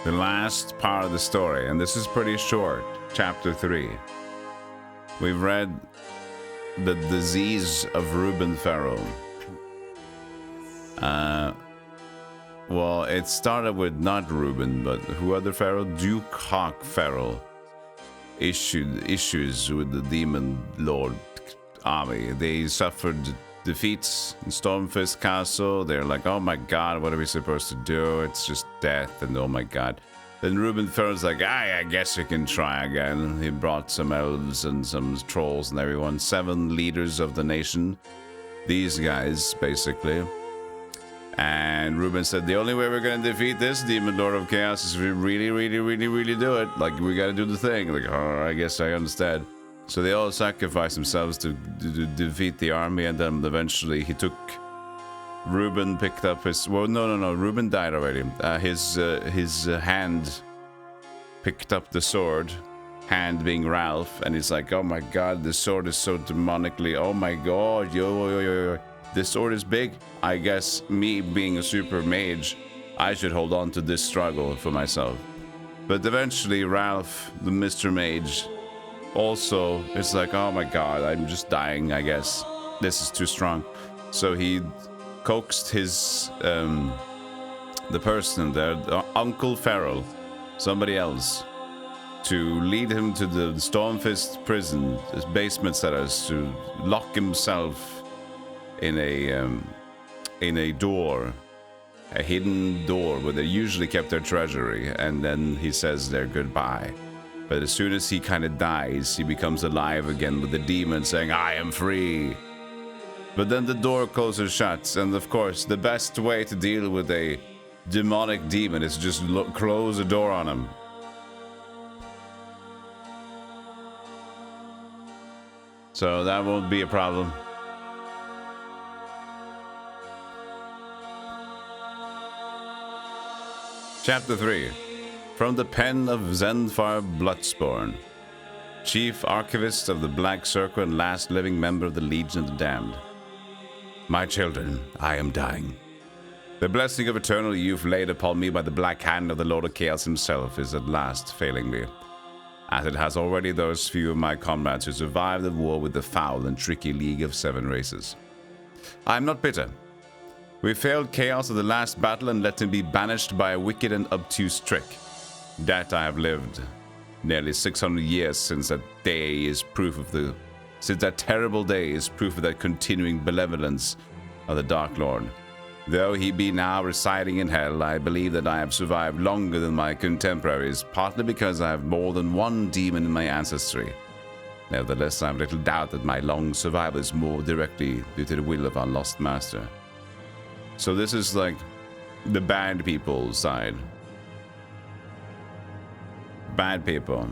the last part of the story, and this is pretty short. Chapter 3. We've read the disease of Reuben Farrell. Well, it started with not Reuben, but who other Farrell? Duke Hawk Farrell issues with the Demon Lord army. They suffered defeats in Stormfist Castle. They're like, oh my god, what are we supposed to do? It's just death, and oh my god. Then Reuben Farrell's like, I guess we can try again. He brought some elves and some trolls and everyone. 7 leaders of the nation. These guys, basically. And Reuben said, the only way we're going to defeat this Demon Lord of Chaos is if we really do it. Like, we got to do the thing. Like, oh, I guess I understand. So they all sacrificed themselves to defeat the army, and then eventually he took... Reuben picked up his... Well, no. Reuben died already. His hand picked up the sword. Hand being Ralph. And he's like, oh my god, this sword is so demonically... Oh my god, yo. This sword is big. I guess me being a super mage, I should hold on to this struggle for myself. But eventually Ralph, the Mr. Mage, also is like, oh my god, I'm just dying, I guess. This is too strong. So he coaxed his, the person there, Uncle Farrell, somebody else, to lead him to the Stormfist prison, his basement cellars, to lock himself in a door, a hidden door where they usually kept their treasury, and then he says their goodbye. But as soon as he kind of dies, he becomes alive again with the demon saying, I am free. But then the door closes shut, and of course the best way to deal with a demonic demon is just close the door on him. So that won't be a problem. Chapter 3. From the pen of Zenfar Bloodsborn, Chief Archivist of the Black Circle and last living member of the Legion of the Damned. My children, I am dying. The blessing of eternal youth laid upon me by the black hand of the Lord of Chaos himself is at last failing me, as it has already those few of my comrades who survived the war with the foul and tricky League of 7 races. I am not bitter. We failed Chaos at the last battle and let him be banished by a wicked and obtuse trick. That I have lived. Nearly 600 years since that day is proof of the... Since that terrible day is proof of that continuing benevolence of the Dark Lord. Though he be now residing in hell, I believe that I have survived longer than my contemporaries, partly because I have more than one demon in my ancestry. Nevertheless, I have little doubt that my long survival is more directly due to the will of our lost master. So this is like the bad people side. Bad people.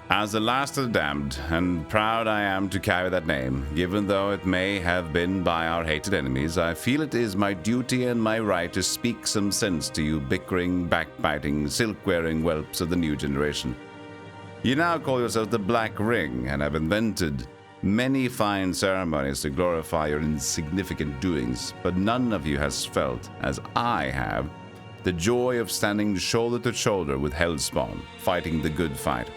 As the last of the damned, and proud I am to carry that name, given though it may have been by our hated enemies, I feel it is my duty and my right to speak some sense to you bickering, backbiting, silk-wearing whelps of the new generation. You now call yourself the Black Ring, and have invented many fine ceremonies to glorify your insignificant doings, but none of you has felt, as I have, the joy of standing shoulder to shoulder with Hellspawn, fighting the good fight.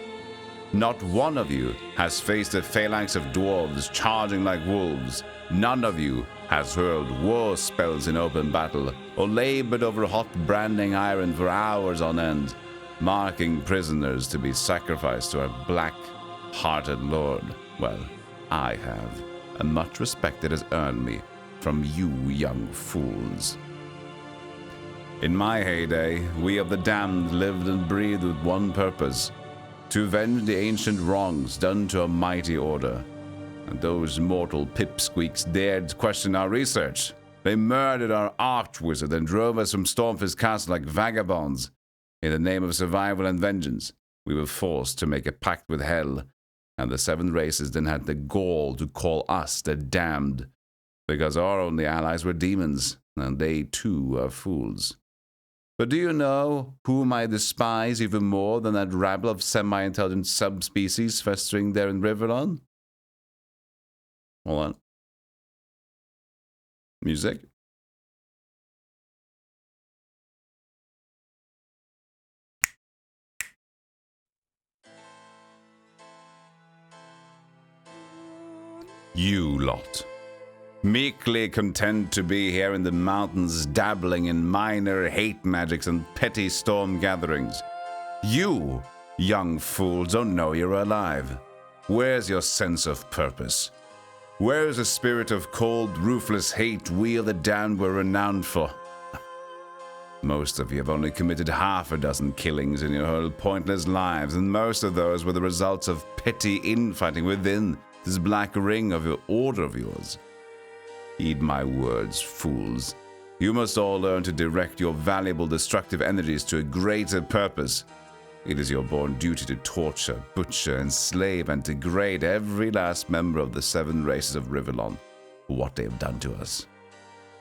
Not one of you has faced a phalanx of dwarves charging like wolves. None of you has hurled war spells in open battle, or labored over hot branding iron for hours on end, marking prisoners to be sacrificed to our black-hearted lord. Well, I have, and much respect it has earned me from you young fools. In my heyday, we of the damned lived and breathed with one purpose, to avenge the ancient wrongs done to a mighty order. And those mortal pipsqueaks dared question our research. They murdered our archwizard and drove us from Stormfist Castle like vagabonds. In the name of survival and vengeance, we were forced to make a pact with hell, and the 7 races then had the gall to call us the damned, because our only allies were demons, and they too are fools. But do you know whom I despise even more than that rabble of semi-intelligent subspecies festering there in Riverlawn? Hold on. Music. You lot. Meekly content to be here in the mountains, dabbling in minor hate magics and petty storm gatherings. You, young fools, don't know you're alive. Where's your sense of purpose? Where's the spirit of cold, ruthless hate we the damned were renowned for? Most of you have only committed half a dozen killings in your whole pointless lives, and most of those were the results of petty infighting within this black ring of your order of yours. Heed my words, fools. You must all learn to direct your valuable destructive energies to a greater purpose. It is your born duty to torture, butcher, enslave, and degrade every last member of the 7 races of Rivellon for what they have done to us.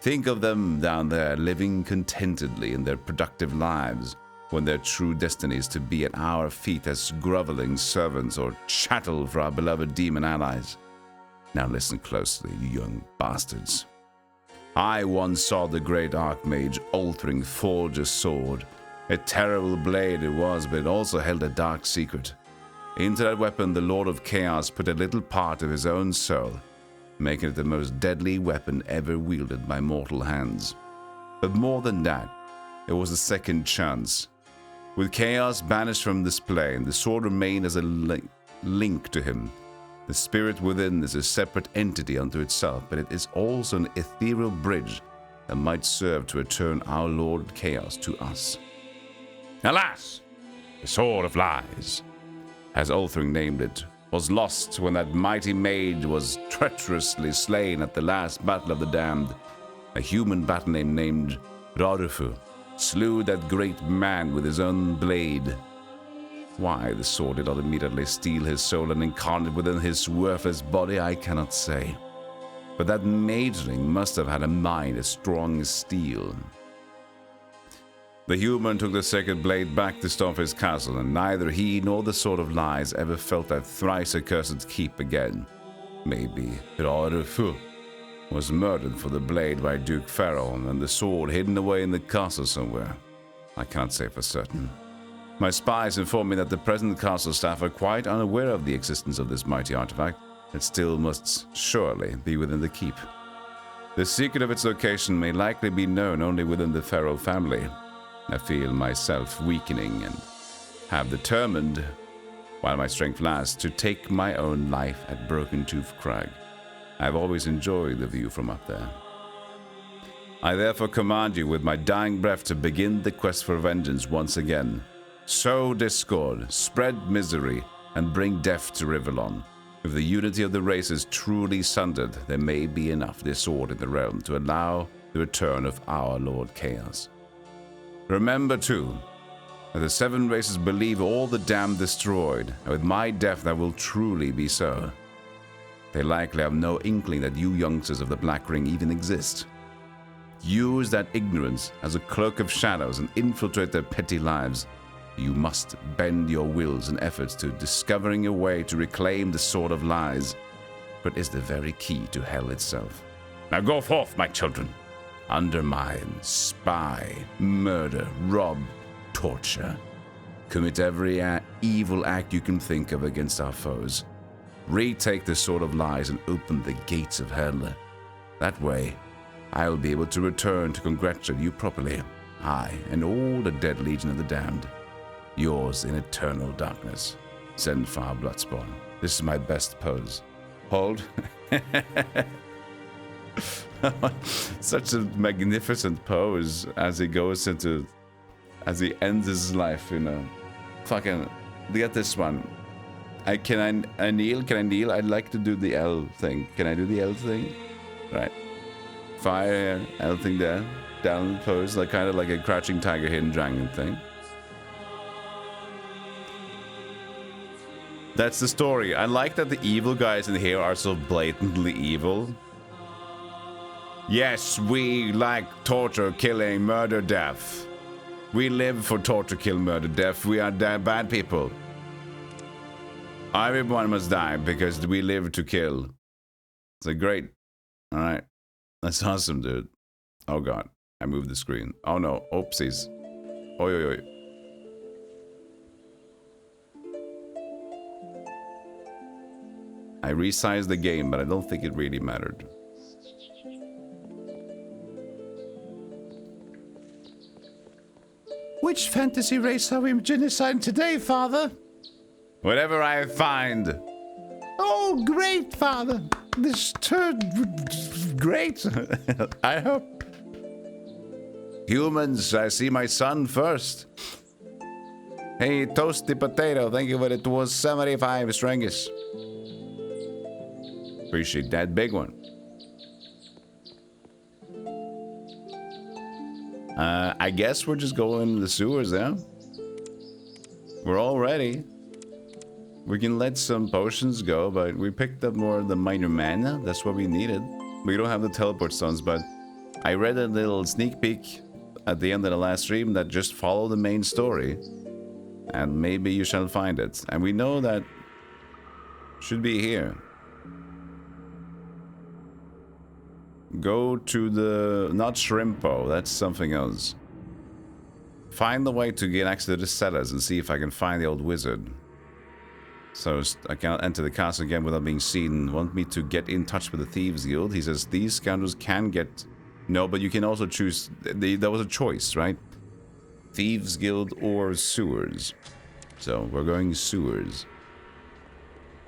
Think of them down there living contentedly in their productive lives when their true destiny is to be at our feet as groveling servants or chattel for our beloved demon allies. Now listen closely, you young bastards. I once saw the great Archmage Ulthring forge a sword. A terrible blade it was, but it also held a dark secret. Into that weapon the Lord of Chaos put a little part of his own soul, making it the most deadly weapon ever wielded by mortal hands. But more than that, it was a second chance. With Chaos banished from this plane, the sword remained as a link to him. The spirit within is a separate entity unto itself, but it is also an ethereal bridge that might serve to return our Lord Chaos to us. Alas, the Sword of Lies, as Ulthring named it, was lost when that mighty mage was treacherously slain at the last battle of the damned. A human battle named Rarufu slew that great man with his own blade. Why the sword did not immediately steal his soul and incarnate within his worthless body, I cannot say. But that mageling must have had a mind as strong as steel. The human took the sacred blade back to Stormfist Castle, and neither he nor the Sword of Lies ever felt that thrice accursed keep again. Maybe Rarufu was murdered for the blade by Duke Farrell, and the sword hidden away in the castle somewhere. I can't say for certain. My spies inform me that the present castle staff are quite unaware of the existence of this mighty artifact. It still must surely be within the keep. The secret of its location may likely be known only within the Farrell family. I feel myself weakening and have determined, while my strength lasts, to take my own life at Broken Tooth Crag. I have always enjoyed the view from up there. I therefore command you with my dying breath to begin the quest for vengeance once again. Sow discord, spread misery, and bring death to Rivellon. If the unity of the race is truly sundered, there may be enough discord in the realm to allow the return of our Lord Chaos. Remember, too, that the 7 races believe all the damned destroyed, and with my death that will truly be so. They likely have no inkling that you youngsters of the Black Ring even exist. Use that ignorance as a cloak of shadows and infiltrate their petty lives. You must bend your wills and efforts to discovering a way to reclaim the Sword of Lies, for it is the very key to hell itself. Now go forth, my children. Undermine, spy, murder, rob, torture. Commit every evil act you can think of against our foes. Retake the Sword of Lies and open the gates of hell. That way, I will be able to return to congratulate you properly, I and all the dead legion of the damned. Yours in eternal darkness, Zenfar Bloodspawn. This is my best pose. Hold. Such a magnificent pose as he goes into, as he ends his life, you know. Fucking, get this one. Can I kneel? Can I kneel? I'd like to do the L thing. Can I do the L thing? Right. Fire L thing there. Down pose, like kind of like a crouching tiger, hidden dragon thing. That's the story. I like that the evil guys in here are so blatantly evil. Yes, we like torture, killing, murder, death. We live for torture, kill, murder, death. We are bad people. Everyone must die because we live to kill. It's like, great. All right. That's awesome, dude. Oh, God. I moved the screen. Oh, no. Oopsies. Oi, oi, oi. I resized the game, but I don't think it really mattered. Which fantasy race are we genociding today, Father? Whatever I find. Oh, great, Father. This turned great. I hope. Humans, I see my son first. Hey, Toasty Potato, thank you for the 275 Strengus. Appreciate that big one. I guess we're just going in the sewers now. We're all ready. We can let some potions go, but we picked up more of the minor mana. That's what we needed. We don't have the teleport stones, but I read a little sneak peek at the end of the last stream that just follow the main story. And maybe you shall find it. And we know that should be here. Go to the... not Shrimpo, that's something else. Find the way to get access to the cellars and see if I can find the old wizard. So I cannot enter the castle again without being seen. Want me to get in touch with the Thieves Guild? He says these scoundrels can get... No, but you can also choose... There was a choice, right? Thieves Guild or sewers. So we're going sewers.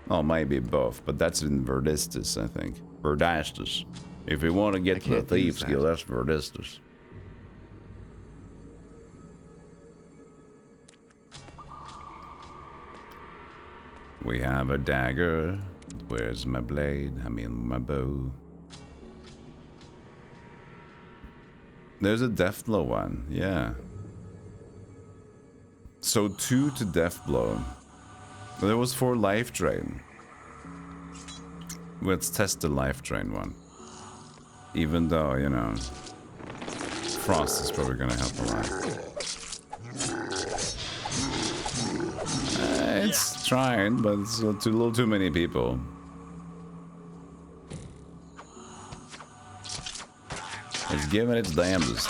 Oh, maybe both, but that's in Verdistus, I think. Verdastus. If we want to get to the Thieves Guild, that's Verdistus. We have a dagger. Where's my blade? I mean, my bow. There's a Deathblow one, yeah. So 2 to Deathblow. There was 4 Life Drain. Let's test the Life Drain one. Even though, you know, Frost is probably gonna help a lot. It's trying, but it's a little too many people. It's giving its damnedest.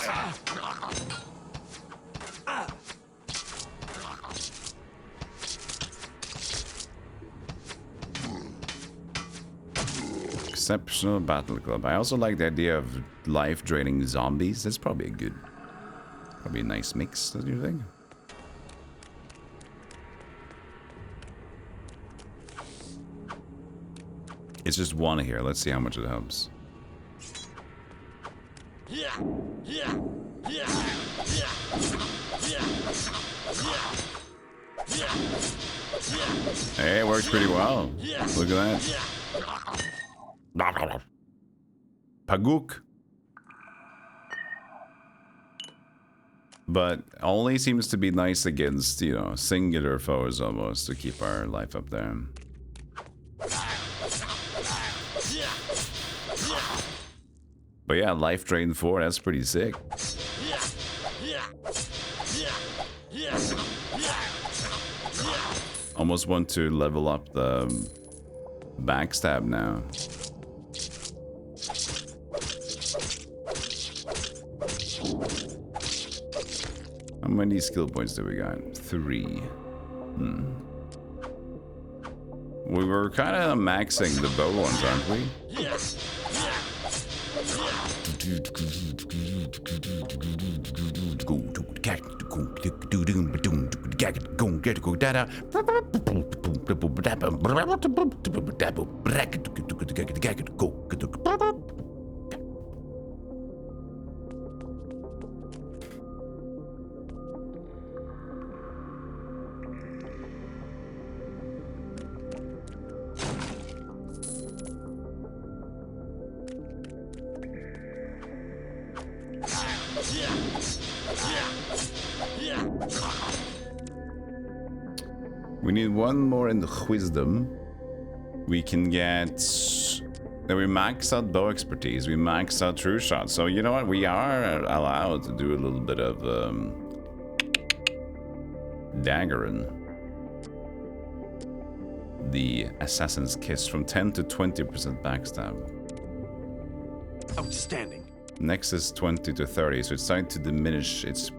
Exceptional Battle Club. I also like the idea of life draining zombies. That's probably a nice mix, don't you think? It's just one here. Let's see how much it helps. Hey, it works pretty well. Look at that. Paguk. But only seems to be nice against, you know, singular foes almost to keep our life up there. But yeah, life drain 4, that's pretty sick. Almost want to level up the backstab now. How many skill points do we got? 3. We were kind of maxing the bow ones, aren't we? We need one more in the wisdom. We can get... Then we max out bow expertise. We max out true shot. So you know what? We are allowed to do a little bit of daggering. The Assassin's Kiss from 10 to 20% backstab. Outstanding. Next is 20 to 30, so it's starting to diminish its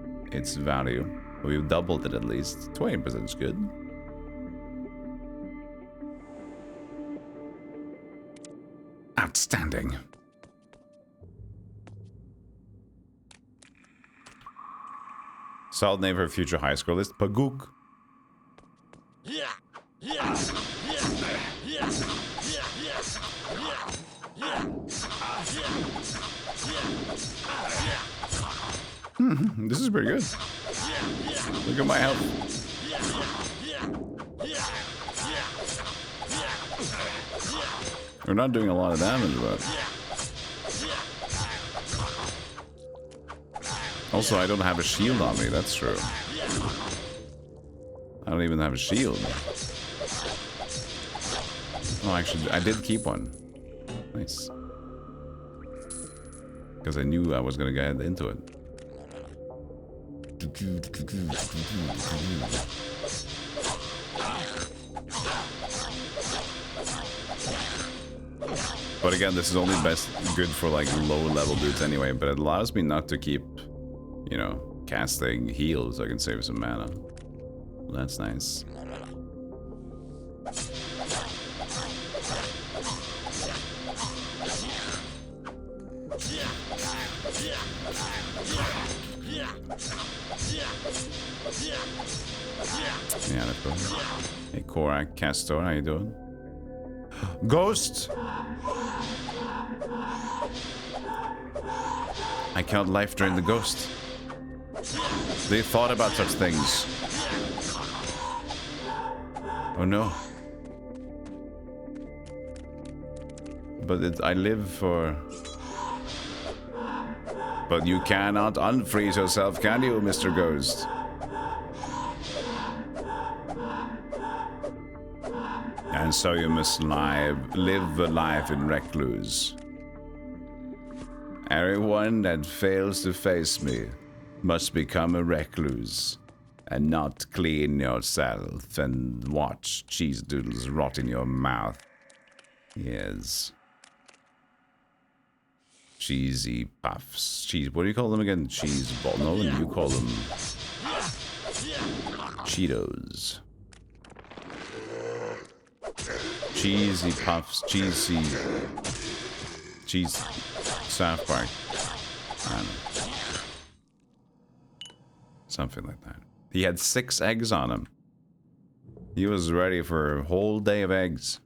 value. We've doubled it at least. 20% is good. Outstanding. Solid name for a future high school list. Pagook. This is pretty good. Look at my health. We're not doing a lot of damage, but... Also, I don't have a shield on me, that's true. I don't even have a shield. Oh, actually, I did keep one. Nice. Because I knew I was going to get into it. But again, this is only good for like low level dudes anyway, but it allows me not to keep, you know, casting heals so I can save some mana. That's nice. Yeah, that's cool. Hey, Korak, Castor, how you doing? Ghost! I cannot life drain the ghost. They thought about such things. Oh no. But I live for... But you cannot unfreeze yourself, can you, Mr. Ghost? And so you must live a life in recluse. Everyone that fails to face me must become a recluse and not clean yourself and watch cheese doodles rot in your mouth. Yes. Cheesy puffs. Cheese, what do you call them again? Cheese ball. No, you call them Cheetos. Cheesy puffs, cheese South Park. I don't know. Something like that. He had 6 eggs on him. He was ready for a whole day of eggs.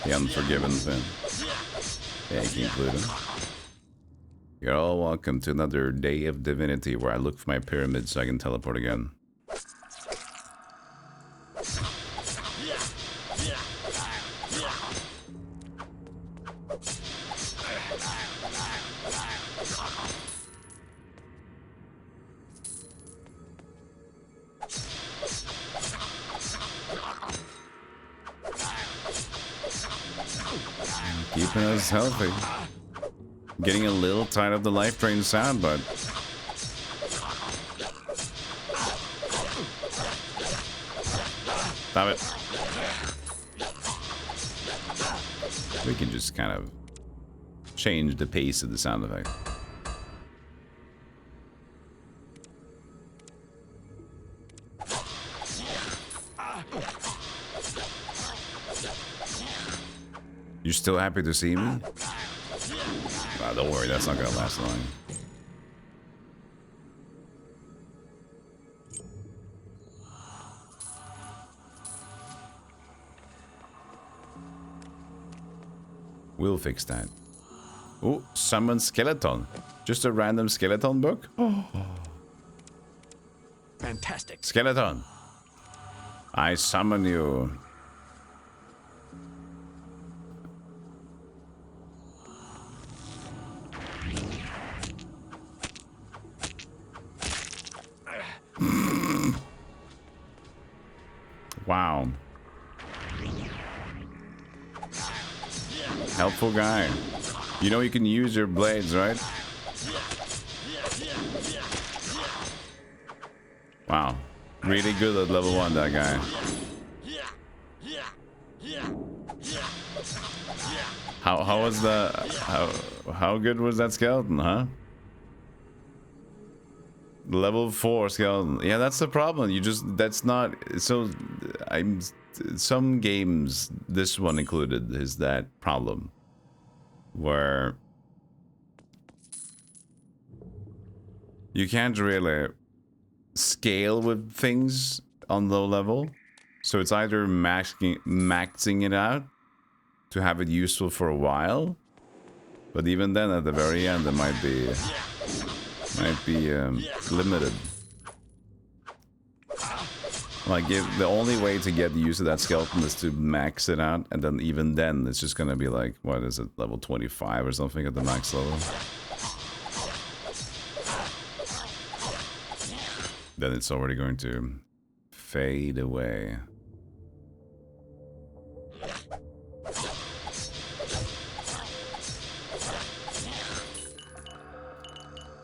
The Unforgiven thing. Yeah, you can include him. You're all welcome to another day of Divinity where I look for my pyramid so I can teleport again. Keeping us healthy. Getting a little tired of the life drain sound, but stop it. We can just kind of change the pace of the sound effect. You're still happy to see me? Oh, don't worry, that's not gonna last long. We'll fix that. Oh, summon skeleton. Just a random skeleton book? Oh. Fantastic. Skeleton. I summon you. Wow. Helpful guy. You know you can use your blades, right? Wow. Really good at level 1, that guy. How was the how good was that skeleton, huh? Level 4 skeleton. Yeah, that's the problem. You just that's not so some games, this one included, is that problem where you can't really scale with things on low level. So it's either maxing it out to have it useful for a while, but even then at the very end it might be limited. Like, the only way to get use of that skeleton is to max it out, and then even then it's just gonna be like, what is it, level 25 or something at the max level. Then it's already going to fade away.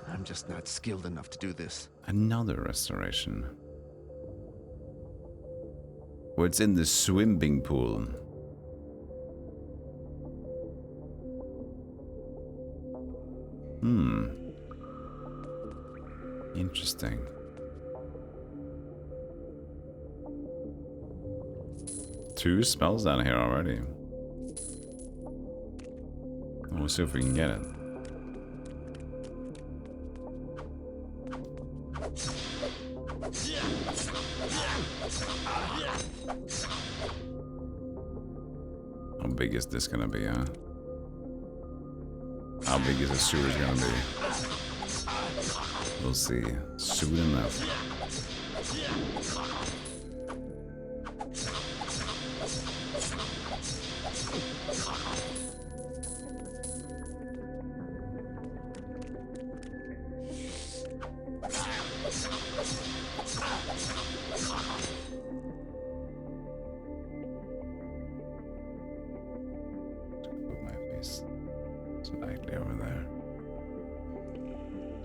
I'm just not skilled enough to do this. Another restoration. Well, it's in the swimming pool. Interesting. Two spells down here already. We'll see if we can get it. How big is this gonna be, huh? How big is the sewer's gonna be? We'll see. Soon enough.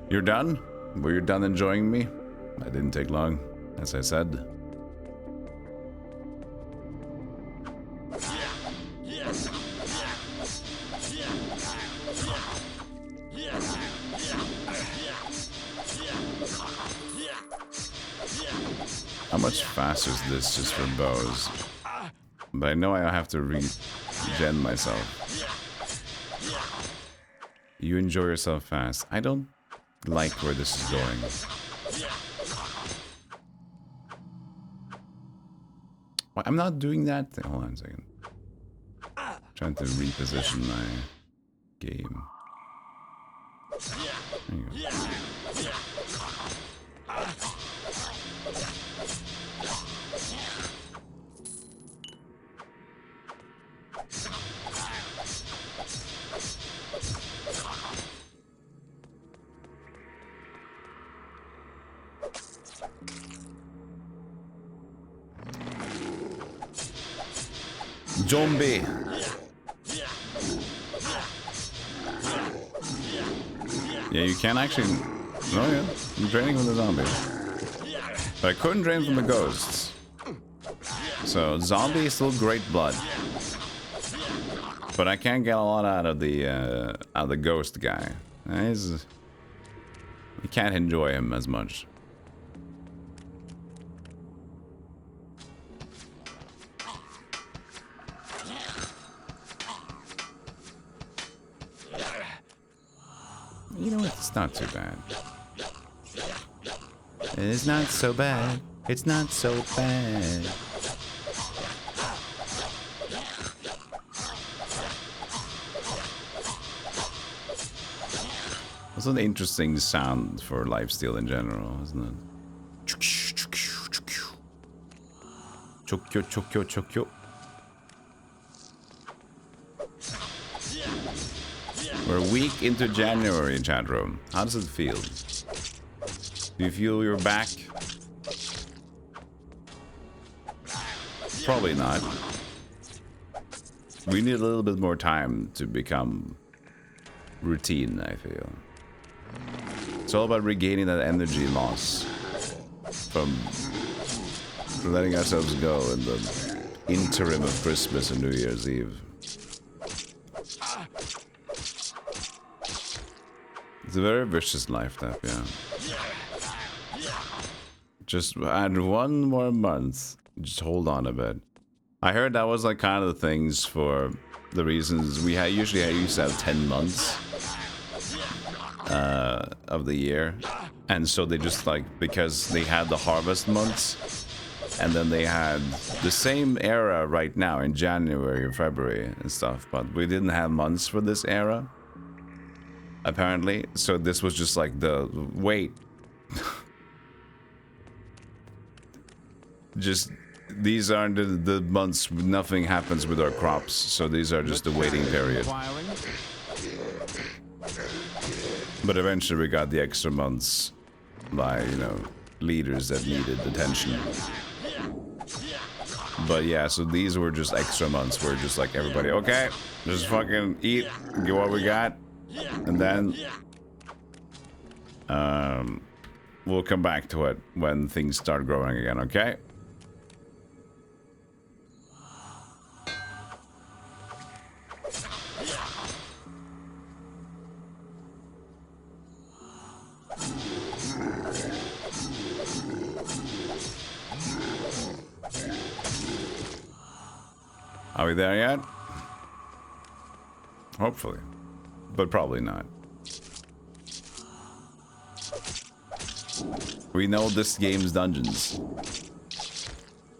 You're done? Were you done enjoying me? That didn't take long, as I said. How much faster is this just for bows? But I know I have to regen myself. You enjoy yourself fast. I don't like where this is going. Why, I'm not doing that. Hold on a second. Trying to reposition my game. There you go. Zombie. Yeah, you can actually. Oh yeah, I'm draining from the zombie, but I couldn't drain from the ghosts. So zombie is still great blood, but I can't get a lot out of the ghost guy. You can't enjoy him as much. You know what? It's not too bad. It's not so bad. It's not so bad. It's an interesting sound for lifesteal in general, isn't it? Chokyo, chokyo, chokyo. We're a week into January, chat room. How does it feel? Do you feel you're back? Probably not. We need a little bit more time to become routine, I feel. It's all about regaining that energy loss from letting ourselves go in the interim of Christmas and New Year's Eve. It's a very vicious life, that, yeah. Just add one more month. Just hold on a bit. I heard that was like kind of the things for the reasons we usually used to have 10 months of the year, and so they just like, because they had the harvest months, and then they had the same era right now in January or February and stuff, but we didn't have months for this era apparently, so this was just like the wait. Just these aren't the months nothing happens with our crops, so these are just the waiting period. But eventually we got the extra months by, you know, leaders that needed attention. But yeah, so these were just extra months where just like everybody, okay, just fucking eat, get what we got, and then we'll come back to it when things start growing again, okay? Are we there yet? Hopefully. But probably not. We know this game's dungeons.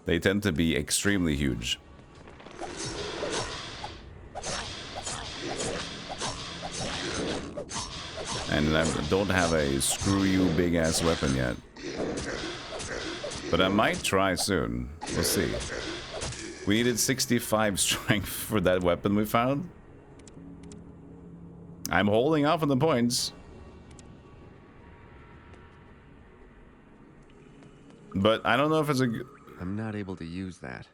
They tend to be extremely huge. And I don't have a screw you big ass weapon yet. But I might try soon. We'll see. We needed 65 strength for that weapon we found. I'm holding off on the points. But I don't know if it's a... I'm not able to use that.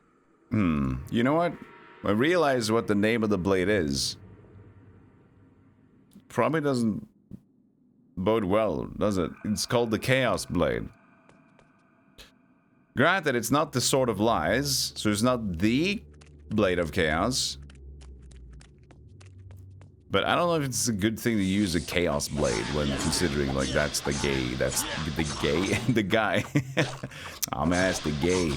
You know what? I realize what the name of the blade is. Probably doesn't bode well, does it? It's called the Chaos Blade. Granted, it's not the Sword of Lies, so it's not the Blade of Chaos. But I don't know if it's a good thing to use a Chaos Blade when considering, like, that's the the guy. Oh man, that's the gay.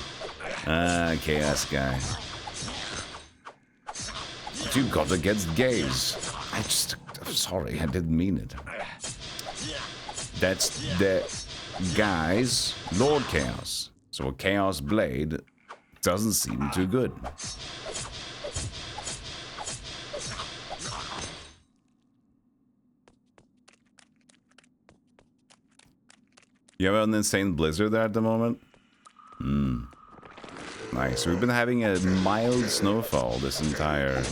Chaos guy. What you got against gays? I'm sorry, I didn't mean it. That's the guy's Lord Chaos. So a Chaos Blade doesn't seem too good. You have an insane blizzard there at the moment? Nice. We've been having a mild snowfall this entire...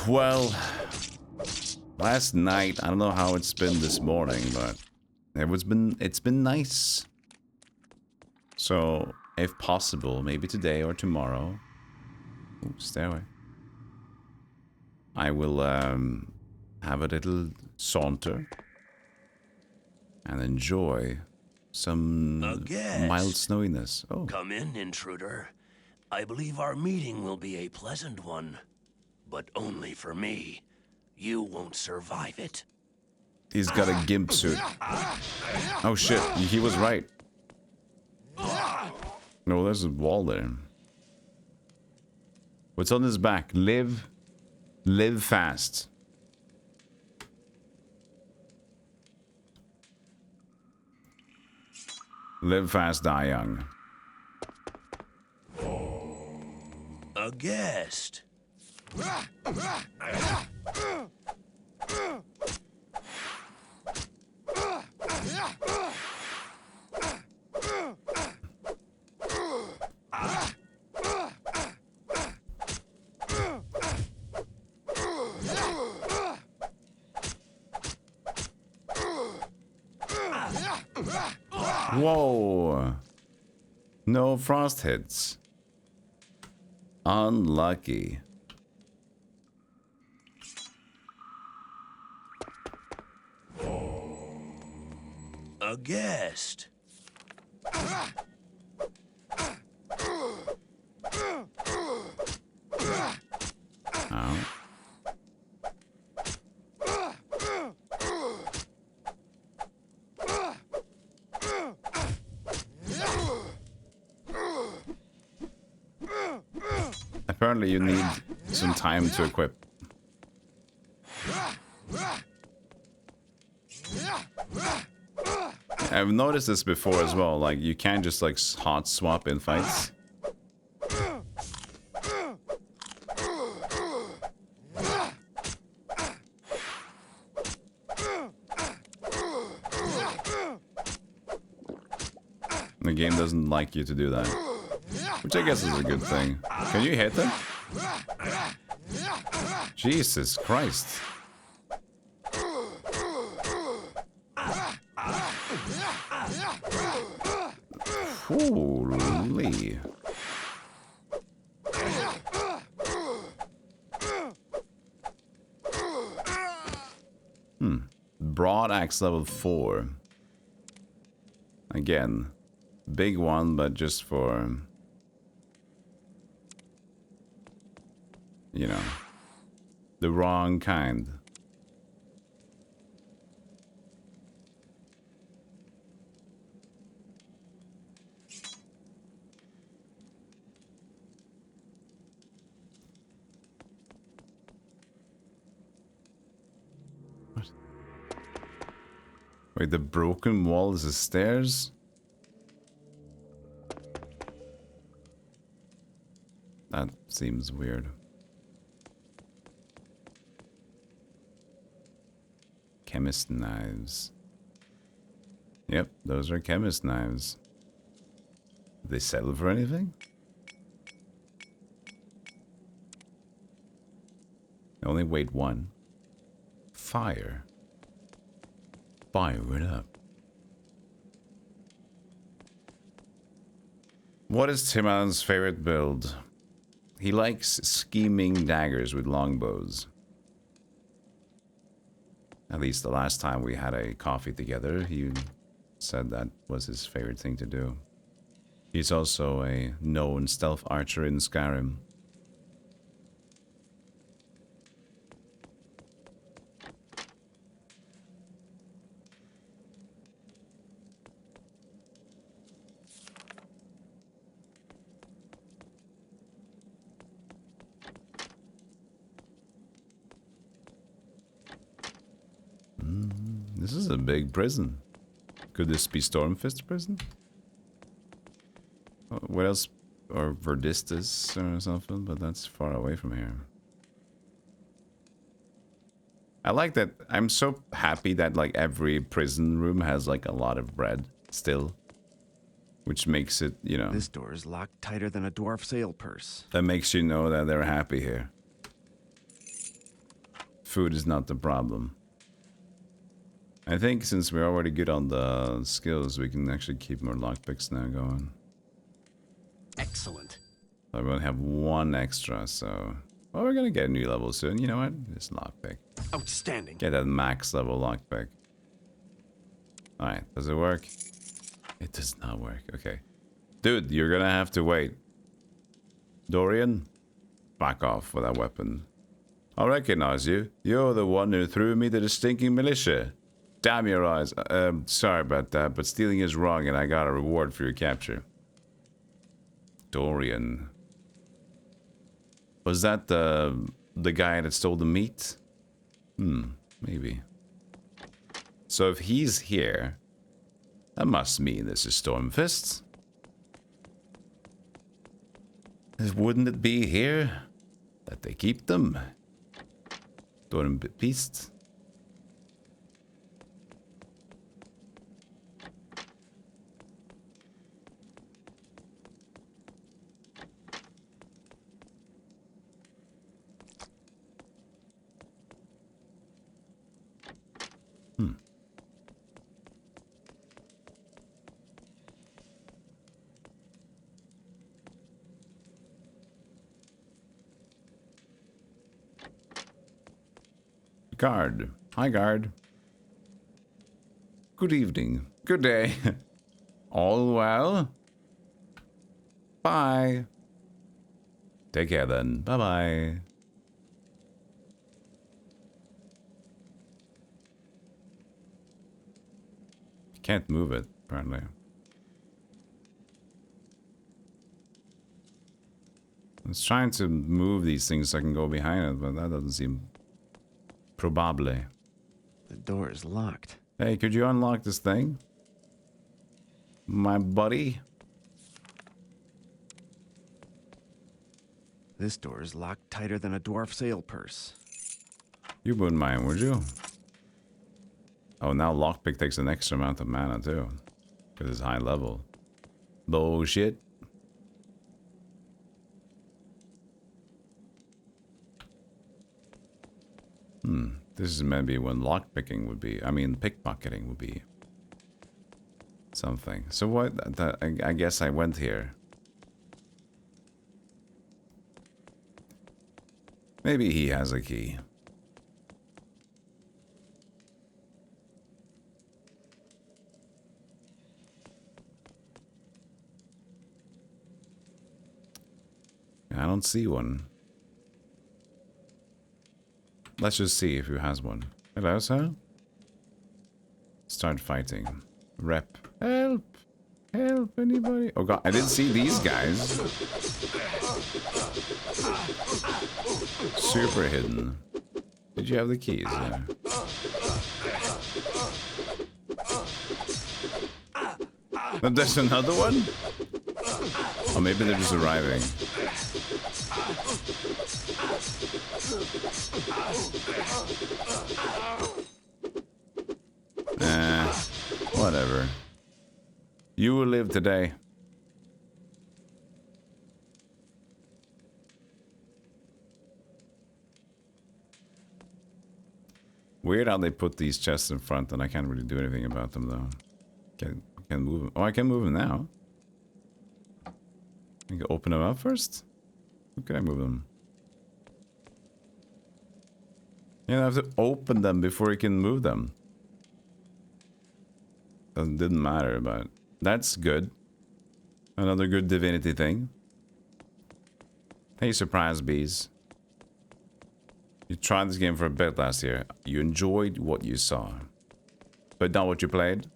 Well, last night, I don't know how it's been this morning, but it's been nice. So, if possible, maybe today or tomorrow. Ooh, stairway. I will have a little saunter and enjoy some mild snowiness. Oh. Come in, intruder. I believe our meeting will be a pleasant one, but only for me. You won't survive it. He's got a gimp suit. Oh shit, he was right. No, there's a wall there. What's on his back? Live fast. Live fast, die young. A guest. Whoa. No frost hits. Unlucky. A guest. Oh. Apparently you need some time to equip. I've noticed this before as well, like you can't just like hot swap in fights. The game doesn't like you to do that, which I guess is a good thing. Can you hit them? Jesus Christ. Holy. Broad axe level 4. Again, big one, but just for, you know, the wrong kind. What? Wait, the broken wall is the stairs? That seems weird. Chemist knives. Yep, those are chemist knives. Do they sell for anything? They only weight 1. Fire. Fire it up. What is Tim Allen's favorite build? He likes scheming daggers with longbows. At least the last time we had a coffee together, he said that was his favorite thing to do. He's also a known stealth archer in Skyrim. This is a big prison. Could this be Stormfist prison? What else? Or Verdistus or something, but that's far away from here. I like that. I'm so happy that like every prison room has like a lot of bread still. Which makes it, you know... This door is locked tighter than a dwarf sail purse. That makes you know that they're happy here. Food is not the problem. I think since we're already good on the skills, we can actually keep more lockpicks now going. Excellent. I only have 1 extra, so... Well, we're gonna get a new level soon. You know what? This lockpick. Outstanding. Get that max level lockpick. Alright, does it work? It does not work. Okay. Dude, you're gonna have to wait. Dorian? Back off with that weapon. I recognize you. You're the one who threw me to the stinking militia. Damn your eyes. Sorry about that, but stealing is wrong and I got a reward for your capture. Dorian. Was that the guy that stole the meat? Maybe. So if he's here, that must mean this is Stormfist. Wouldn't it be here that they keep them? Stormbeast. Guard. Hi, guard. Good evening. Good day. All well? Bye. Take care then. Bye-bye. Can't move it, apparently. I was trying to move these things so I can go behind it, but that doesn't seem probable. The door is locked. Hey, could you unlock this thing? My buddy? This door is locked tighter than a dwarf sail purse. You wouldn't mind, would you? Oh, now lockpick takes an extra amount of mana too. Because it's high level. Bullshit. This is maybe when lockpicking would be... I mean, pickpocketing would be... something. So what... I guess I went here. Maybe he has a key. I don't see one. Let's just see if he has one. Hello, sir? Start fighting. Rep. Help! Help, anybody? Oh god, I didn't see these guys. Super hidden. Did you have the keys? Yeah. And there's another one? Oh, maybe they're just arriving. Whatever. You will live today. Weird how they put these chests in front and I can't really do anything about them though. Can move them. Oh, I can move them now. I can open them up first? How can I move them? Yeah, I have to open them before you can move them. Didn't matter, but that's good. Another good Divinity thing. Hey, surprise bees. You tried this game for a bit last year. You enjoyed what you saw, but not what you played.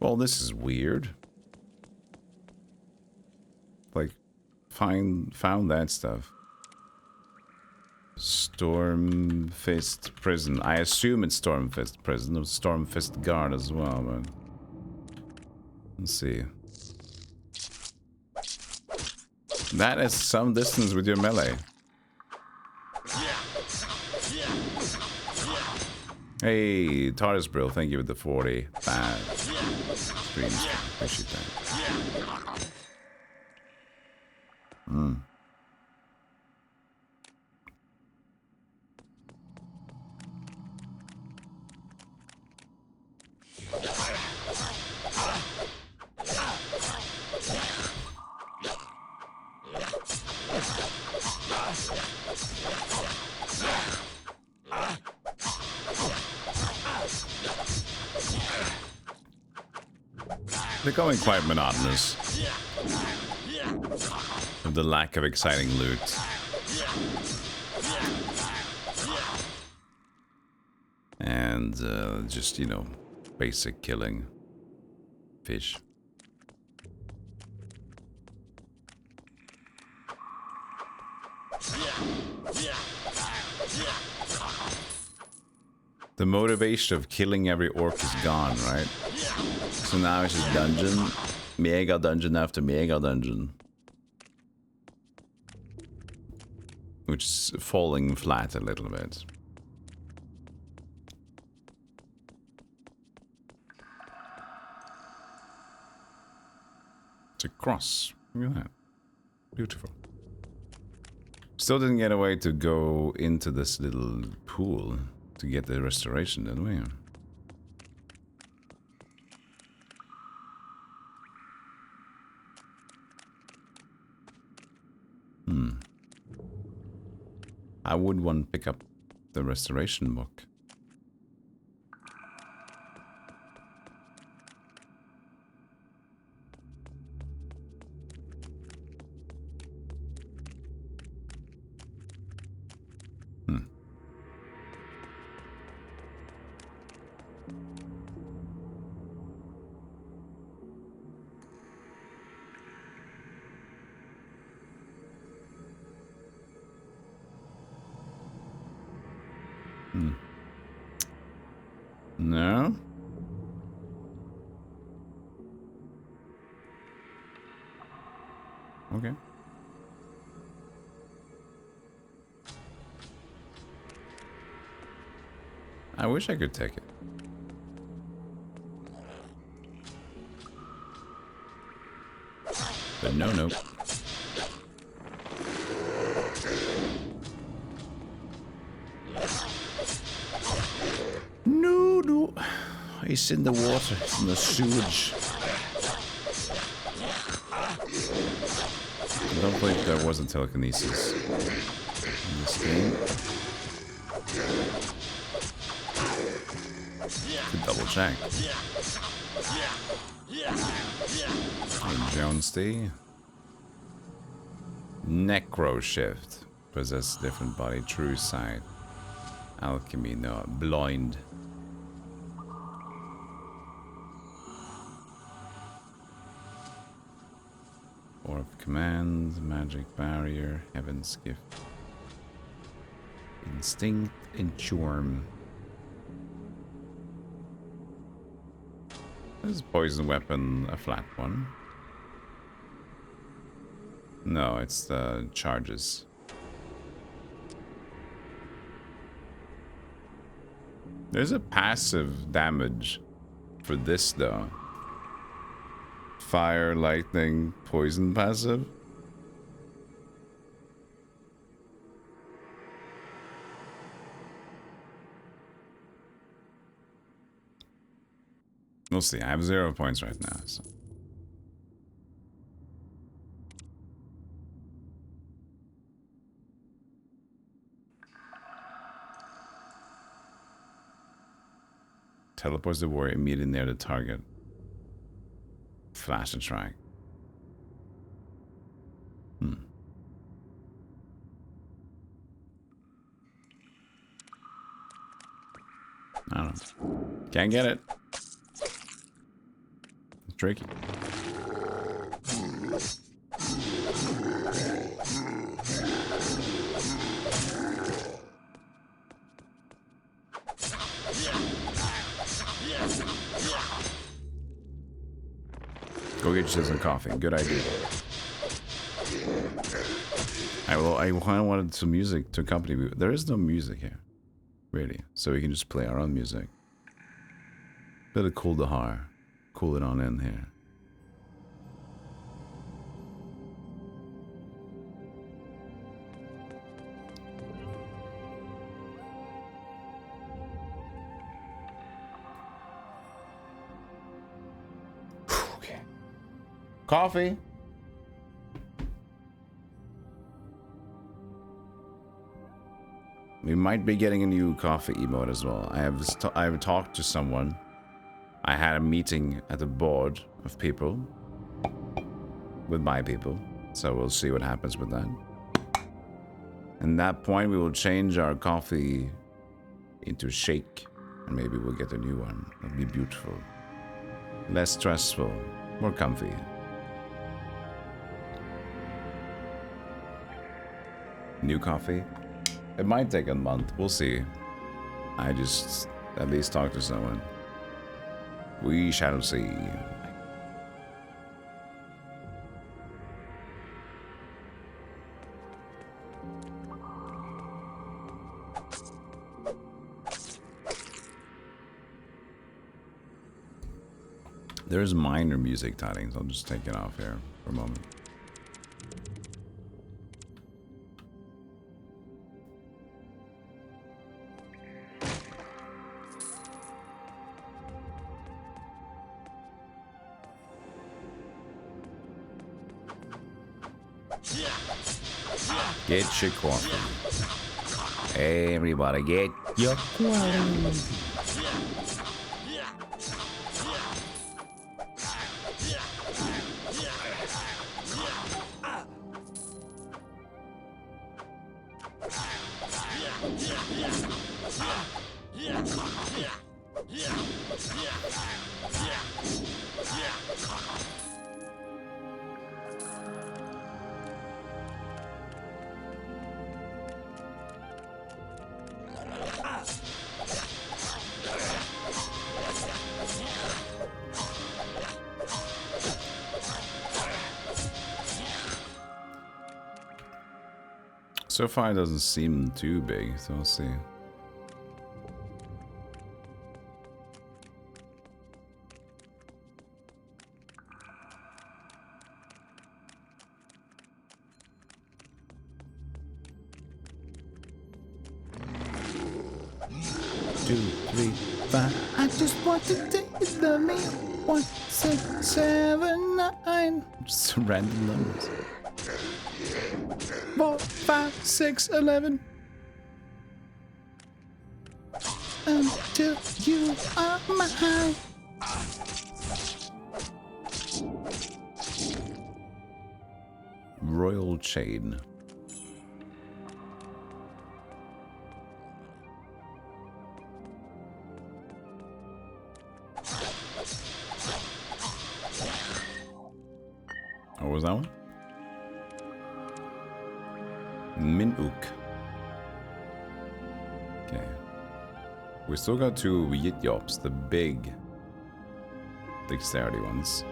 Well, this is weird. Like, found that stuff. Stormfist Prison. I assume it's Stormfist Prison. There's Stormfist Guard as well, but... let's see. That is some distance with your melee. Hey, TARDIS Brill, thank you with the 40. Streams, appreciate that. Becoming quite monotonous with the lack of exciting loot. And just, you know, basic killing fish. The motivation of killing every orc is gone, right? So now it's just dungeon, mega dungeon after mega dungeon. Which is falling flat a little bit. It's a cross. Look at that. Beautiful. Still didn't get a way to go into this little pool to get the restoration, didn't we? I would want to pick up the restoration book. No? Okay. I wish I could take it. But no. No. He's in the water. It's in the sewage. I don't believe there was a telekinesis in this game. To double check. And Jones D. Necro shift. Possess different body. True sight. Alchemy. No. Blind. Or of command. Magic barrier. Heaven's gift. Instinct and charm. Is poison weapon a flat one? No, it's the charges. There's a passive damage for this though. Fire, lightning, poison passive. We'll see. I have 0 points right now. So. Teleports the warrior immediately near the target. Flash attack. I don't know. Can't get it. It's tricky. Go get yourself some coffee. Good idea. I wanted some music to accompany me. There is no music here, really. So we can just play our own music. Better cool the heart. Cool it on in here. Okay. Coffee. We might be getting a new coffee emote as well. I have talked to someone. I had a meeting at the board of people. With my people. So we'll see what happens with that. And at that point we will change our coffee into shake. And maybe we'll get a new one. It'll be beautiful. Less stressful. More comfy. New coffee? It might take a month. We'll see. I just at least talk to someone. We shall see. There's minor music tidings. I'll just take it off here for a moment. Get your coffee. Everybody get your coffee. So far, it doesn't seem too big, so we'll see. Two, three, five. I just want to take the meal. 1, 6, 7, 9. Just random numbers. 4, 5, 6, 11. Until you are mine. Royal chain. What was that one? Minuk. Okay. We still got 2 Yit-Yops, the big dexterity ones.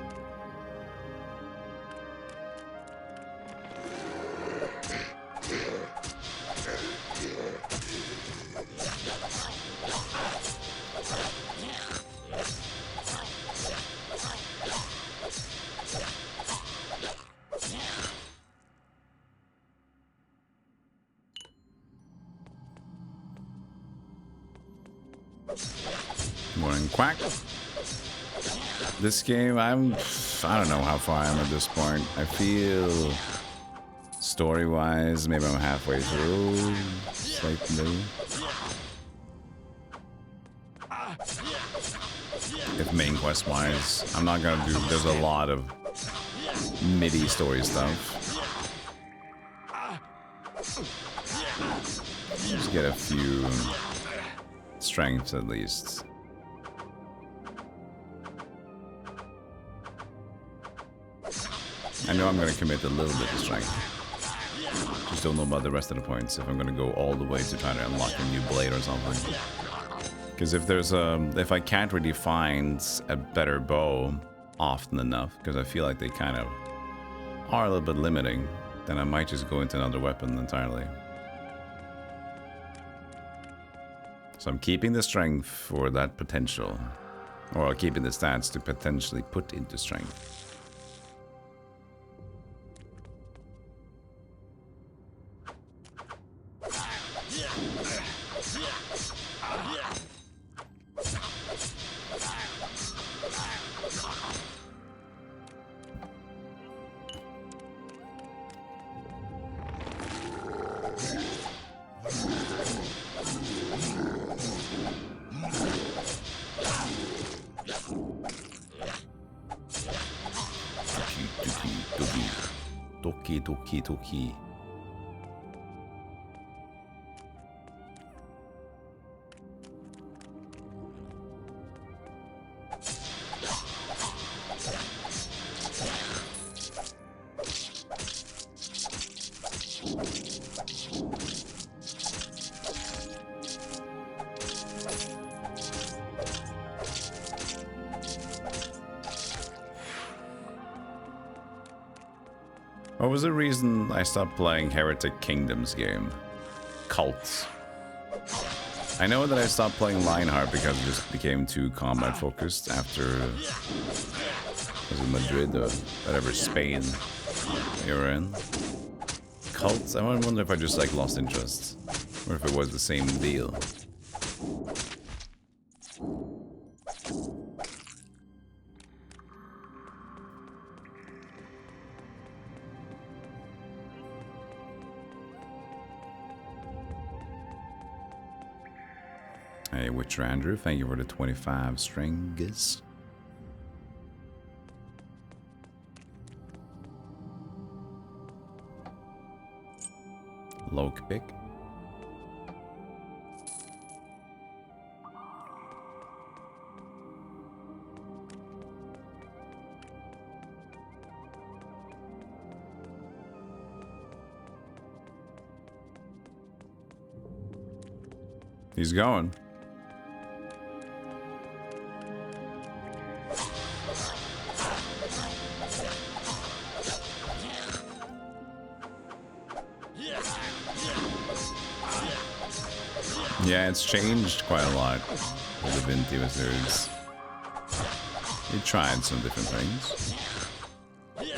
Morning, Quack. This game, I don't know how far I am at this point. I feel story-wise, maybe I'm halfway through, slightly. If main quest-wise, I'm not gonna do. There's a lot of MIDI story stuff. Just get a few strengths at least. I know I'm going to commit a little bit of strength. Just don't know about the rest of the points, if I'm going to go all the way to try to unlock a new blade or something. Because if there's if I can't really find a better bow often enough, because I feel like they kind of are a little bit limiting, then I might just go into another weapon entirely. So I'm keeping the strength for that potential, or keeping the stats to potentially put into strength. Doki. What was the reason I stopped playing Heretic Kingdoms game? Cults. I know that I stopped playing Lionheart because it just became too combat focused after was it Madrid or whatever Spain you were in. Cults? I wonder if I just like lost interest or if it was the same deal. Hey, Witcher Andrew, thank you for the 25 strings. Lockpick. He's going. Yeah, it's changed quite a lot. The Divinity wizards. They tried some different things. Yeah.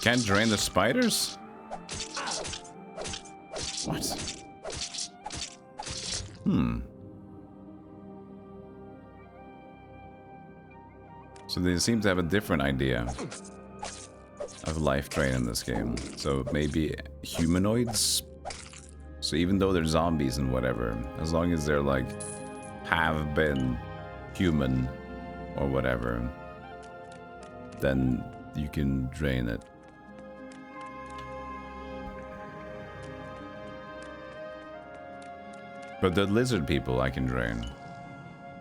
Can't drain the spiders? What? So they seem to have a different idea of life drain in this game. So maybe humanoids? So even though they're zombies and whatever, as long as they're like have been human or whatever, then you can drain it. But the lizard people I can drain.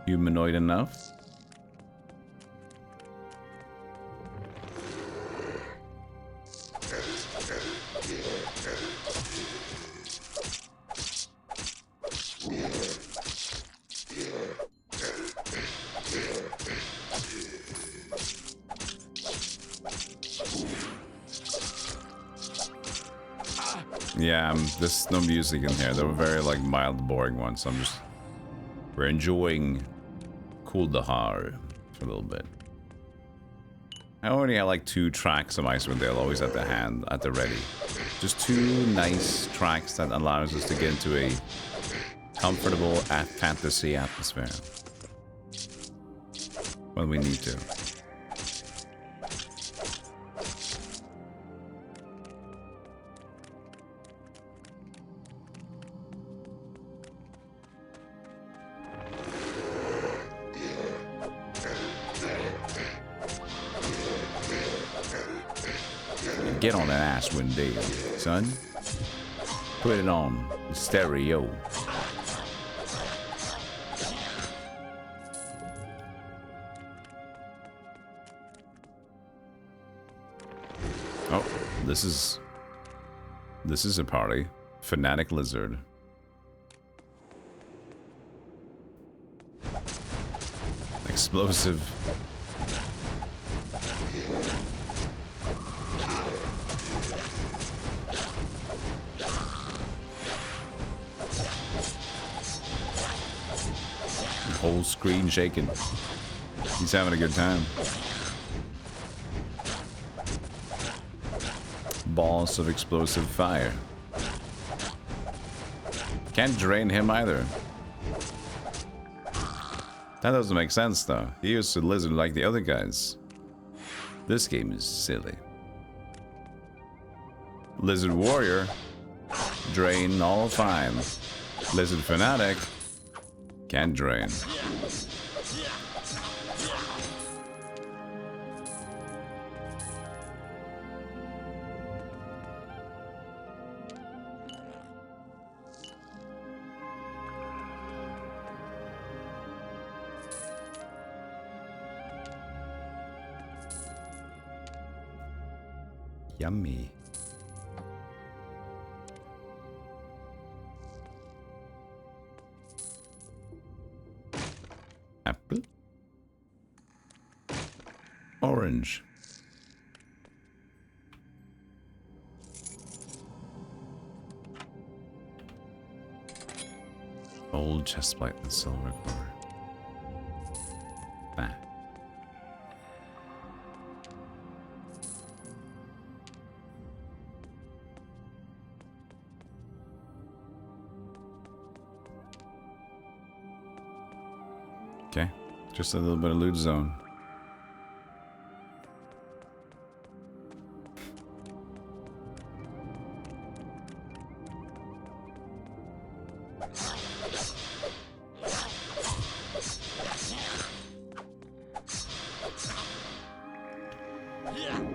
Humanoid enough? Yeah, there's no music in here. They were very like mild, boring ones. So we're enjoying Kuldahar for a little bit. I already have like 2 tracks of Icewind Dale always at the ready. Just 2 nice tracks that allows us to get into a comfortable fantasy atmosphere when we need to. Get on that Icewind Dale, son. Put it on stereo. Oh, this is a party. Fanatic Lizard. Explosive. Whole screen shaking. He's having a good time. Balls of explosive fire. Can't drain him either. That doesn't make sense though. He used a lizard like the other guys. This game is silly. Lizard Warrior. Drain all fine. Lizard Fanatic. Can't drain. Yummy. Apple. Orange. Old chestplate and silver core. Nah. Okay, just a little bit of loot zone.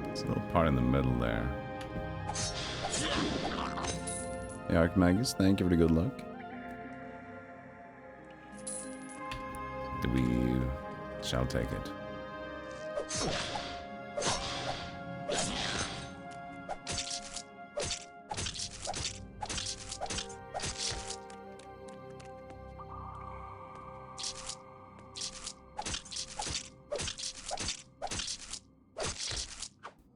There's a little part in the middle there. Hey, Archmagus, thank you for the good luck. We shall take it.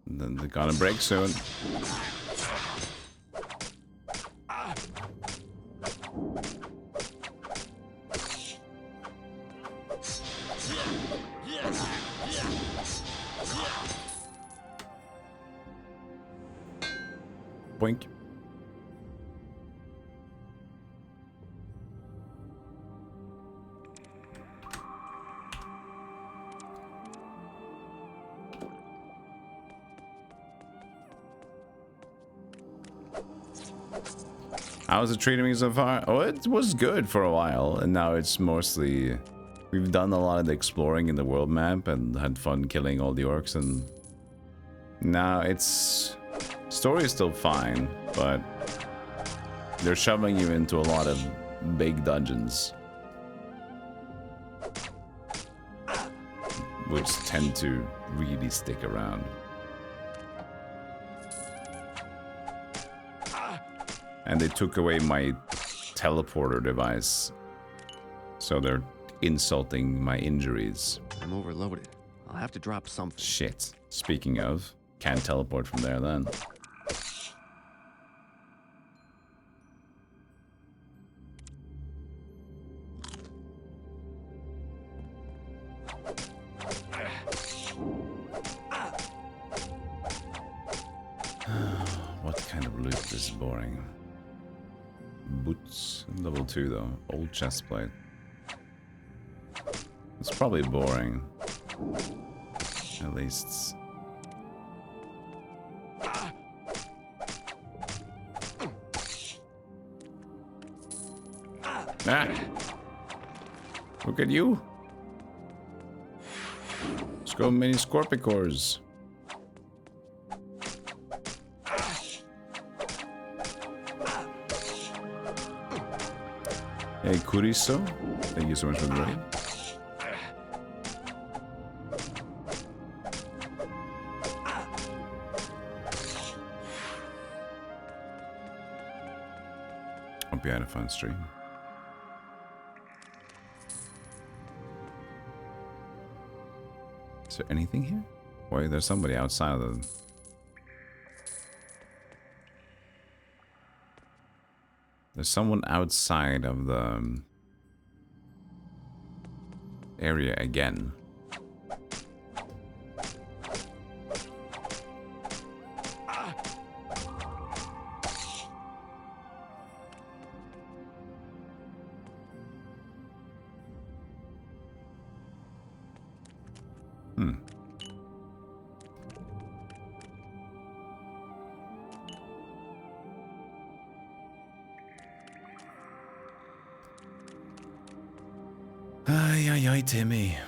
And then they're gonna break soon. Boink. How's it treating me so far? Oh, it was good for a while, and now it's mostly... We've done a lot of the exploring in the world map and had fun killing all the orcs, and... Now it's... Story is still fine, but... They're shoving you into a lot of big dungeons. Which tend to really stick around. And they took away my teleporter device. So they're insulting my injuries. I'm overloaded. I'll have to drop something. Shit. Speaking of, can't teleport from there then. What kind of loot is boring? Boots, level 2 though. Old chestplate. It's probably boring. At least. Ah! Look at you! Let's go mini Scorpicors. Hey, Kuriso, thank you so much for the raid. Hope you had a fun stream. Is there anything here? Wait, there's somebody outside of the... There's someone outside of the area again. Ay, Timmy.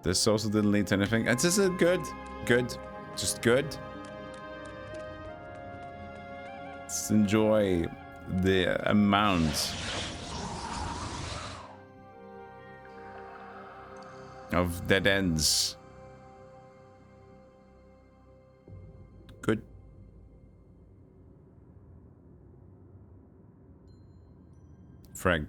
This also didn't lead to anything. It's just good. Good. Just good. Let's enjoy the amount of dead ends. Good. Frag.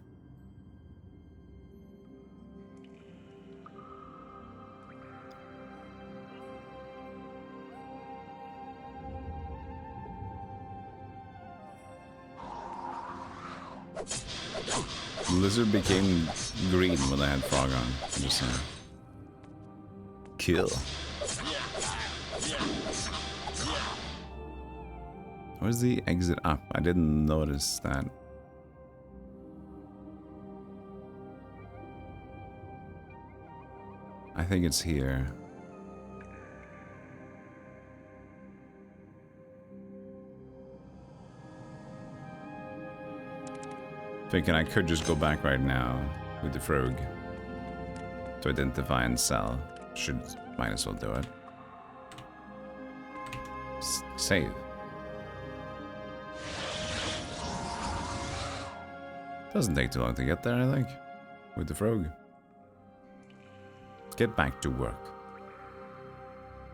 The lizard became green when I had frog on. I'm just saying. Kill. Where's the exit up? I didn't notice that. I think it's here. Thinking I could just go back right now with the frog to identify and sell. Might as well do it. Save. Doesn't take too long to get there, I think, with the frog. Get back to work.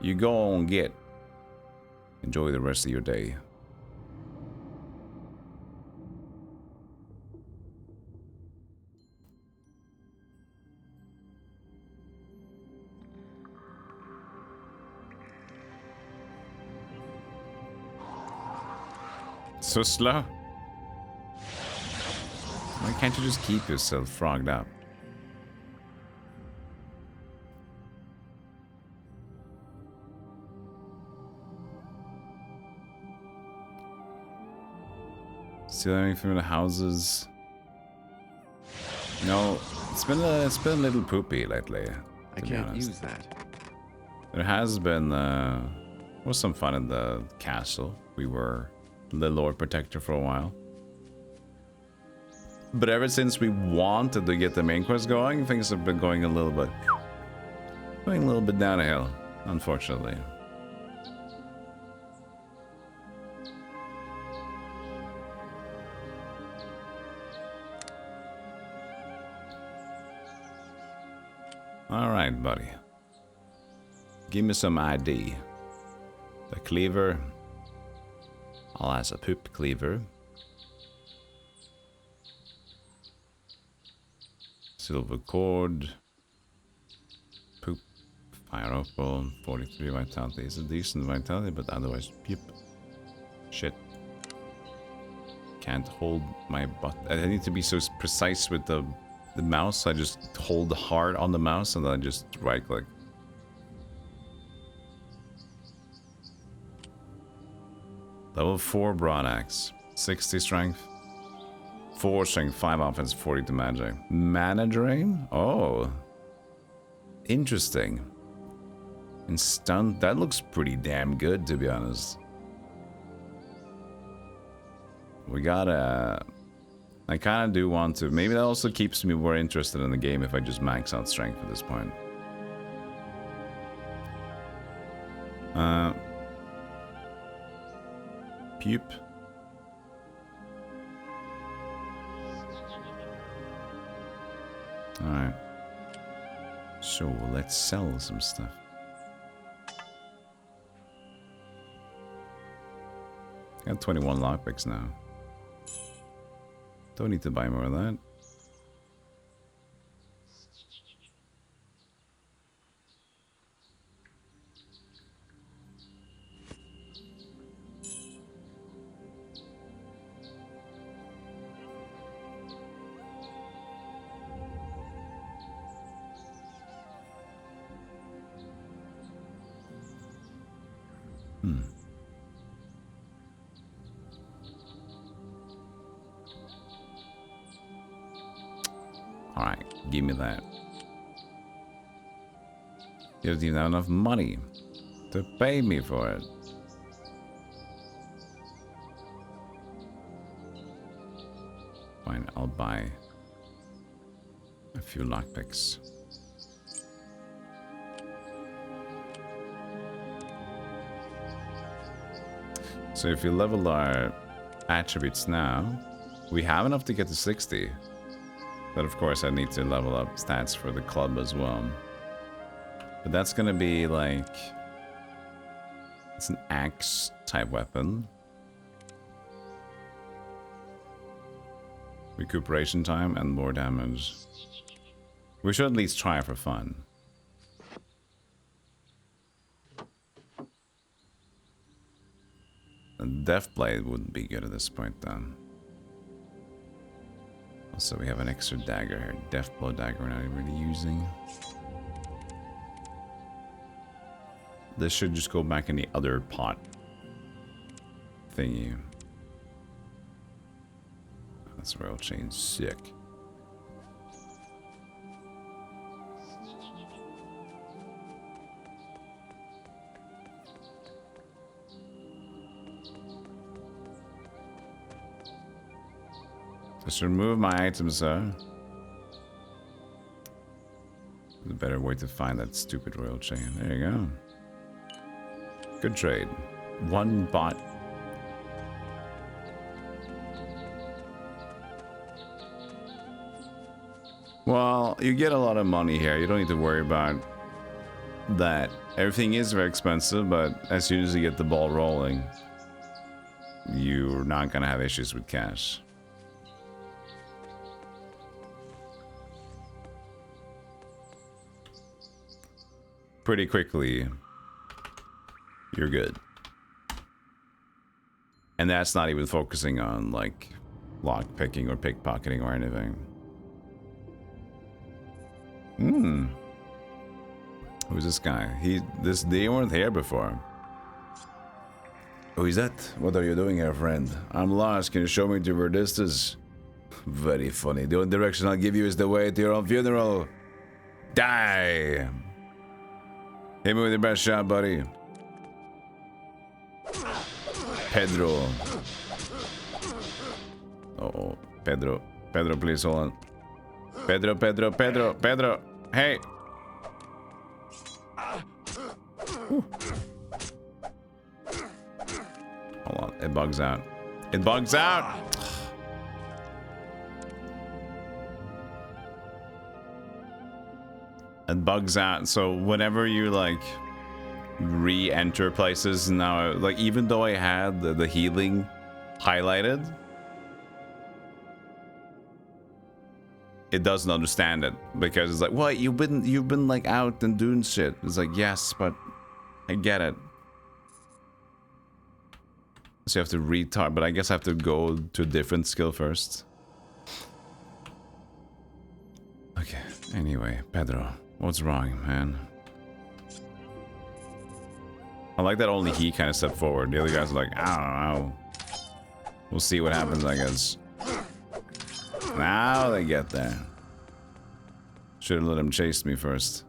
You go on, get. Enjoy the rest of your day. So slow. Why can't you just keep yourself frogged up? Steal anything from the houses? No, it's been a little poopy lately. I can't use that. There has been was some fun in the castle. We were the Lord Protector for a while. But ever since we wanted to get the main quest going, things have been going a little bit down a hill, unfortunately. All right, buddy. Give me some ID. The cleaver. I'll ask a poop cleaver. Silver cord. Poop. Fire opal. 43 vitality. It's a decent vitality, but otherwise, pup. Shit. Can't hold my butt. I need to be so precise with the mouse. I just hold hard on the mouse and then I just right click. Level 4 broad axe. 60 strength. 4 strength, 5 offense, 40 to magic. Mana drain? Oh. Interesting. And stun, that looks pretty damn good, to be honest. We gotta... I kind of do want to... Maybe that also keeps me more interested in the game if I just max out strength at this point. Pup. Alright. So, let's sell some stuff. Got 21 lockpicks now. Don't need to buy more of that. Alright, give me that. You don't even have enough money to pay me for it. Fine, I'll buy a few lockpicks. So if we level our attributes now, we have enough to get to 60. But of course I need to level up stats for the club as well. But that's gonna be like... It's an axe type weapon. recuperation time and more damage. We should at least try for fun. A Deathblade wouldn't be good at this point then. Also, we have an extra dagger here. Deathblow dagger we're not really using. This should just go back in the other pot thingy. That's rail chain sick. Just remove my items, sir. There's a better way to find that stupid rail chain. There you go. Good trade. One bot. Well, you get a lot of money here. You don't need to worry about that. Everything is very expensive, but as soon as you get the ball rolling, you're not gonna have issues with cash. Pretty quickly, you're good. And that's not even focusing on like lock picking or pickpocketing or anything. Who's this guy? They weren't here before. Who is that? What are you doing here, friend? I'm lost. Can you show me to where this is? Very funny. The only direction I'll give you is the way to your own funeral. Die! Hit me with your best shot, buddy. Pedro. Uh-oh. Pedro. Pedro, please hold on. Pedro. Hey. Whew. Hold on. It bugs out. It bugs out. It bugs out. So whenever you like re-enter places now, like even though I had the healing highlighted, it doesn't understand it because it's like, what, you've been like out and doing shit. It's like, yes, but I get it. So you have to retard, but I guess I have to go to a different skill first. Okay, anyway, Pedro, what's wrong, man? I like that only he kind of stepped forward. The other guys are like, I don't know. We'll see what happens, I guess. Now they get there. Should have let him chase me first.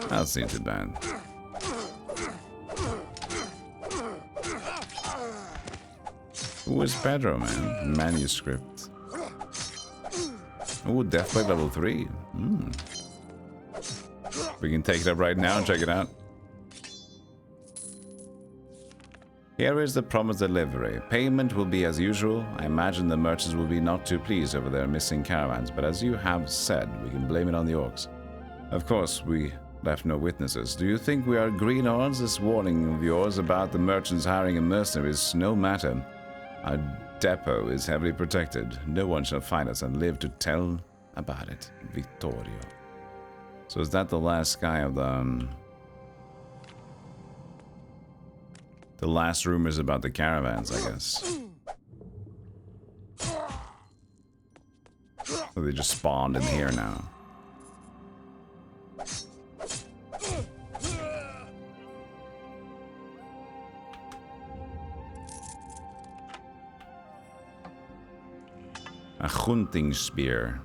That seemed too bad. Who is Pedro, man? Manuscript. Ooh, Deathblade level 3. We can take it up right now and check it out. Here is the promised delivery. Payment will be as usual. I imagine the merchants will be not too pleased over their missing caravans, but as you have said, we can blame it on the orcs. Of course, we left no witnesses. Do you think we are greenhorns? This warning of yours about the merchants hiring a mercenary is no matter. Our depot is heavily protected. No one shall find us and live to tell about it. Vittorio. So is that the last guy of the last rumors about the caravans, I guess. So they just spawned in here now. A hunting spear.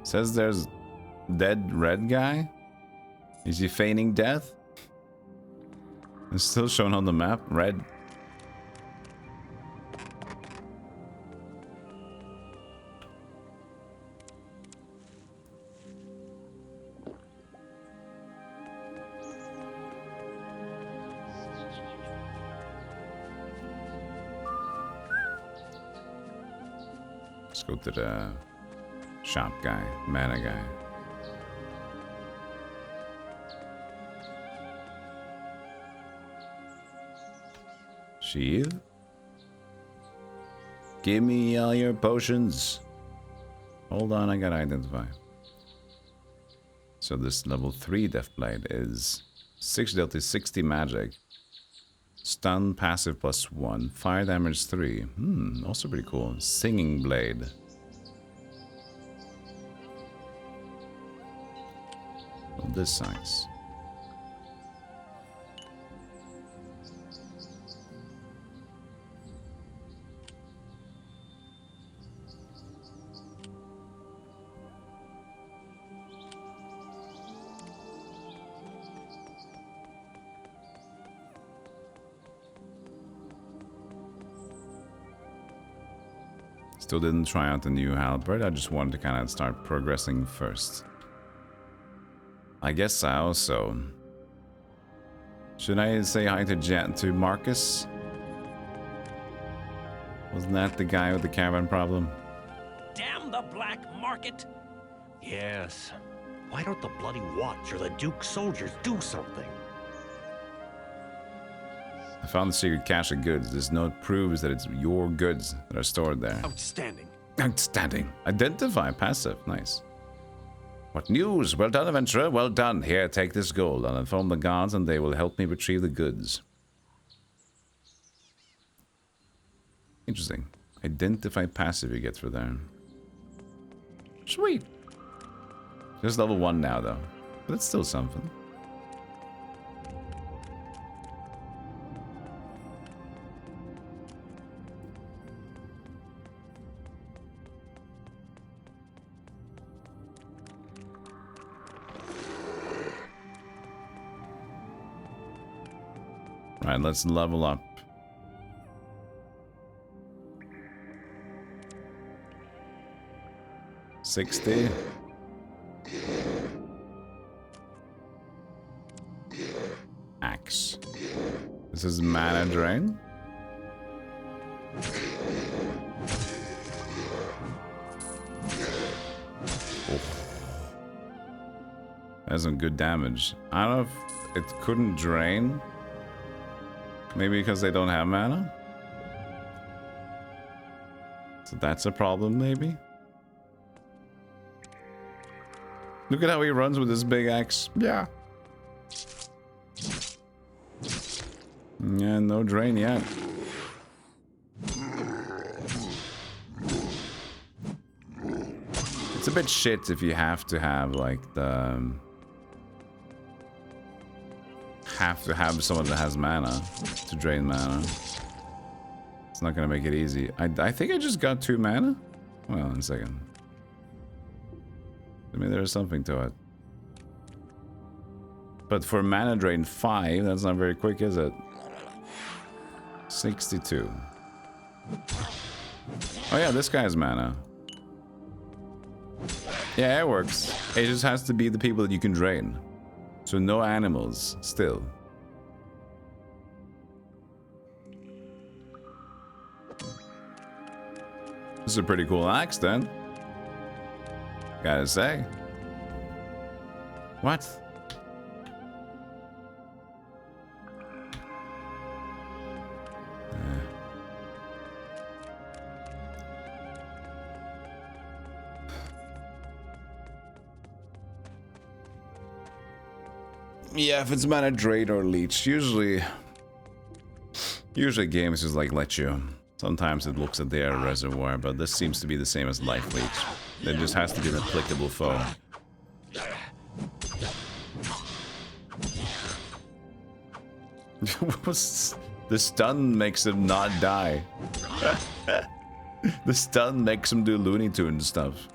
Says there's dead red guy? Is he feigning death? It's still shown on the map, red. Let's go to the shop guy, mana guy. Sheath? Give me all your potions. Hold on, I gotta identify. So this level 3 Deathblade is 6 Delta, 60 magic. Stun passive +1. Fire damage 3. Also pretty cool. Singing Blade. Well, this sucks. Still didn't try out the new halberd. I just wanted to kind of start progressing first. I guess I also... Should I say hi to Marcus? Wasn't that the guy with the caravan problem? Damn the black market! Yes. Why don't the Bloody Watch or the Duke's soldiers do something? I found the secret cache of goods. This note proves that it's your goods that are stored there. Outstanding. Outstanding. Identify passive. Nice. What news? Well done, adventurer. Well done. Here, take this gold. I'll inform the guards and they will help me retrieve the goods. Interesting. Identify passive you get through there. Sweet. Just level 1 now, though. But it's still something. Right, let's level up. $60. Axe. This is mana drain. Oh. That's some good damage. I don't know if it couldn't drain. Maybe because they don't have mana? So that's a problem, maybe? Look at how he runs with this big axe. Yeah. Yeah, no drain yet. It's a bit shit if you have to have, like, the... have to have someone that has mana to drain mana. It's not gonna make it easy. I think I just got 2 mana. Well, in a second. I mean, there's something to it. But for mana drain 5, that's not very quick, is it? 62. Oh yeah, this guy has mana. Yeah, it works. It just has to be the people that you can drain. So no animals, still. This is a pretty cool axe, then. Gotta say. What? Yeah, if it's mana drain or leech, usually games just like let you. Sometimes it looks at their reservoir, but this seems to be the same as life leech. It just has to be an applicable foe. The stun makes him not die. The stun makes him do Looney Tunes stuff.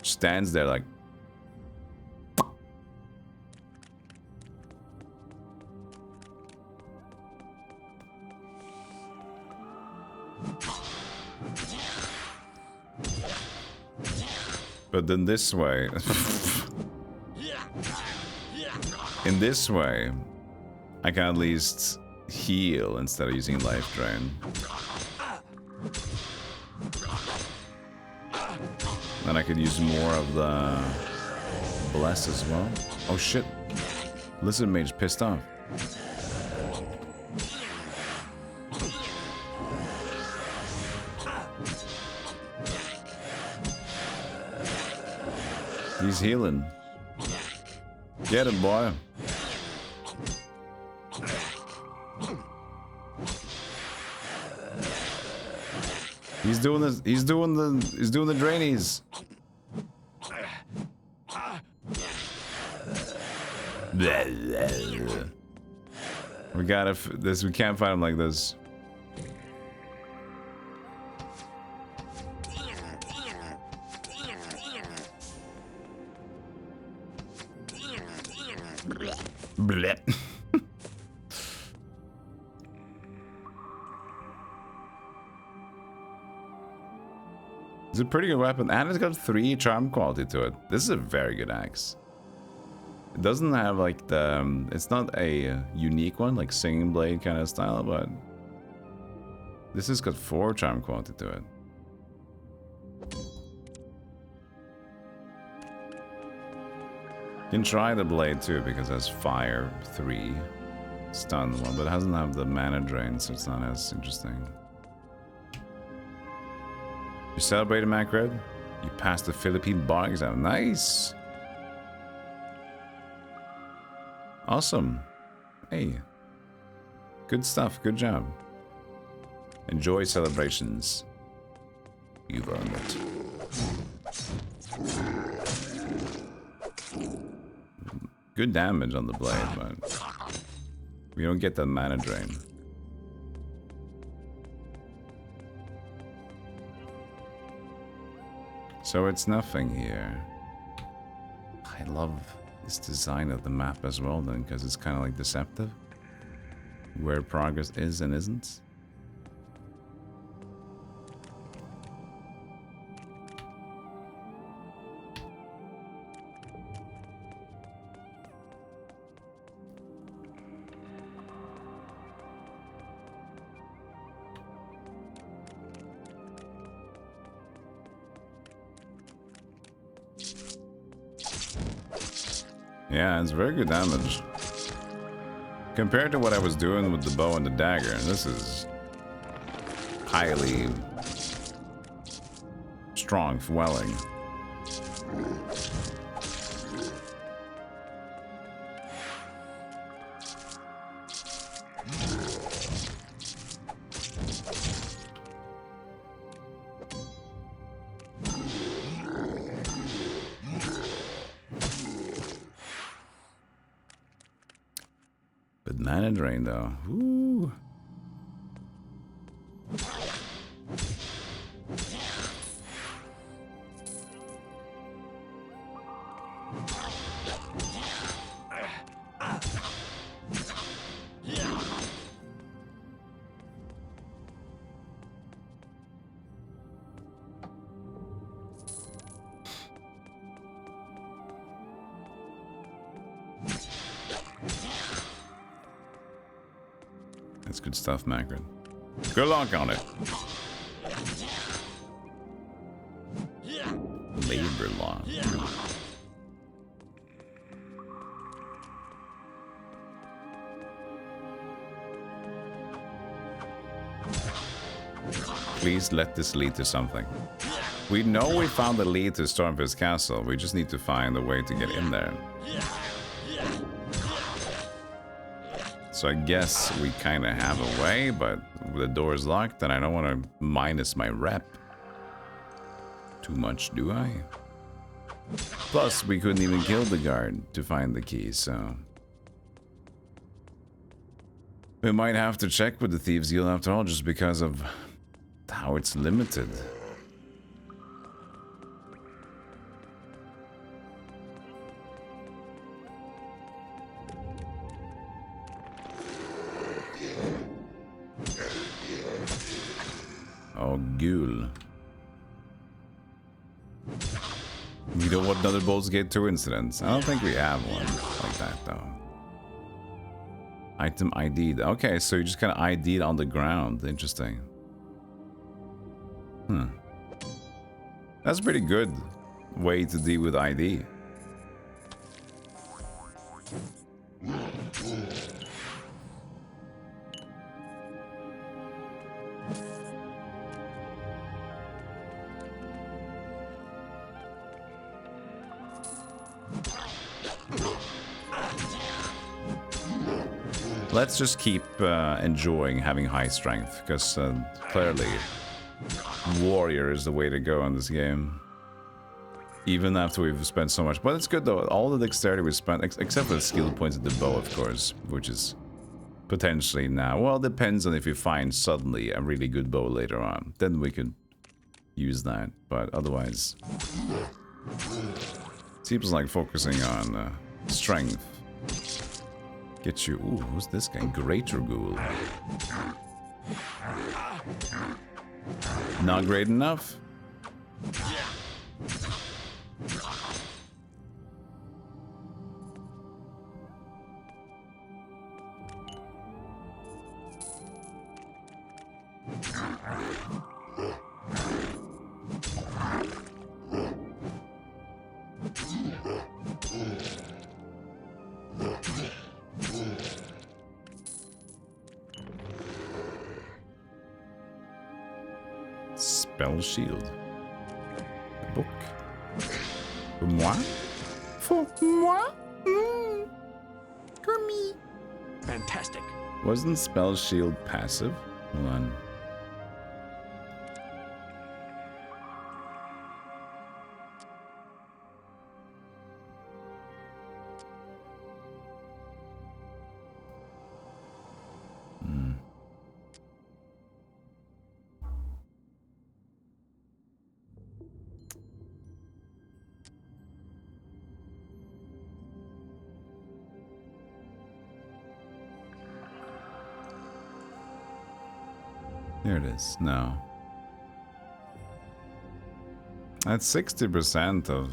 Stands there like. But then this way, in this way, I can at least heal instead of using life drain. Then I could use more of the bless as well. Oh shit, Lizard Mage pissed off. He's healing. Get him, boy. He's doing this. He's doing the drainies. We gotta this. We can't fight him like this. Blech. It's a pretty good weapon, and it's got 3 charm quality to it. This is a very good axe. It doesn't have like the... it's not a unique one, like Singing Blade kind of style, but... this has got 4 charm quality to it. You can try the blade too, because it has fire 3, stun 1, but it doesn't have the mana drain, so it's not as interesting. You celebrated, Macred? You passed the Philippine bar exam. Nice! Awesome. Hey. Good stuff. Good job. Enjoy celebrations. You've earned it. Good damage on the blade, but we don't get that mana drain. So it's nothing here. I love this design of the map as well then, because it's kind of like deceptive. Where progress is and isn't. Yeah, it's very good damage. Compared to what I was doing with the bow and the dagger, this is highly strong welling. But mana drain though. Ooh. That's good stuff, Macron. Good luck on it. Labor law. Please let this lead to something. We know we found the lead to Stormfist Castle. We just need to find a way to get in there. So I guess we kind of have a way, but the door is locked and I don't want to minus my rep. Too much, do I? Plus, we couldn't even kill the guard to find the key, so... we might have to check with the Thieves Guild after all, just because of how it's limited. Oh, ghoul. We don't want another Baldur's Gate 2 incidents. I don't think we have one like that, though. Item ID'd. Okay, so you just kind of ID'd on the ground. Interesting. That's a pretty good way to deal with ID. Let's just keep enjoying having high strength, because clearly warrior is the way to go in this game. Even after we've spent so much. But it's good though, all the dexterity we spent, except for the skill points at the bow, of course, which is potentially now. Well, it depends on if you find suddenly a really good bow later on. Then we could use that, but otherwise... Seems like focusing on strength. Get you... Ooh, who's this guy? Greater Ghoul. Not great enough? Spell shield. A book. For moi? For moi? For me. Fantastic. Wasn't spell shield passive? Hold on. There it is. No. That's 60% of...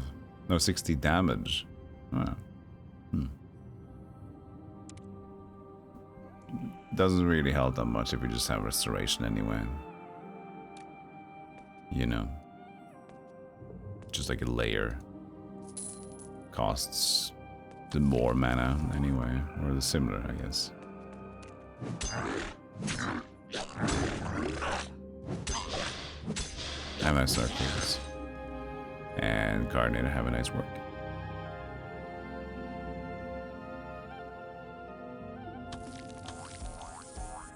No, 60 damage. Oh. Doesn't really help that much if you just have restoration anyway. You know. Just like a layer. Costs the more mana anyway. Or the similar, I guess. Have a nice start, please. And Coordinator, have a nice work.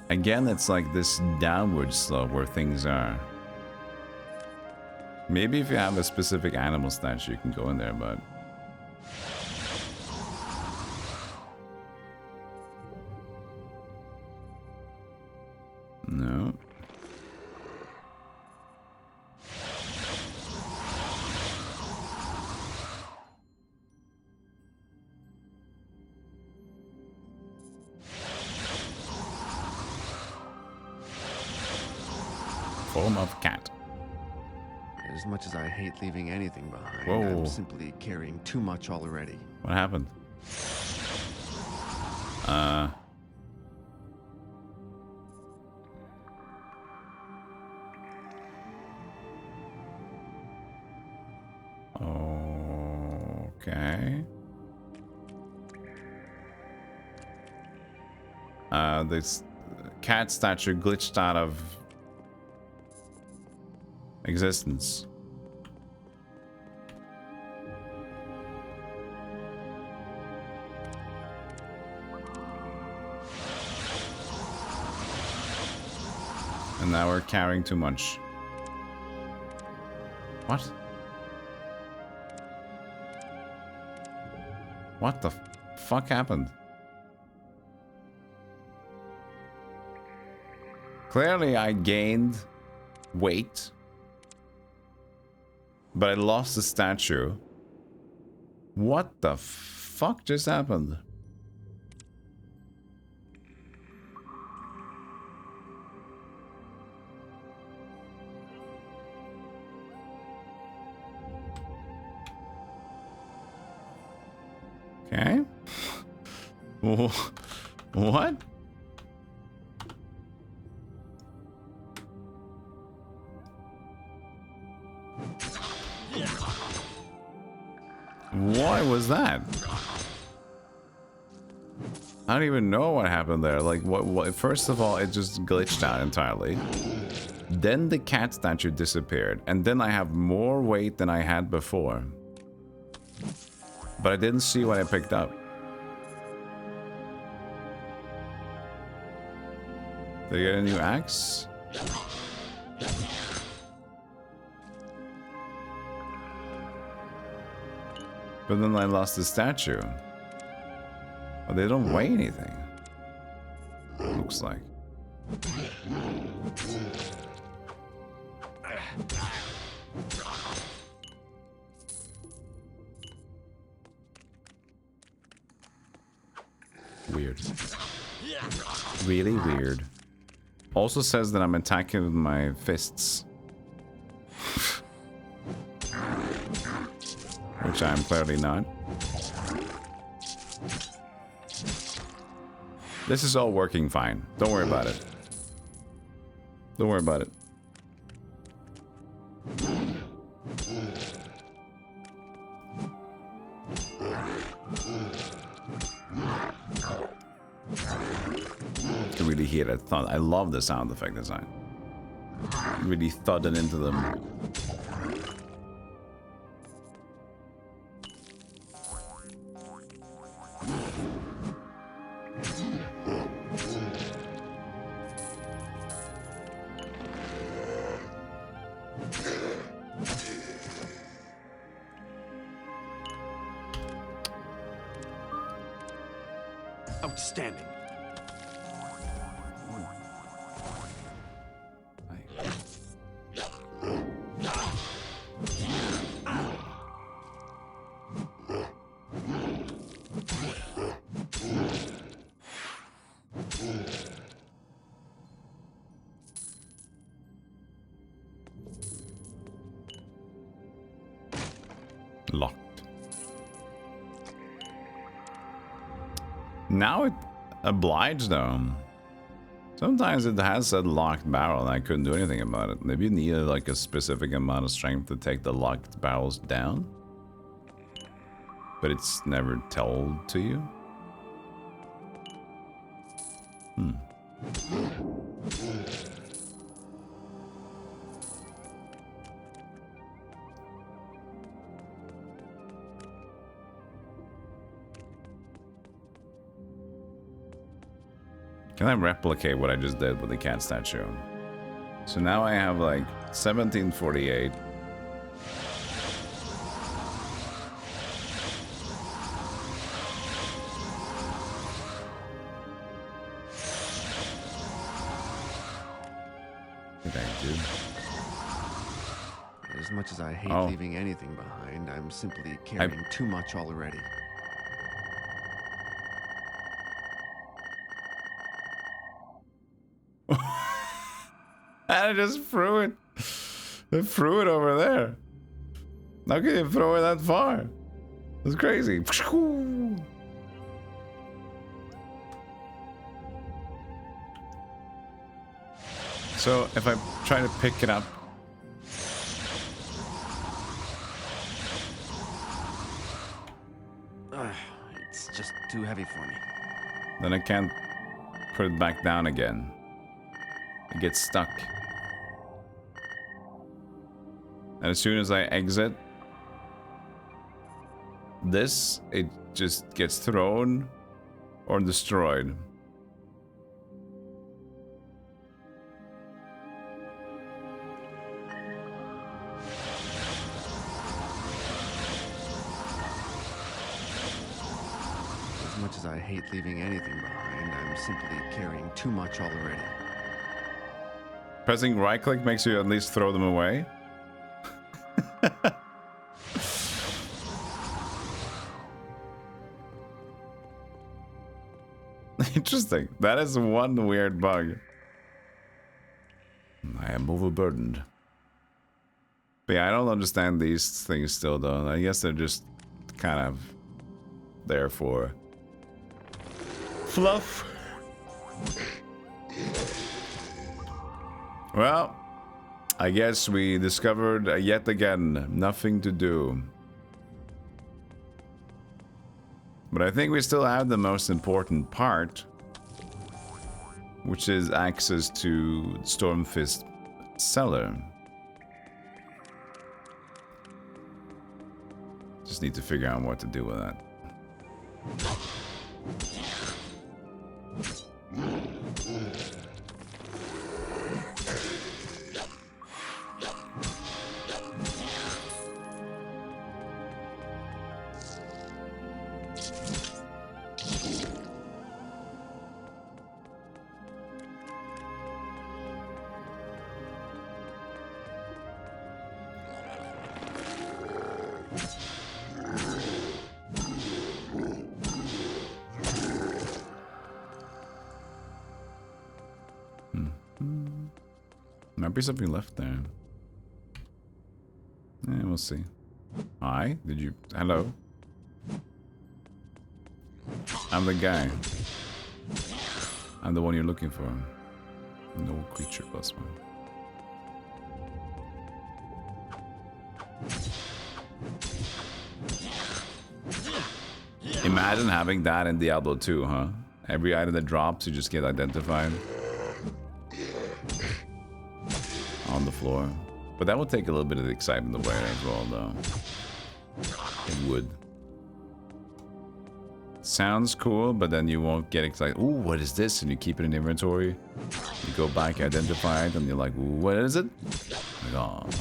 Again, it's like this downward slope where things are. Maybe if you have a specific animal statue, you can go in there, but... No. Form of cat. As much as I hate leaving anything behind, Whoa. I'm simply carrying too much already. What happened? Okay. This cat statue glitched out of existence. And now we're carrying too much. What? What the fuck happened? Clearly I gained weight, but I lost the statue. What the fuck just happened? Okay. What? What was that? I don't even know what happened there. Like, what? First of all, it just glitched out entirely. Then the cat statue disappeared. And then I have more weight than I had before. But I didn't see what I picked up. They get a new axe? But then I lost the statue. Oh, they don't weigh anything. Looks like. Weird. Really weird. Also says that I'm attacking with my fists. Which I'm clearly not. This is all working fine. Don't worry about it. Don't worry about it. I can really hear that thud. I love the sound effect design. Really thudding into them. Outstanding. Locked. Now it obliged them. Sometimes it has said locked barrel and I couldn't do anything about it. Maybe you needed like a specific amount of strength to take the locked barrels down. But it's never told to you. Can I replicate what I just did with the cat statue? So now I have like 1748. What did I do? As much as I hate leaving anything behind, I'm simply carrying too much already. And I just threw it. I threw it over there. How can you throw it that far? It's crazy. So if I try to pick it up. It's just too heavy for me. Then I can't put it back down again. It gets stuck. And as soon as I exit this, it just gets thrown or destroyed. As much as I hate leaving anything behind, I'm simply carrying too much already. Pressing right click makes you at least throw them away. Interesting. That is one weird bug. I am overburdened. But yeah, I don't understand these things still though. I guess they're just kind of there for fluff. Well, I guess we discovered yet again nothing to do. But I think we still have the most important part, which is access to Stormfist cellar. Just need to figure out what to do with that. Might be something left there. Yeah, we'll see. Hi? Did you... Hello? I'm the guy. I'm the one you're looking for. No creature plus one. Imagine having that in Diablo 2, huh? Every item that drops, you just get identified. On the floor. But that would take a little bit of the excitement away as well, though. It would. Sounds cool, but then you won't get excited. Ooh, what is this? And you keep it in inventory. You go back, identify it, and you're like, ooh, what is it? Like, oh, okay.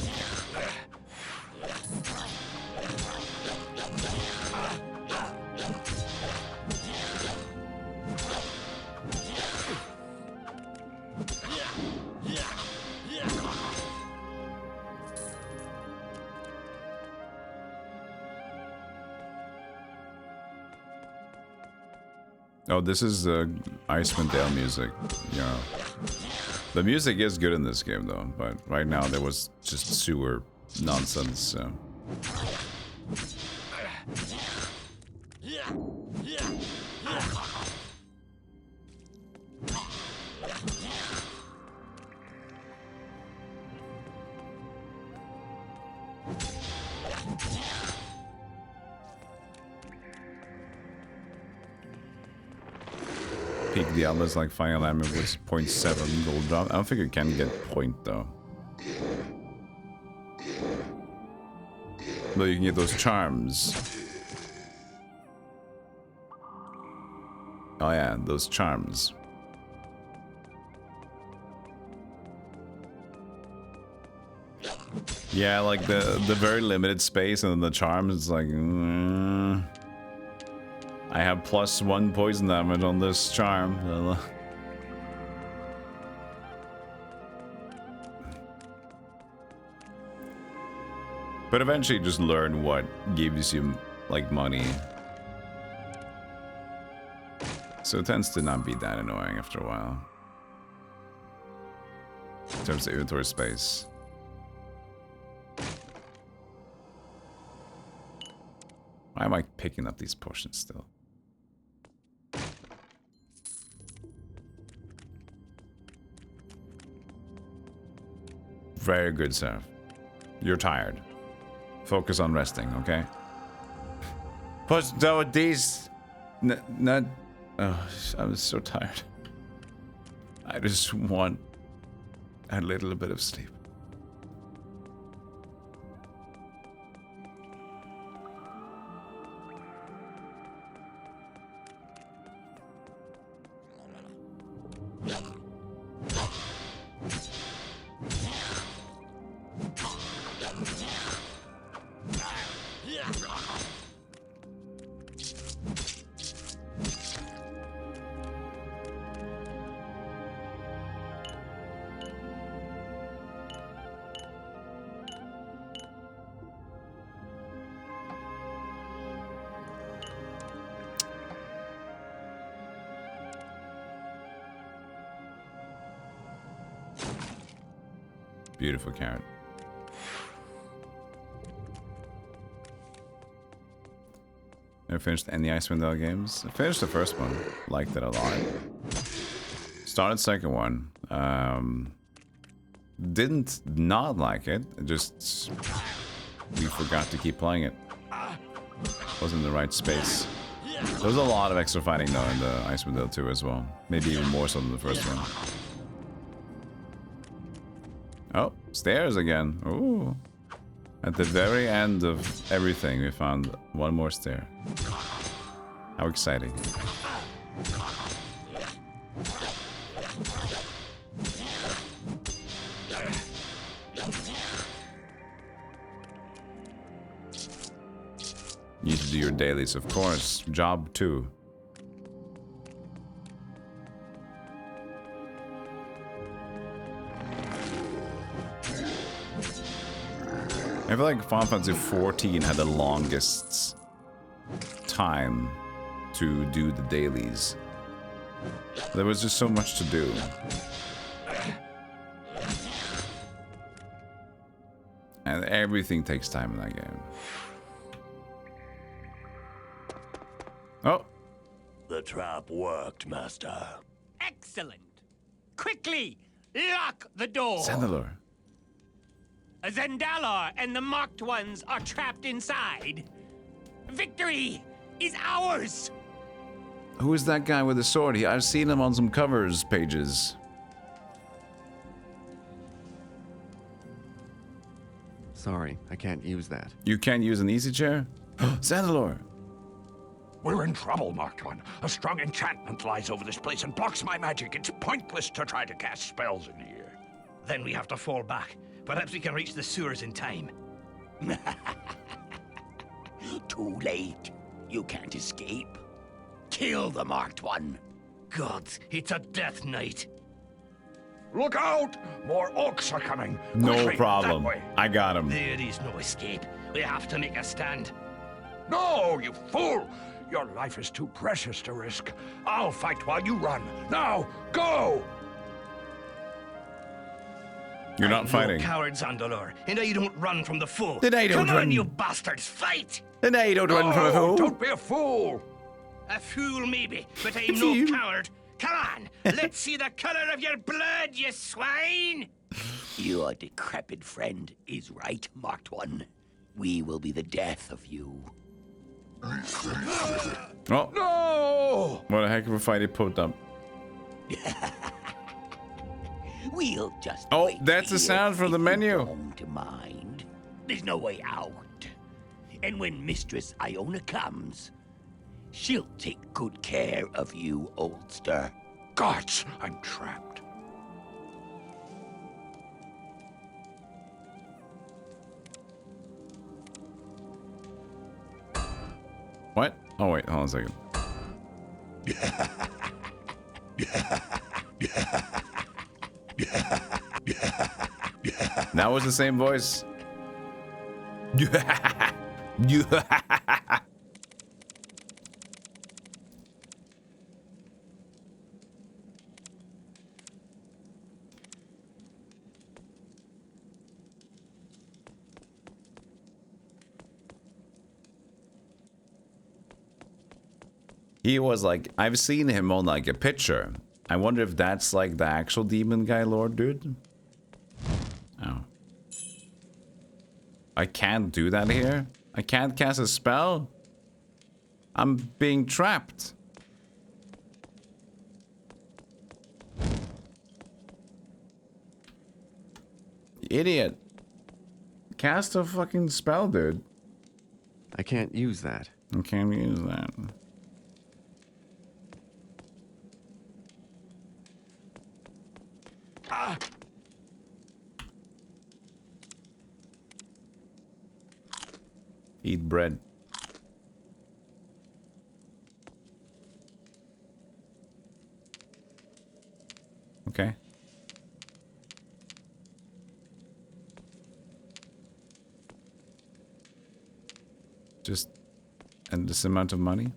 Oh, this is the Icewind Dale music. Yeah. The music is good in this game, though, but right now there was just sewer nonsense, so... Peak Diablo is like Final Armor with 0.7 gold drop. I don't think you can get point though. But you can get those charms. Oh yeah, those charms. Yeah, like the very limited space and then the charms, it's like... I have +1 poison damage on this charm. But eventually just learn what gives you, like, money. So it tends to not be that annoying after a while. In terms of inventory space. Why am I picking up these potions still? Very good, sir. You're tired. Focus on resting, okay? But though these... Not... Oh, I'm so tired. I just want a little bit of sleep. Beautiful carrot. Never finished any Icewind Dale games. I finished the first one. Liked it a lot. Started second one. Didn't not like it. Just we forgot to keep playing it. Wasn't in the right space. There was a lot of extra fighting though in the Icewind Dale 2 as well. Maybe even more so than the first one. Oh, stairs again. Ooh. At the very end of everything, we found one more stair. How exciting. You need to do your dailies, of course. Job 2. I feel like Final Fantasy XIV had the longest time to do the dailies. There was just so much to do. And everything takes time in that game. Oh. The trap worked, Master. Excellent. Quickly, lock the door. Zandelor. Zendalor and the marked ones are trapped inside. Victory is ours. Who is that guy with the sword? I've seen him on some covers pages. Sorry, I can't use that. You can't use an easy chair? Zandelor. We're in trouble, Marked One. A strong enchantment lies over this place and blocks my magic. It's pointless to try to cast spells in here. Then we have to fall back. Perhaps we can reach the sewers in time. Too late. You can't escape. Kill the Marked One. Gods, it's a death knight. Look out! More orcs are coming. No Quickly, problem. that way. I got him. There is no escape. We have to make a stand. No, you fool! Your life is too precious to risk. I'll fight while you run. Now, go! You're not fighting. No coward, Zandelor, and I don't run from the foe. Then I don't Come run. on, you bastards, fight! Then I don't run from a fool. Don't be a fool! A fool maybe, but I'm no You. coward. Come on, let's see the color of your blood, you swine! Your decrepit friend is right, Marked One. We will be the death of you. Oh, No! what a heck of a fight he put up. We'll just Oh, wait that's the here sound from the if you menu. don't mind. There's no way out. And when Mistress Iona comes, she'll take good care of you, oldster. Gods, I'm trapped. What? Oh, wait, hold on a second. That was the same voice. He was like, I've seen him on like a picture. I wonder if that's like the actual demon guy lord dude. Oh. I can't do that here? I can't cast a spell? I'm being trapped. Idiot. Cast a fucking spell, dude. I can't use that. I can't use that. Eat bread. Okay. Just and this amount of money?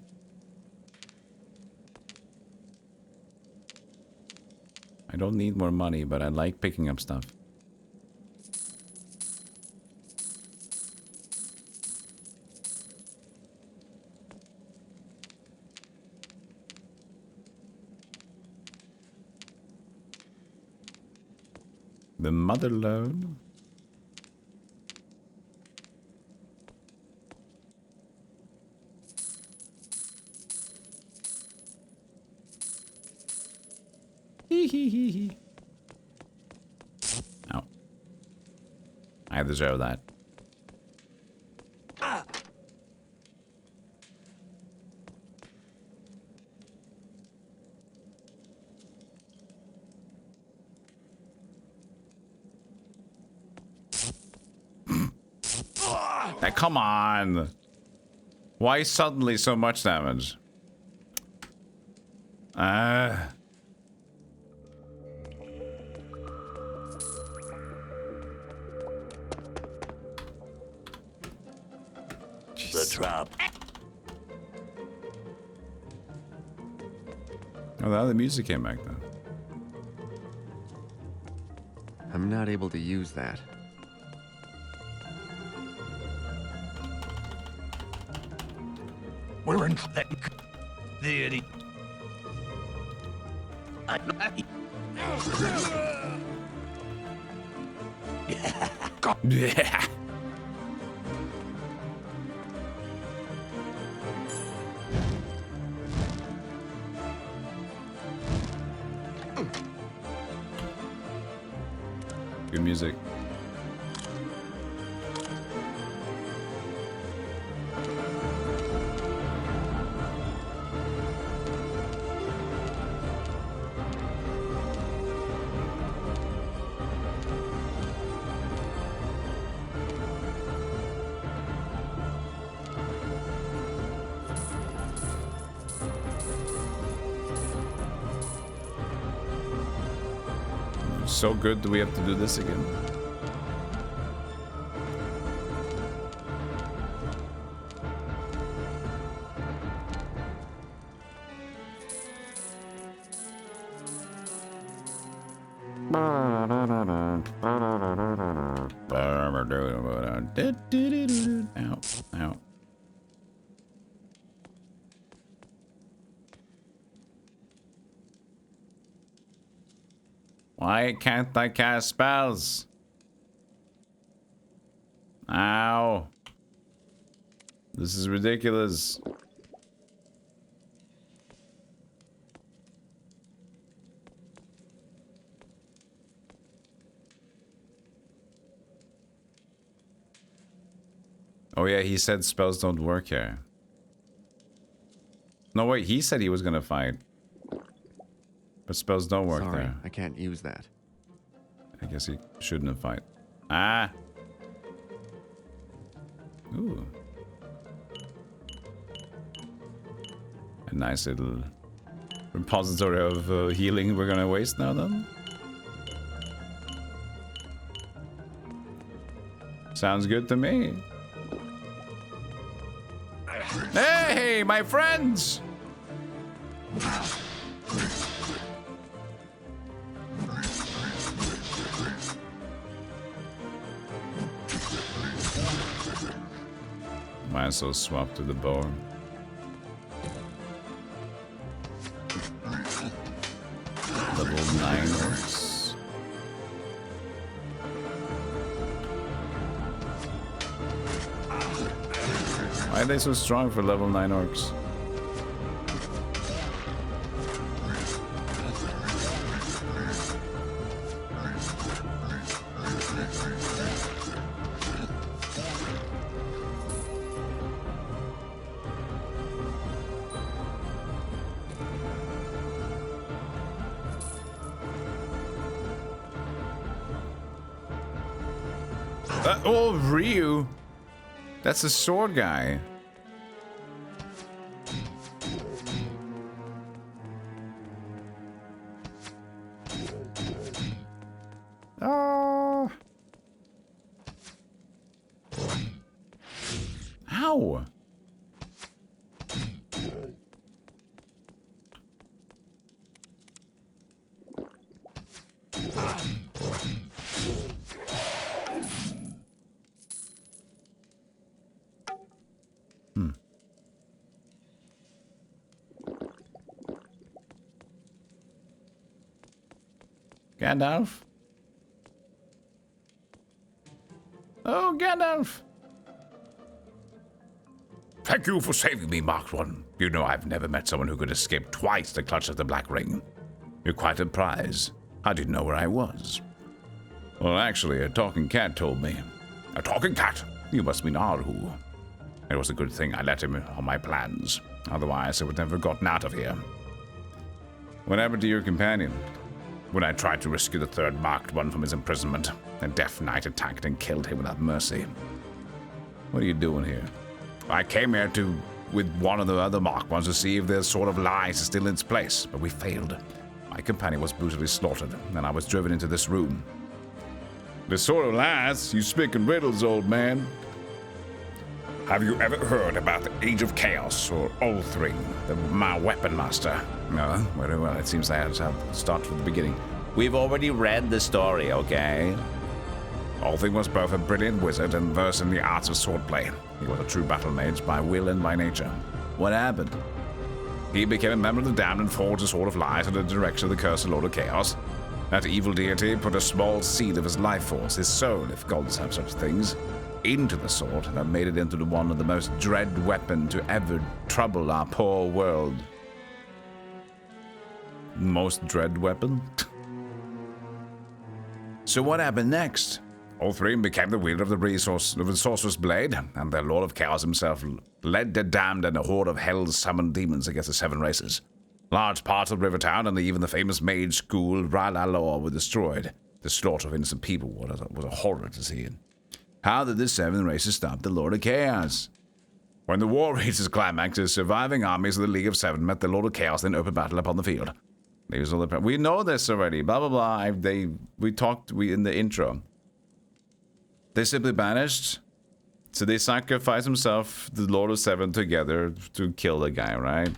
I don't need more money, but I like picking up stuff. The mother load. Oh. I deserve that. Come on. Why suddenly so much damage? The trap. Oh, the other music came back though. I'm not able to use that. We're in The Yeah. Good music. So good that we have to do this again. Ow, ow. Why can't I cast spells? Ow. This is ridiculous. Oh yeah, he said spells don't work here. No wait, he said he was gonna fight. But spells don't work Sorry, there. I can't use that. I guess he shouldn't have fight. Ah! Ooh. A nice little repository of healing we're gonna waste now then. Sounds good to me. Hey, my friends! Might as well swap to the bow. Level 9 orcs. Why are they so strong for level 9 orcs? Oh, Ryu. That's a sword guy. Oh. Ow. Gandalf? Oh, Gandalf! Thank you for saving me, Marked One. You know I've never met someone who could escape twice the clutch of the Black Ring. You're quite a prize. How did you know where I was? Well, actually, a talking cat told me. A talking cat? You must mean Arhu. It was a good thing I let him on my plans. Otherwise, I would never have gotten out of here. What happened to your companion? When I tried to rescue the third Marked One from his imprisonment, a Death Knight attacked and killed him without mercy. What are you doing here? I came here with one of the other Marked Ones to see if their Sword of Lies is still in its place, but we failed. My companion was brutally slaughtered, and I was driven into this room. The Sword of Lies? You speak in riddles, old man. Have you ever heard about the Age of Chaos, or Ulthring, my weapon master? No, very well. It seems I had to start from the beginning. We've already read the story, okay? Ulthring was both a brilliant wizard and versed in the arts of swordplay. He was a true battle mage by will and by nature. What happened? He became a member of the damned and forged a sword of light under the direction of the cursed Lord of Chaos. That evil deity put a small seed of his life force, his soul, if gods have such things, into the sword and made it into one of the most dread weapon to ever trouble our poor world. Most dread weapon? So what happened next? All three became the wielder of the sorcerer's blade, and the Lord of Chaos himself led the damned and a horde of hell's summoned demons against the 7 races. Large parts of Rivertown and even the famous mage school R'hllor were destroyed. The slaughter of innocent people was a horror to see. How did the 7 races stop the Lord of Chaos? When the war reached its climax, the surviving armies of the League of 7 met the Lord of Chaos in open battle upon the field. We know this already. Blah blah blah. We talked in the intro. They simply banished. So they sacrificed himself, the Lord of 7, together to kill the guy, right?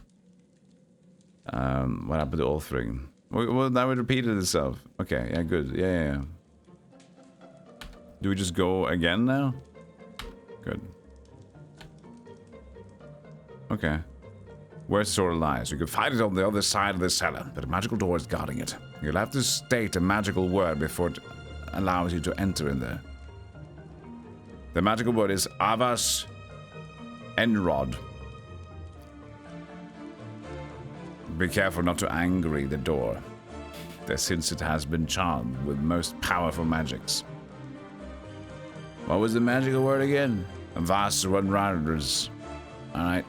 What happened to all 3? Well, now it repeated itself. Okay, yeah, good. Yeah. Do we just go again now? Good. Okay. Where the sword lies. You can find it on the other side of the cellar, but a magical door is guarding it. You'll have to state a magical word before it allows you to enter in there. The magical word is Avas Enrod. Be careful not to angry the door, since it has been charmed with most powerful magics. What was the magical word again? Avas Enroders. Alright.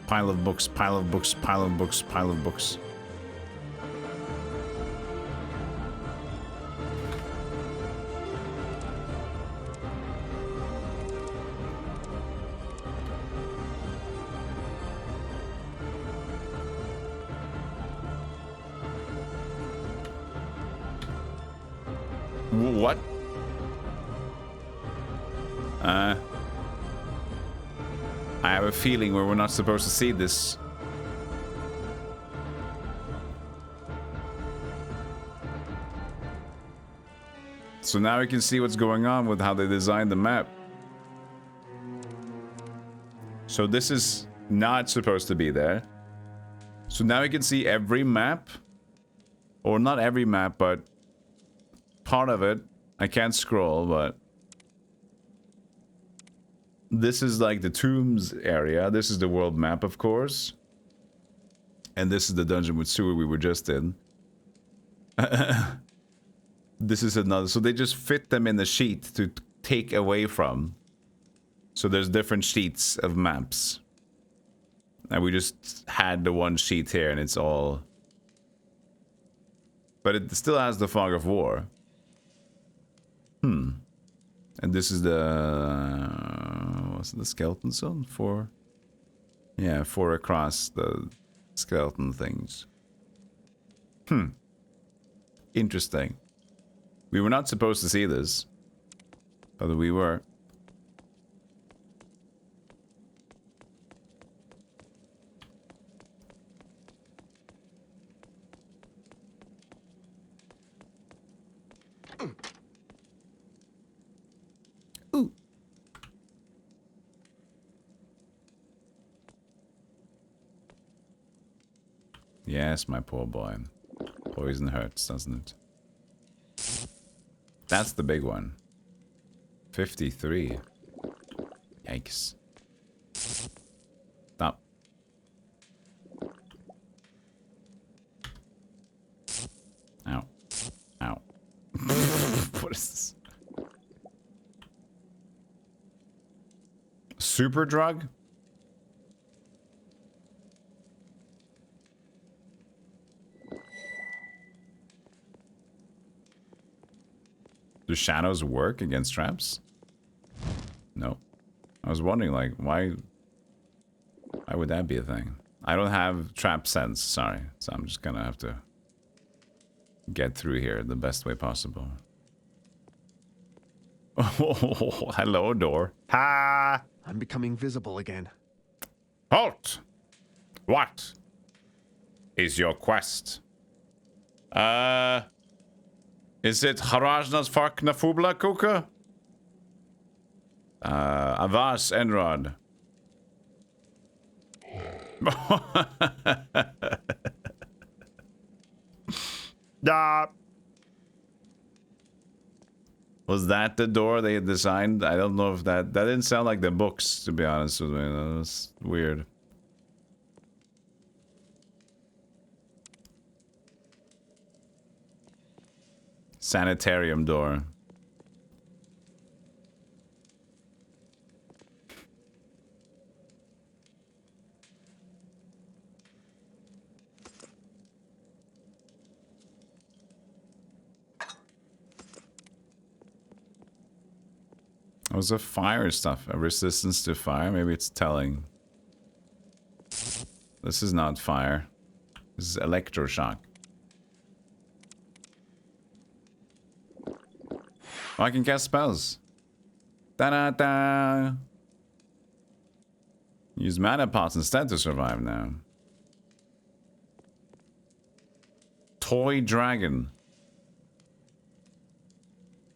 Pile of books, pile of books, pile of books, pile of books. What? I have a feeling where we're not supposed to see this. So now we can see what's going on with how they designed the map. So this is not supposed to be there. So now we can see every map. Or not every map, but part of it. I can't scroll, but this is like the tombs area. This is the world map, of course. And this is the dungeon with sewer we were just in. This is another. So they just fit them in the sheet to take away from. So there's different sheets of maps. And we just had the one sheet here and it's all... But it still has the Fog of War. And this is the... what's it, the skeleton zone? 4? Yeah, 4 across the skeleton things. Interesting. We were not supposed to see this. But we were. Ooh. Yes, my poor boy. Poison hurts, doesn't it? That's the big one. 53. Yikes. Stop. Ow. Ow. What is this? Super drug? Do shadows work against traps? No. I was wondering, like, why would that be a thing? I don't have trap sense, sorry. So I'm just gonna have to get through here the best way possible. Oh, hello, door. Ha! I'm becoming visible again. Halt! What is your quest? Is it Harajna's Farkna Fubla Kuka? Avast, Enrod. Was that the door they had designed? I don't know if that didn't sound like the books, to be honest with me. That was weird. Sanitarium door. It was a fire stuff. A resistance to fire? Maybe it's telling. This is not fire. This is electroshock. Oh, I can cast spells. Da-da-da! Use mana pots instead to survive now. Toy dragon.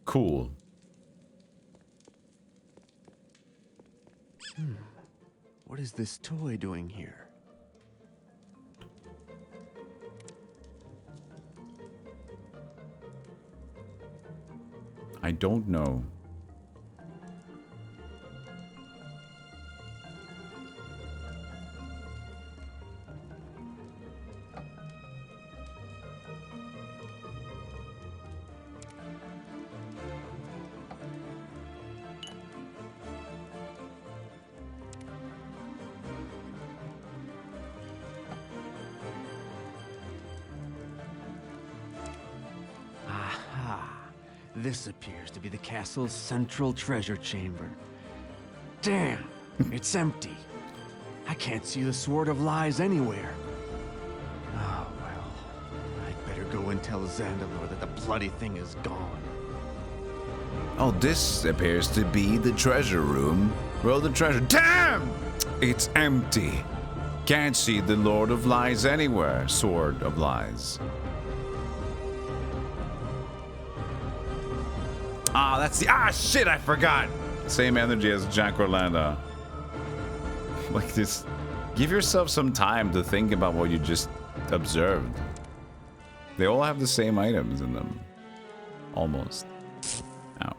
Cool. What is this toy doing here? I don't know. This appears to be the castle's central treasure chamber. Damn, it's empty. I can't see the Sword of Lies anywhere. Oh, well, I'd better go and tell Zandalor that the bloody thing is gone. Oh, this appears to be the treasure room. Roll the treasure. Damn! It's empty. Can't see the Lord of Lies anywhere. Sword of Lies. Ah, that's the... Ah, shit, I forgot. Same energy as Jack Orlando. Like this... Give yourself some time to think about what you just observed. They all have the same items in them. Almost. Ow.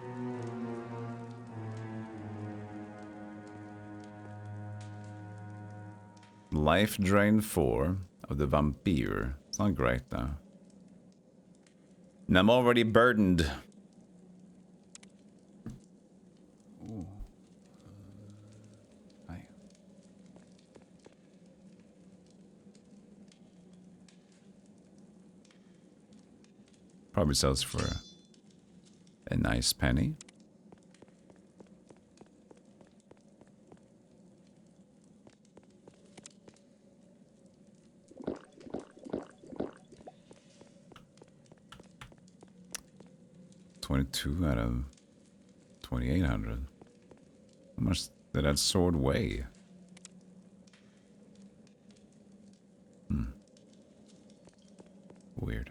Life Drain 4 of the Vampire. It's not great, though. And I'm already burdened. Probably sells for a nice penny. $22 out of 2,800. How much did that sword weigh? Weird.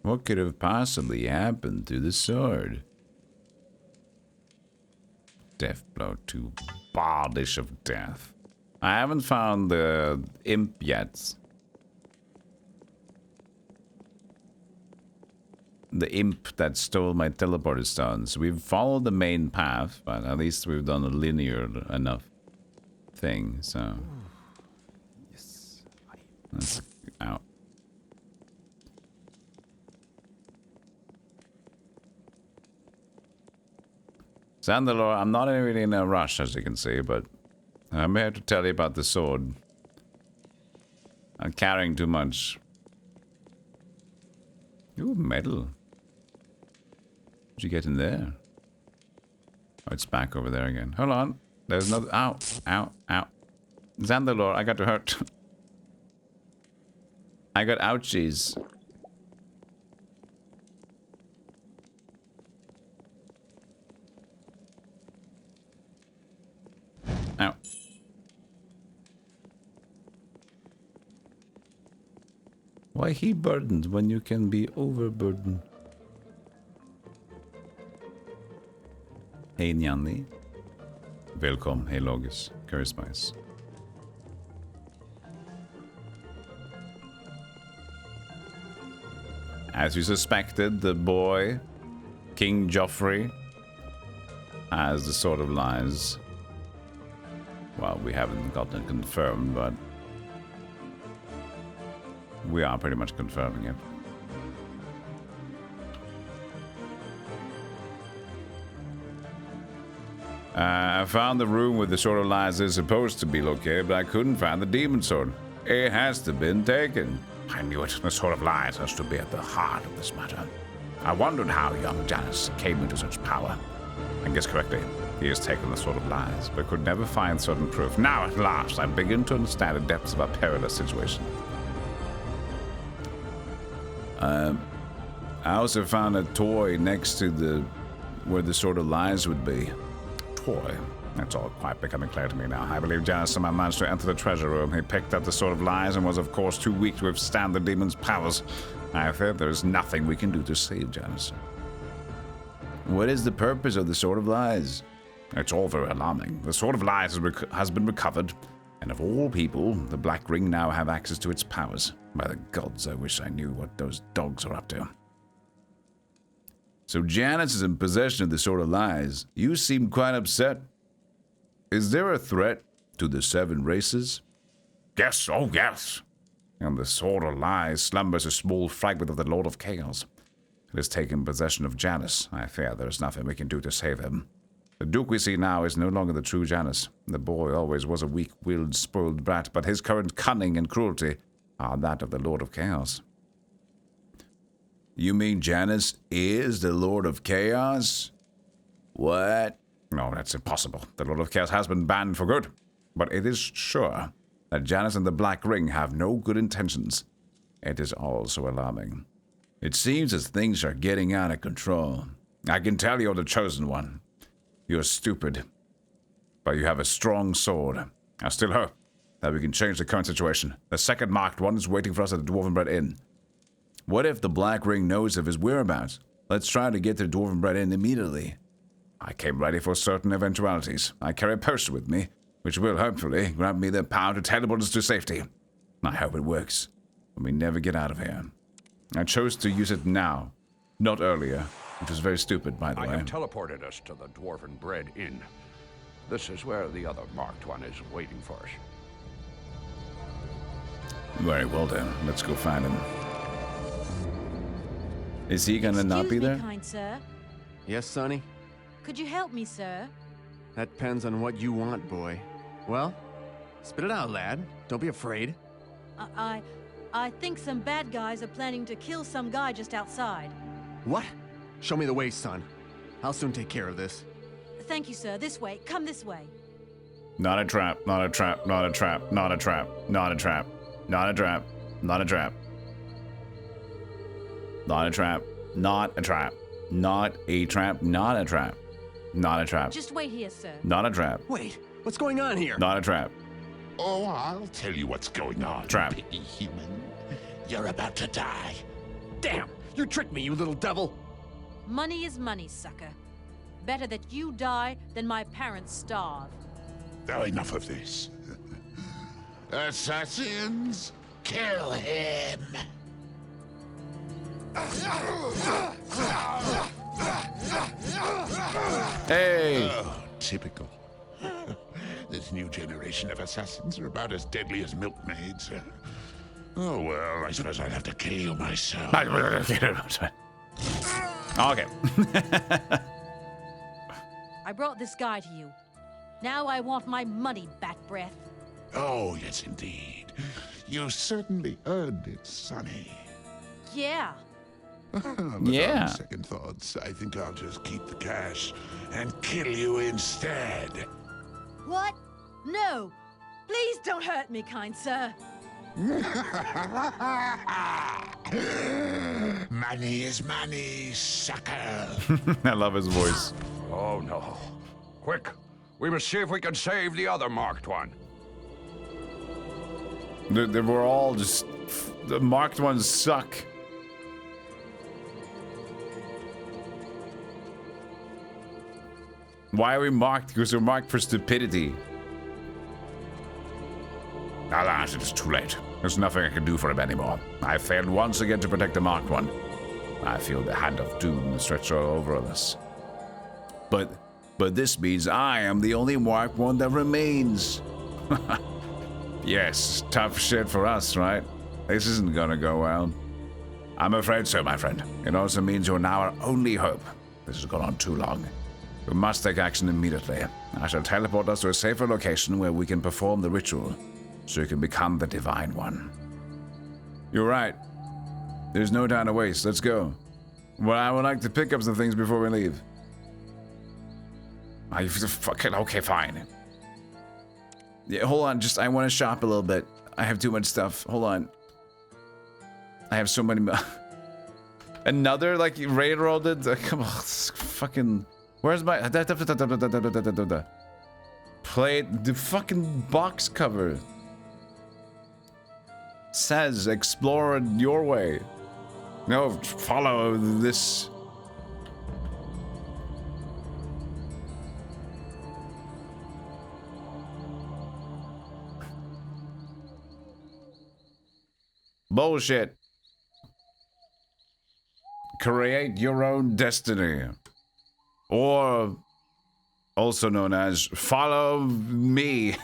What could have possibly happened to the sword? Death blow to Bardish of Death. I haven't found the imp yet. The imp that stole my teleporter stones. We've followed the main path, but at least we've done a linear enough thing, so... Yes. That's out. Zandalor, I'm not really in a rush, as you can see, but I'm here to tell you about the sword. I'm carrying too much. Ooh, metal. What'd you get in there? Oh, it's back over there again. Hold on. There's no... Ow. Ow. Ow. Xandalore, I got hurt. I got ouchies. Ow. Why he burdened when you can be overburdened? Hej Njanni. Welcome, hej Logis. Curry Spice. As you suspected, the boy, King Joffrey, has the Sword of Lies. Well, we haven't gotten it confirmed, but we are pretty much confirming it. I found the room where the Sword of Lies is supposed to be located, but I couldn't find the Demon Sword. It has to have been taken. I knew it. The Sword of Lies has to be at the heart of this matter. I wondered how young Janus came into such power. I guess correctly, he has taken the Sword of Lies, but could never find certain proof. Now, at last, I begin to understand the depths of our perilous situation. I also found a toy next to where the Sword of Lies would be. Toy. That's all quite becoming clear to me now. I believe Janus somehow managed to enter the treasure room. He picked up the Sword of Lies and was, of course, too weak to withstand the demon's powers. I fear there is nothing we can do to save Janus. What is the purpose of the Sword of Lies? It's all very alarming. The Sword of Lies has been recovered, and of all people, the Black Ring now have access to its powers. By the gods, I wish I knew what those dogs are up to. So Janus is in possession of the Sword of Lies. You seem quite upset. Is there a threat to the 7 races? Yes, oh yes. And the Sword of Lies slumbers a small fragment of the Lord of Chaos. It has taken possession of Janus. I fear there is nothing we can do to save him. The Duke we see now is no longer the true Janus. The boy always was a weak-willed, spoiled brat, but his current cunning and cruelty are that of the Lord of Chaos. You mean Janus is the Lord of Chaos? What? No, that's impossible. The Lord of Chaos has been banned for good. But it is sure that Janus and the Black Ring have no good intentions. It is also alarming. It seems as things are getting out of control. I can tell you're the chosen one. You're stupid, but you have a strong sword. I still hope that we can change the current situation. The second marked one is waiting for us at the Dwarven Bread Inn. What if the Black Ring knows of his whereabouts? Let's try to get to the Dwarven Bread Inn immediately. I came ready for certain eventualities. I carry a poster with me, which will hopefully grant me the power to teleport us to safety. I hope it works, but we never get out of here. I chose to use it now, not earlier, which was very stupid, by the way. I have teleported us to the Dwarven Bread Inn. This is where the other marked one is waiting for us. Very well then. Let's go find him. Is he gonna not be there? Excuse me, kind sir. Yes, Sonny? Could you help me, sir? That depends on what you want, boy. Well, spit it out, lad. Don't be afraid. I think some bad guys are planning to kill some guy just outside. What? Show me the way, son. I'll soon take care of this. Thank you, sir. This way. Come this way. Not a trap, not a trap, not a trap, not a trap, not a trap, not a trap, not a trap. Not a trap, not a trap, not a trap, not a trap, not a trap. Just wait here, sir. Not a trap. Wait, what's going on here? Not a trap. Oh, I'll tell you what's going on, Trap. picky human. You're about to die. Damn! You tricked me, you little devil! Money is money, sucker. Better that you die than my parents starve. Now enough of this. Assassins, kill him! Hey! Oh, typical. This new generation of assassins are about as deadly as milkmaids. Oh well, I suppose I'll have to kill you myself. Okay. I brought this guy to you. Now I want my money, bat breath. Oh, yes indeed. You certainly earned it, Sonny. Yeah. But Yeah. on second thoughts, I think I'll just keep the cash and kill you instead. What? No! Please don't hurt me, kind sir. Money is money, sucker. I love his voice. Oh no. Quick! We must see if we can save the other marked one. They were all just... The marked ones suck. Why are we marked? Because we're marked for stupidity. Alas, it is too late. There's nothing I can do for him anymore. I failed once again to protect the marked one. I feel the hand of doom stretched all over us. But this means I am the only marked one that remains. Yes, tough shit for us, right? This isn't gonna go well. I'm afraid so, my friend. It also means you're now our only hope. This has gone on too long. We must take action immediately. I shall teleport us to a safer location where we can perform the ritual, so you can become the Divine One. You're right. There's no time to waste. Let's go. Well, I would like to pick up some things before we leave. Are you fucking okay? Fine. Yeah, hold on. I want to shop a little bit. I have too much stuff. Hold on. I have so many. Another like railroaded. Come on, fucking. Where's my plate? The fucking box cover says "Explore your way." No, follow this. Bullshit. Create your own destiny. Or also known as follow me.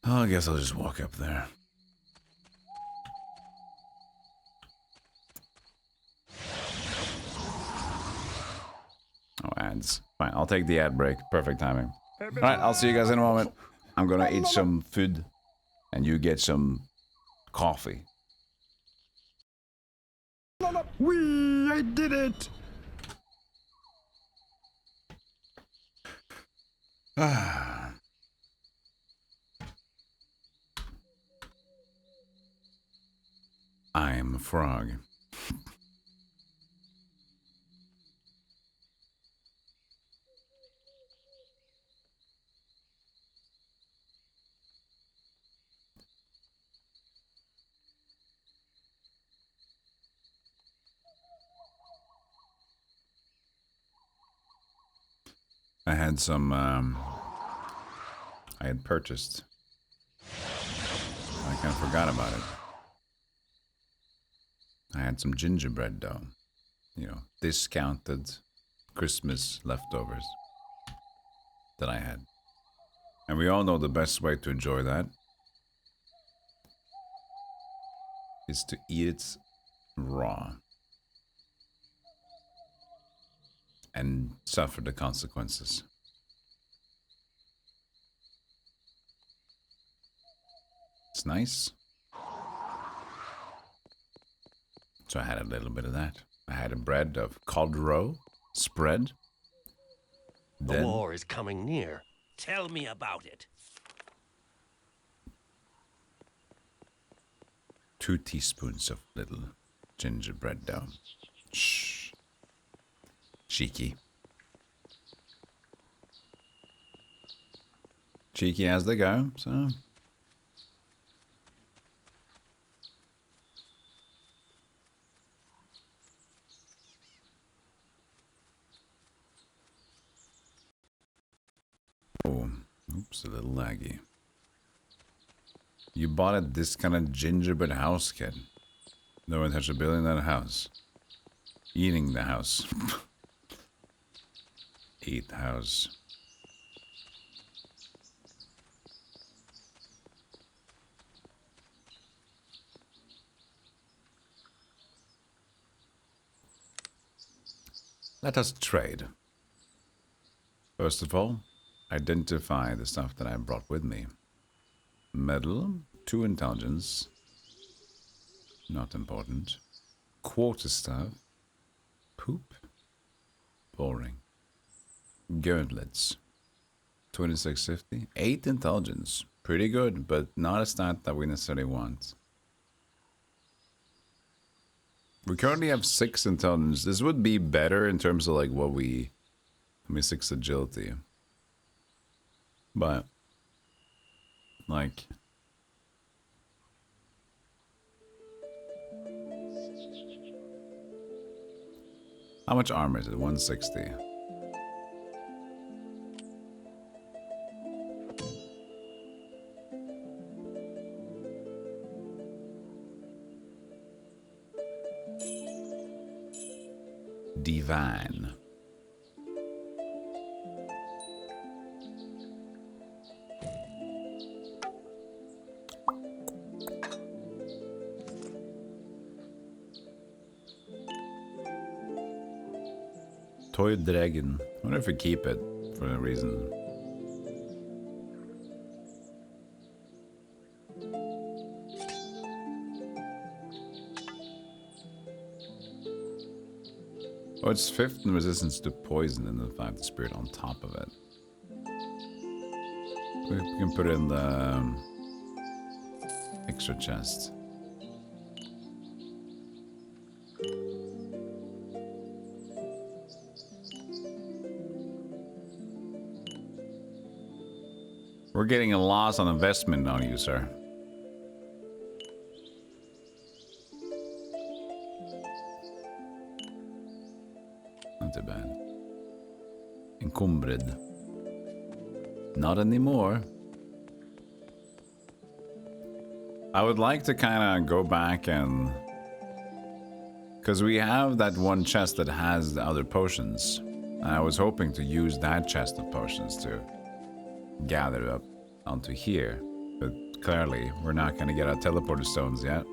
Oh, I guess I'll just walk up there. Oh, ads. Fine, I'll take the ad break. Perfect timing. Alright, I'll see you guys in a moment. I'm gonna eat some food, and you get some coffee. Whee! I did it! I am a frog. I had some, I had purchased. I kind of forgot about it. I had some gingerbread dough. You know, discounted Christmas leftovers that I had. And we all know the best way to enjoy that is to eat it raw. And suffer the consequences. It's nice. So I had a little bit of that. I had a bread of cod roe spread. The war is coming near. Tell me about it. 2 teaspoons of little gingerbread dough. Shh. Cheeky. Cheeky as they go, so. Oh, oops, a little laggy. You bought this kind of gingerbread house, kid. No untouchability in that house. Eating the house. Eat the house. Let us trade. First of all, identify the stuff that I brought with me. Metal, 2 intelligence. Not important. Quarter stuff. Poop. Boring. Gauntlets. 2650. 8 intelligence. Pretty good, but not a stat that we necessarily want. We currently have 6 intelligence. This would be better in terms of like what we... I mean, 6 agility. But... like... how much armor is it? 160. Divine. Toy Dragon. I wonder if we keep it for a reason. Oh, it's 5th in resistance to poison and then 5 to spirit on top of it. We can put it in the extra chest. We're getting a loss on investment on you, sir. Not too bad. Encumbered. Not anymore. I would like to kind of go back and... because we have that one chest that has the other potions. And I was hoping to use that chest of potions to gather up onto here. But clearly, we're not going to get our teleporter stones yet.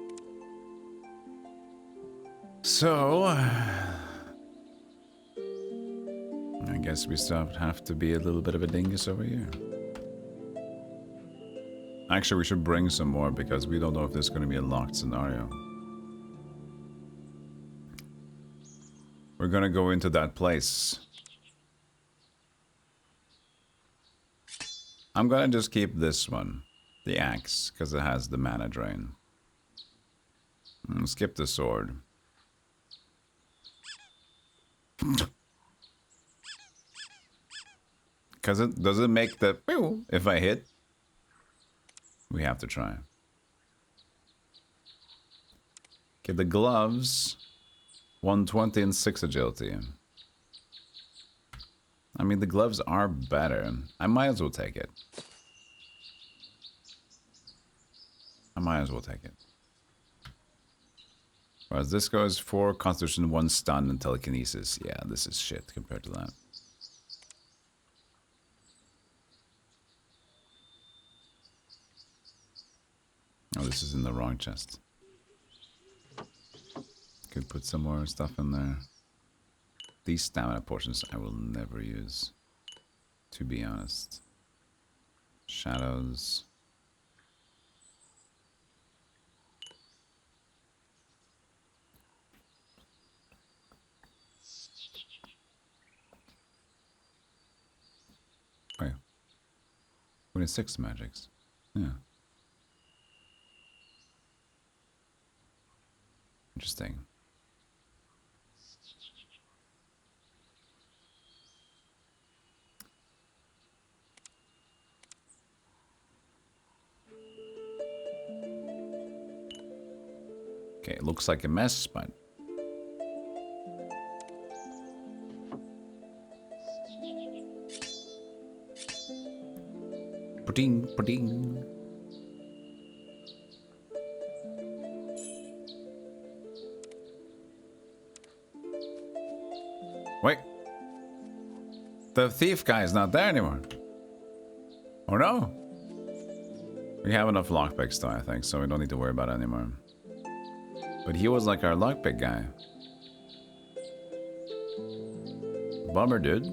So... I guess we still have to be a little bit of a dingus over here. Actually, we should bring some more because we don't know if there's going to be a locked scenario. We're going to go into that place. I'm going to just keep this one, the axe, because it has the mana drain. Skip the sword. Because it doesn't make the pew if I hit. We have to try. Okay, the gloves. 120 and 6 agility. I mean, the gloves are better. I might as well take it. I might as well take it. Whereas this goes 4 constitution, 1 stun, and telekinesis. Yeah, this is shit compared to that. Oh, this is in the wrong chest. Could put some more stuff in there. These stamina portions I will never use, to be honest. Shadows. Wait. 26 magics. Yeah. Interesting. Okay, it looks like a mess, but... Pudding, pudding. Wait. The thief guy is not there anymore. Oh no. We have enough lockpicks though, I think, so we don't need to worry about it anymore. But he was like our lockpick guy. Bummer, dude.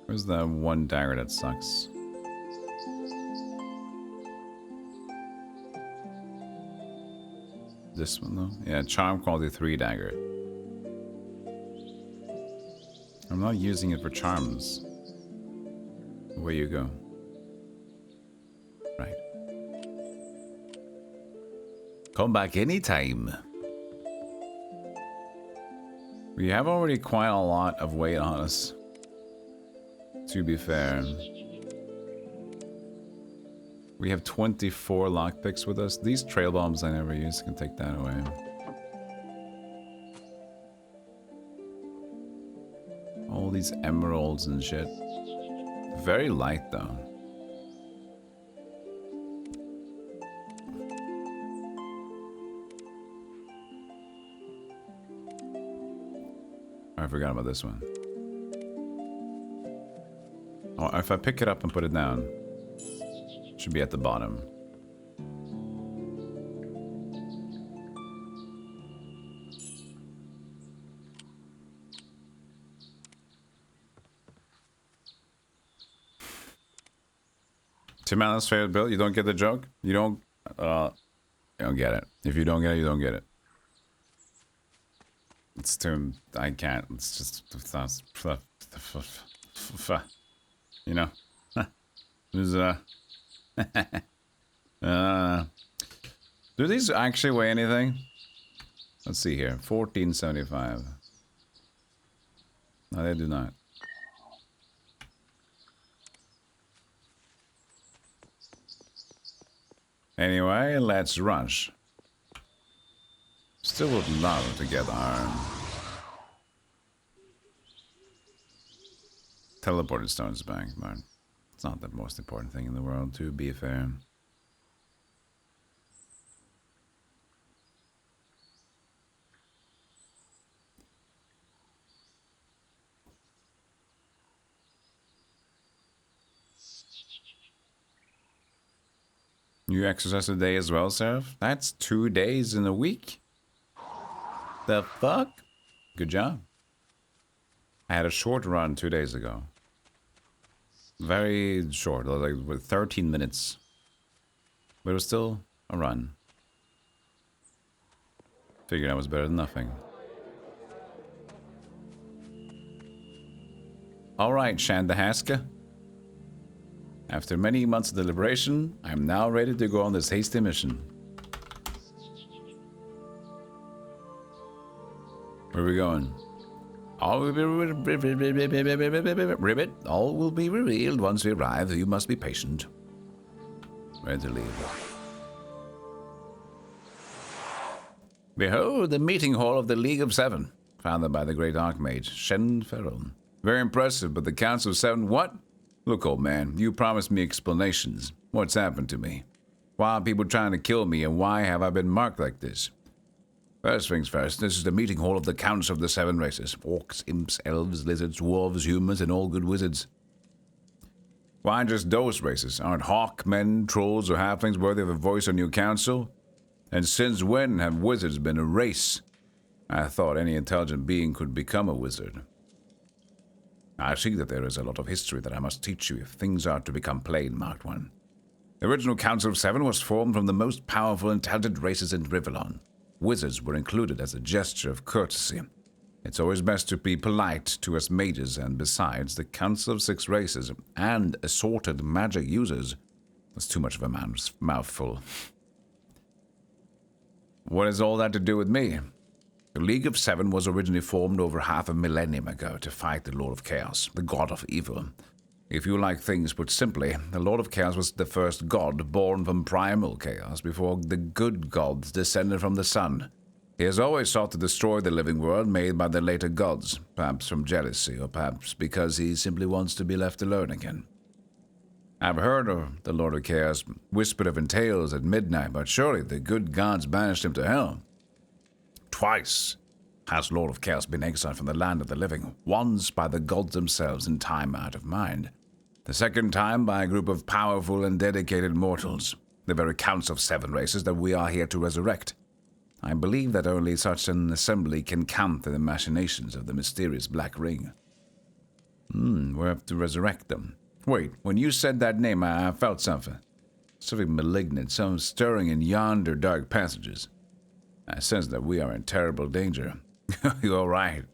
Where's that one dagger that sucks? This one though? Yeah, charm quality 3 dagger. I'm not using it for charms. Where you go? Right. Come back anytime. We have already quite a lot of weight on us. To be fair. We have 24 lockpicks with us. These trail bombs I never use can take that away. All these emeralds and shit. Very light though. I forgot about this one. Oh, if I pick it up and put it down, it should be at the bottom. Tim Allen's favorite build. You don't get the joke? You don't get it. If you don't get it, you don't get it. It's too... I can't. It's just... You know? There's do these actually weigh anything? Let's see here. 1475. No, they do not. Anyway, let's rush. Still would love to get iron. Teleported stones back, but it's not the most important thing in the world, to be fair. You exercise a day as well, Seraph? That's 2 days in a week? The fuck? Good job. I had a short run 2 days ago. Very short, like with 13 minutes. But it was still a run. Figured I was better than nothing. Alright, Shandahaska. After many months of deliberation, I am now ready to go on this hasty mission. Where are we going? All will be ribbit. All will be revealed once we arrive. You must be patient. Ready to leave. Behold, the meeting hall of the League of Seven, founded by the great Archmage, Shen Ferron. Very impressive, but the Council of Seven, what? Look, old man, you promised me explanations. What's happened to me? Why are people trying to kill me, and why have I been marked like this? First things first, this is the meeting hall of the Council of the Seven Races. Orcs, imps, elves, lizards, dwarves, humans, and all good wizards. Why just those races? Aren't hawk, men, trolls, or halflings worthy of a voice on your council? And since when have wizards been a race? I thought any intelligent being could become a wizard. I see that there is a lot of history that I must teach you if things are to become plain, Marked One. The original Council of Seven was formed from the most powerful and talented races in Rivellon. Wizards were included as a gesture of courtesy. It's always best to be polite to us mages, and besides, the Council of Six Races and assorted magic users was too much of a man's mouthful. What has all that to do with me? The League of Seven was originally formed over half a millennium ago to fight the Lord of Chaos, the god of evil. If you like things put simply, the Lord of Chaos was the first god born from primal chaos before the good gods descended from the sun. He has always sought to destroy the living world made by the later gods, perhaps from jealousy or perhaps because he simply wants to be left alone again. I've heard of the Lord of Chaos whispered of in tales at midnight, but surely the good gods banished him to hell. Twice has Lord of Chaos been exiled from the land of the living, once by the gods themselves in time out of mind. The second time by a group of powerful and dedicated mortals, the very counts of 7 races that we are here to resurrect. I believe that only such an assembly can counter the machinations of the mysterious Black Ring. We have to resurrect them. Wait, when you said that name, I felt something. Something malignant, some stirring in yonder dark passages. I sense that we are in terrible danger. You're right.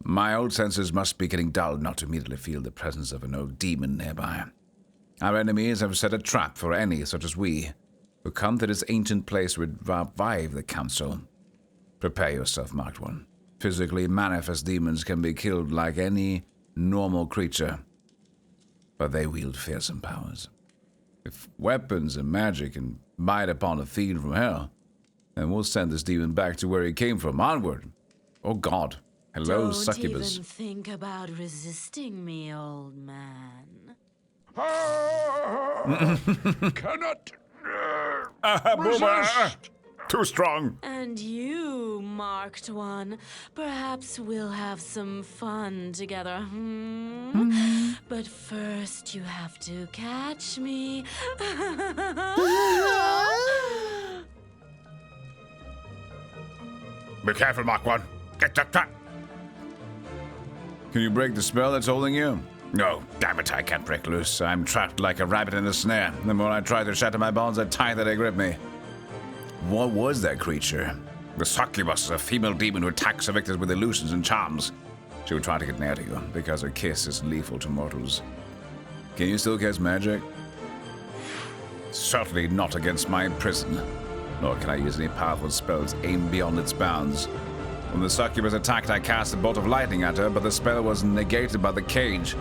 My old senses must be getting dull not to immediately feel the presence of an old demon nearby. Our enemies have set a trap for any such as we, who come to this ancient place to revive the council. Prepare yourself, Marked One. Physically manifest demons can be killed like any normal creature, but they wield fearsome powers. If weapons and magic can bite upon a fiend from hell, then we'll send this demon back to where he came from, onward. Oh God. Hello, succubus. Don't even think about resisting me, old man. Cannot resist. Too strong. And you, Marked One, perhaps we'll have some fun together, But first you have to catch me. Be careful, Mark One. Get. Can you break the spell that's holding you? No, damn it, I can't break loose. I'm trapped like a rabbit in a snare. The more I try to shatter my bonds, the tighter they grip me. What was that creature? The succubus is a female demon who attacks her victims with illusions and charms. She will try to get near to you, because her kiss is lethal to mortals. Can you still cast magic? Certainly not against my prison. Nor can I use any powerful spells aimed beyond its bounds. When the succubus attacked, I cast a bolt of lightning at her, but the spell was negated by the cage.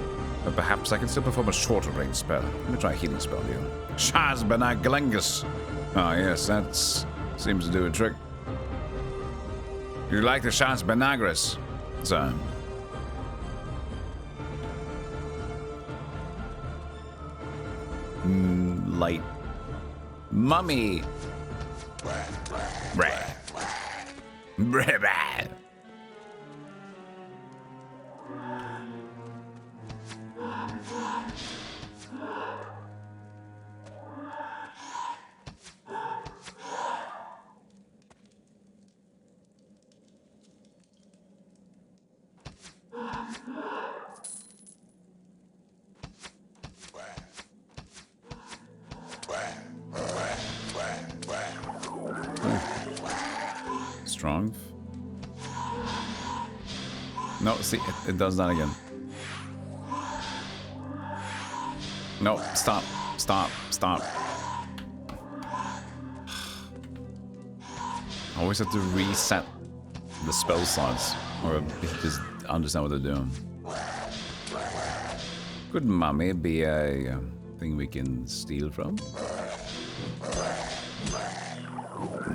But perhaps I can still perform a shorter range spell. Let me try a healing spell here. Shaz Benaglengus. Oh yes, that seems to do a trick. You like the Shaz Benagris? So. Light. Mummy. Strong. No, see, it does that again. No, stop. I always have to reset the spell slots, or just understand what they're doing. Could Mummy be a thing we can steal from?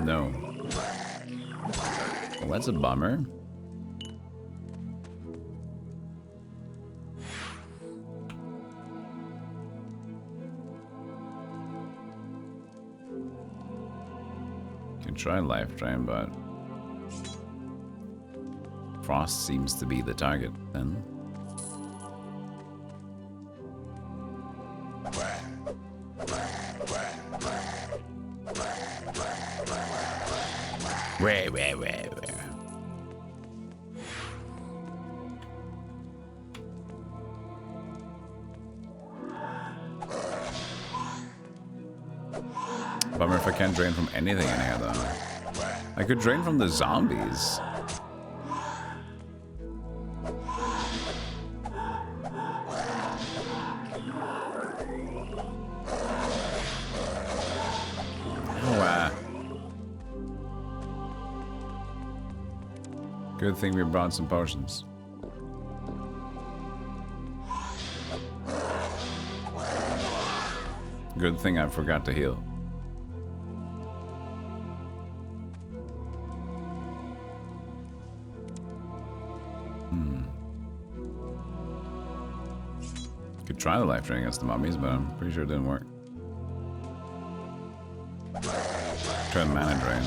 No. Well, that's a bummer. Can try life drain, but Frost seems to be the target then. Where? Bummer if I can't drain from anything in here though. I could drain from the zombies. Good thing we brought some potions. Good thing I forgot to heal. Could try the life drain against the mummies, but I'm pretty sure it didn't work. Try the mana drain.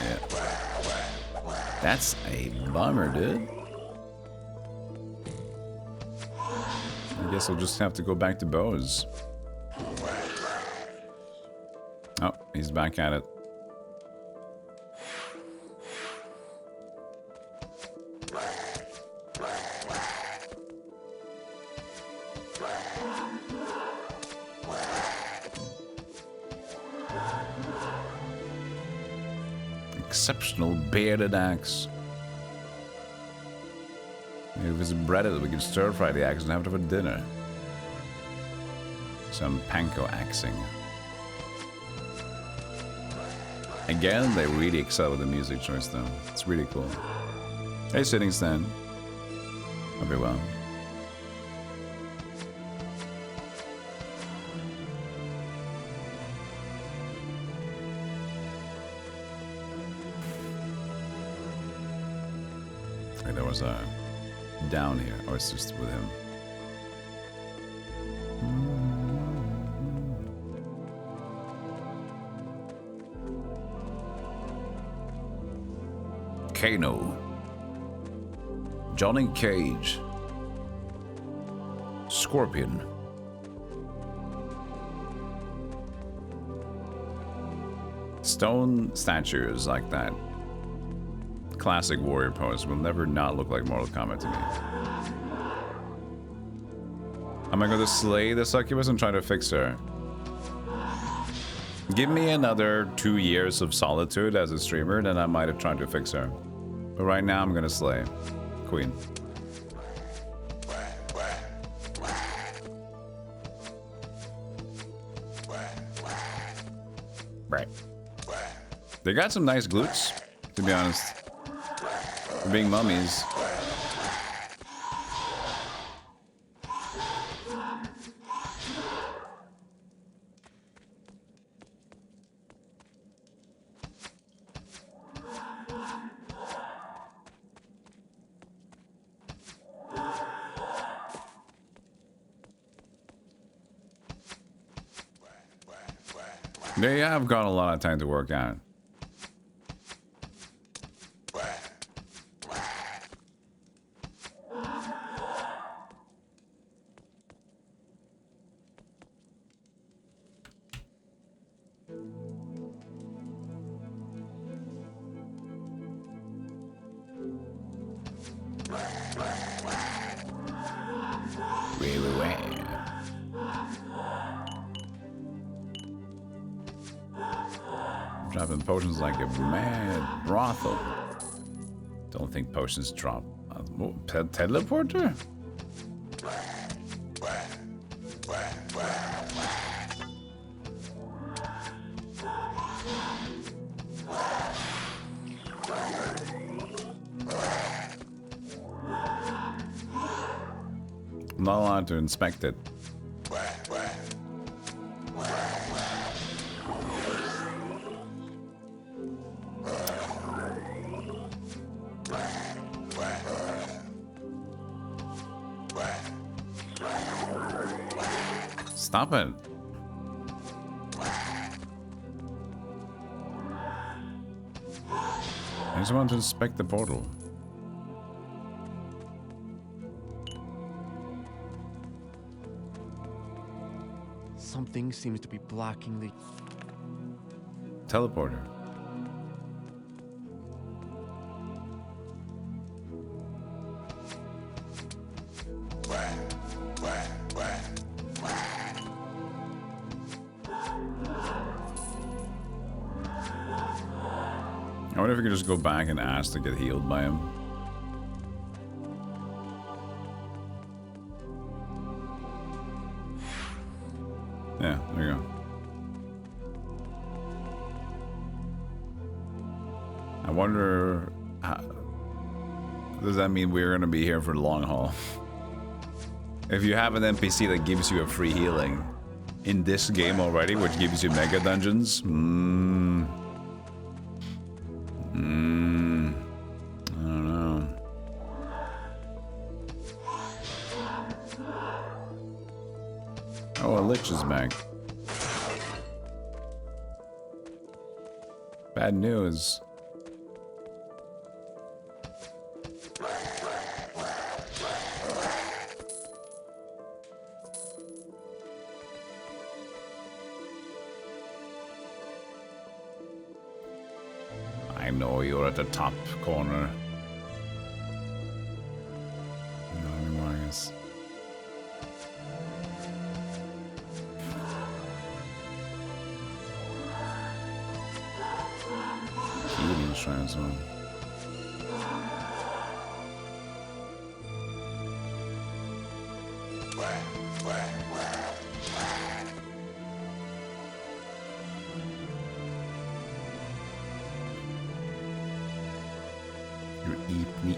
Yeah. That's a bummer, dude. I guess I'll just have to go back to bows. Oh, he's back at it. Exceptional bearded axe. Maybe if it's breaded, we can stir fry the axe and have it for dinner. Some panko axing. Again, they really excel with the music choice though. It's really cool. Hey, sitting stand. Hope you're well. Hey, there was a down here, or it's just with him. Kano, Johnny Cage, Scorpion, stone statues like that. Classic warrior pose will never not look like Mortal Kombat to me. Am I going to slay the succubus and try to fix her? Give me another 2 years of solitude as a streamer, then I might have tried to fix her. But right now, I'm gonna slay Queen. Right. They got some nice glutes, to be honest. For being mummies. They have got a lot of time to work out. Dropping potions like a mad brothel. Don't think potions drop. Teleporter? I'm not allowed to inspect it. Stop it. I just want to inspect the portal. Something seems to be blocking the teleporter. I wonder if we could just go back and ask to get healed by him. Yeah, there you go. I wonder, does that mean we're going to be here for the long haul? If you have an NPC that gives you a free healing in this game already, which gives you mega dungeons, I don't know. Oh, a Lich is back. Bad news. door at the top corner. Not anymore, I guess. Healing shrine as well.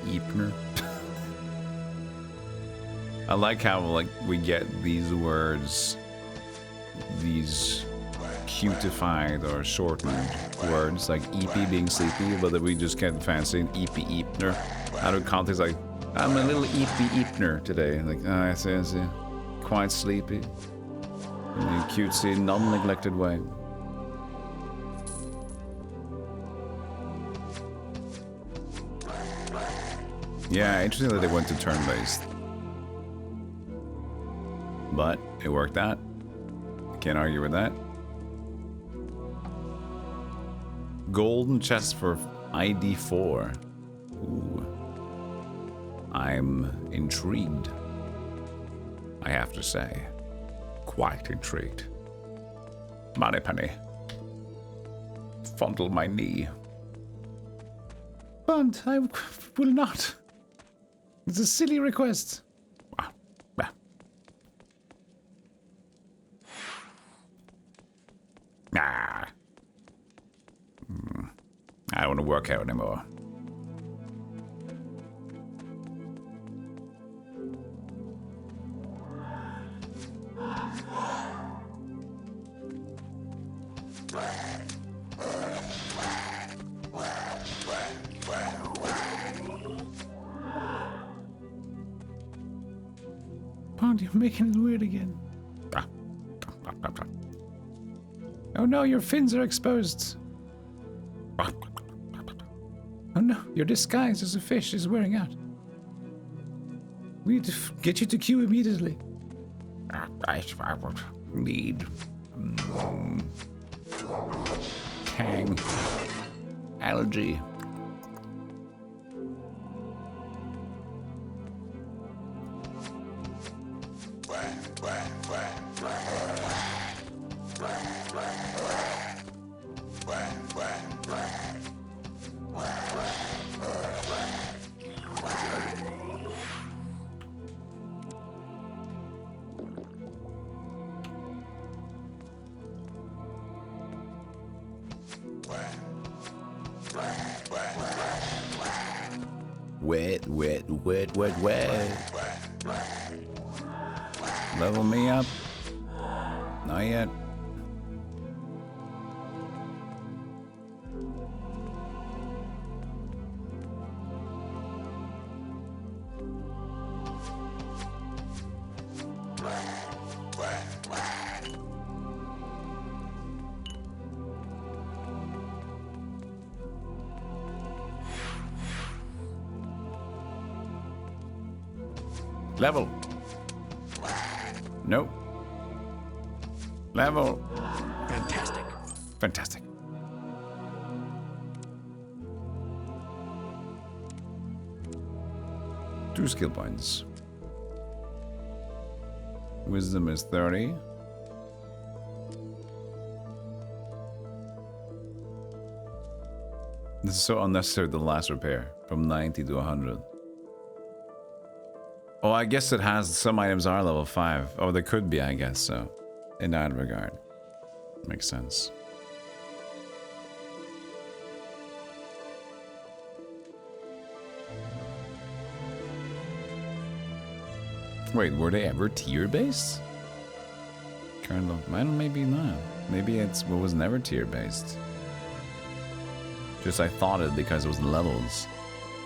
Eepner. I like how like we get these words, these cutified or shortened words like eepy being sleepy, but that we just get fancy and eepy eepner. Out of context, like I'm a little eepy eepner today. Like I see, quite sleepy in a cutesy, non-neglected way. Yeah, interesting that they went to turn-based. But it worked out. Can't argue with that. Golden chest for ID 4. Ooh. I'm intrigued. I have to say. Quite intrigued. Moneypenny. Fondle my knee. But I will not. It's a silly request. Nah. I don't want to work out anymore. Pond, you're making it weird again. Oh no, your fins are exposed. Oh no, your disguise as a fish is wearing out. We need to get you to queue immediately. I would need tang allergy. Wet. Level me up. Not yet. Level. Nope. Level. Fantastic. 2 skill points. Wisdom is 30. This is so unnecessary, the last repair. From 90 to 100. Oh, I guess it has, some items are level 5. Oh, they could be, I guess, so. In that regard. Makes sense. Wait, were they ever tier-based? Kind of, I don't, maybe not. Maybe it was never tier-based. Just I thought it because it was levels.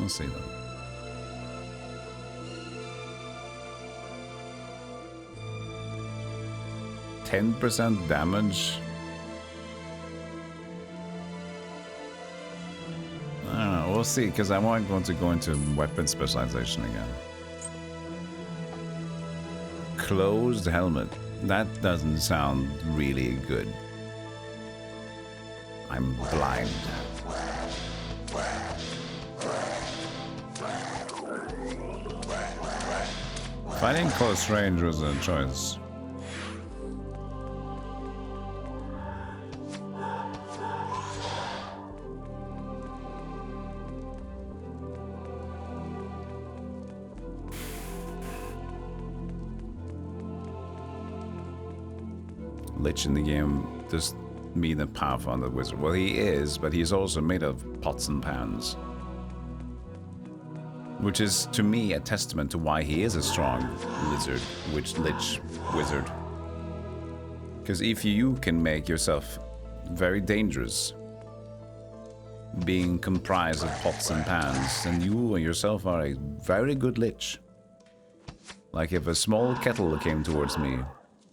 We'll see though. %10 damage. I don't know, we'll see, because I want to go into weapon specialization again. Closed helmet. That doesn't sound really good. I'm blind. Fighting close range was a choice. Lich in the game does mean a powerful on the wizard. Well, he is, but he's also made of pots and pans. Which is, to me, a testament to why he is a strong lich wizard. Because if you can make yourself very dangerous, being comprised of pots and pans, then you yourself are a very good lich. Like if a small kettle came towards me,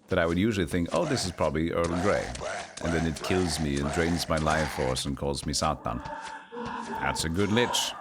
that I would usually think, oh, this is probably Earl Grey. And then it kills me and drains my life force and calls me Satan. That's a good lich.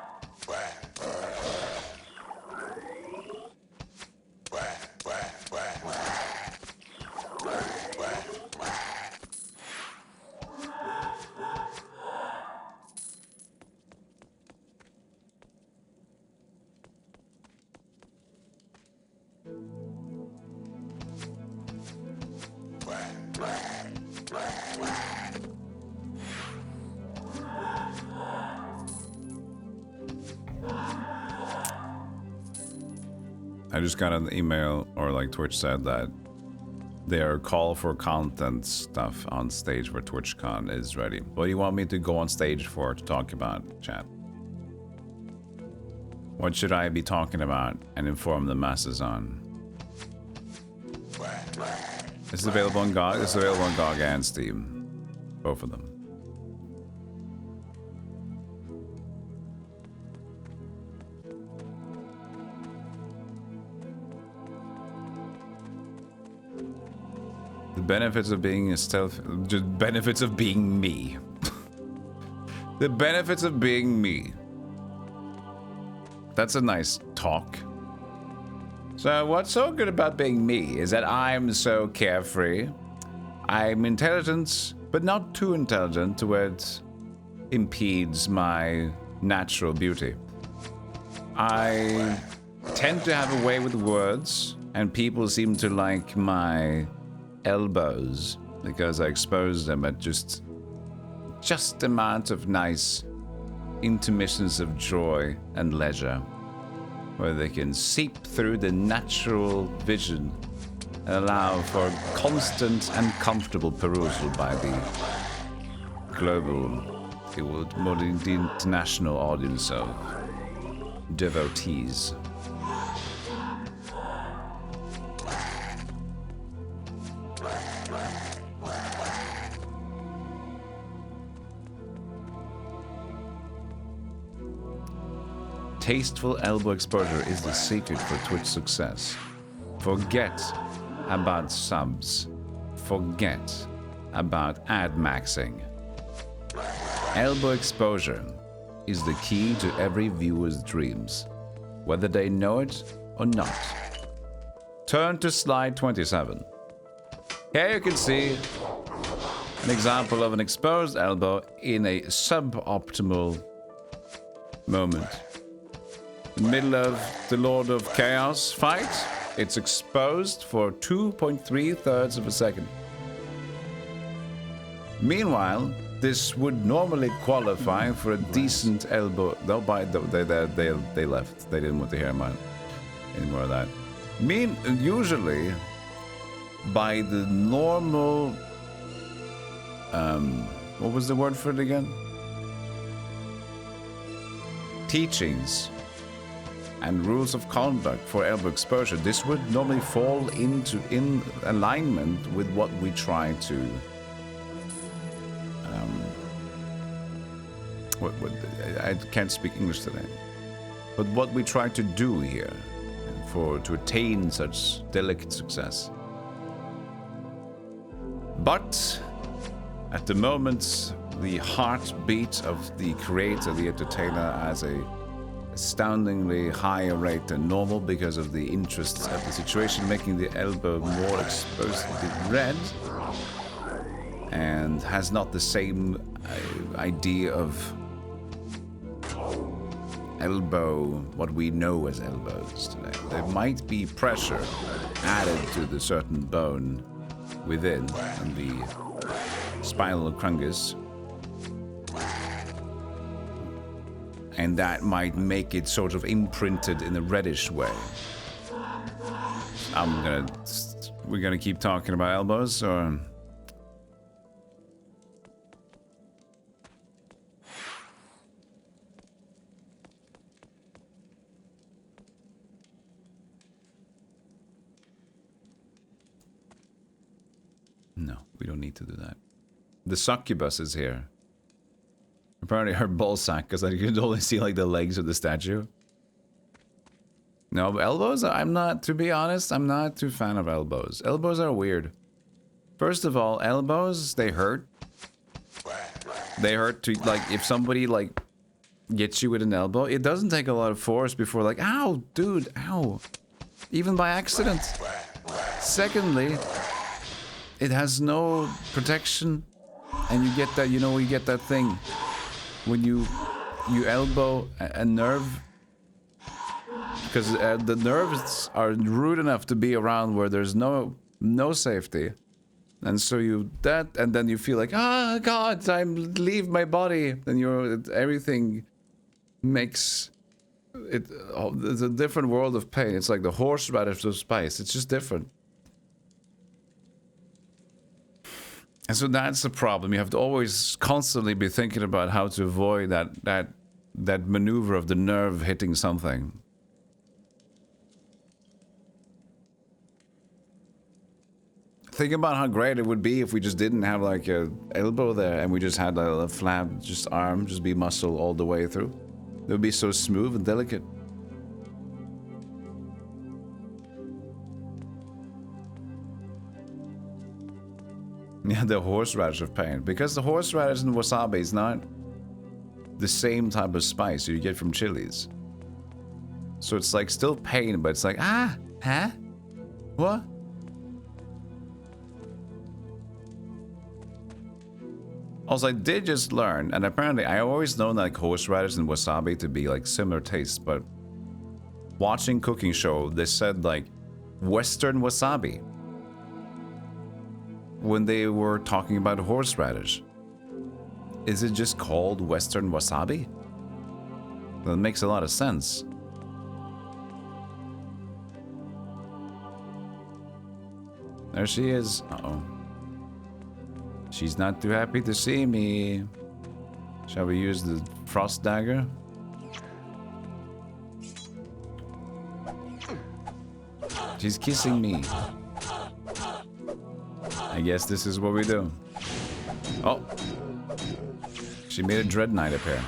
I just got an email, or like Twitch said, that their call for content stuff on stage for TwitchCon is ready. What do you want me to go on stage for to talk about, chat? What should I be talking about and inform the masses on? This is available on GOG. This is available on GOG and Steam. Both of them. The benefits of being a stealth... Just benefits of being me. The benefits of being me. That's a nice talk. So what's so good about being me is that I'm so carefree. I'm intelligent, but not too intelligent to where it impedes my natural beauty. I tend to have a way with words, and people seem to like my elbows because I expose them at just amount of nice intermissions of joy and leisure, where they can seep through the natural vision and allow for constant and comfortable perusal by the global, the international audience of devotees. Tasteful elbow exposure is the secret for Twitch success. Forget about subs. Forget about ad maxing. Elbow exposure is the key to every viewer's dreams, whether they know it or not. Turn to slide 27. Here you can see an example of an exposed elbow in a suboptimal moment. Middle of the Lord of Chaos fight, it's exposed for 2.3 thirds of a second. Meanwhile, this would normally qualify for a decent elbow. No, they left. They didn't want to hear any more of that. Usually, by the normal, what was the word for it again? Teachings and rules of conduct for elbow exposure, this would normally fall in alignment with what we try to I can't speak English today, but what we try to do here to attain such delicate success. But at the moment, the heartbeat of the creator, the entertainer, has a astoundingly higher rate than normal because of the interests of the situation, making the elbow more exposed to the red, and has not the same idea of elbow, what we know as elbows today. There might be pressure added to the certain bone within and the spinal crungus, and that might make it sort of imprinted in a reddish way. We're gonna keep talking about elbows, or? No, we don't need to do that. The succubus is here. Apparently her ballsack, because I could only see like the legs of the statue. No, but elbows, I'm not, to be honest, I'm not too fan of elbows. Elbows are weird. First of all, elbows, they hurt. They hurt to, like, if somebody, like, gets you with an elbow, it doesn't take a lot of force before, like, ow, dude, ow. Even by accident. Secondly, it has no protection. And you get that, you know, you get that thing. When you elbow a nerve, because the nerves are rude enough to be around where there's no safety, and so and then you feel like, ah, God, leave my body, and everything makes it. It's a different world of pain. It's like the horseradish of spice. It's just different. And so that's the problem. You have to always constantly be thinking about how to avoid that maneuver of the nerve hitting something. Think about how great it would be if we just didn't have like a elbow there and we just had a flab, just arm, just be muscle all the way through. It would be so smooth and delicate. Yeah, the horseradish of pain. Because the horseradish and wasabi is not the same type of spice you get from chilies. So it's like still pain, but it's like, ah, huh? What? Also, I did just learn, and apparently I always known like horseradish and wasabi to be like similar tastes, but watching cooking show, they said like Western wasabi when they were talking about horseradish. Is it just called Western wasabi? That makes a lot of sense. There she is. Uh-oh. She's not too happy to see me. Shall we use the frost dagger? She's kissing me. I guess this is what we do. Oh. She made a dread knight appear.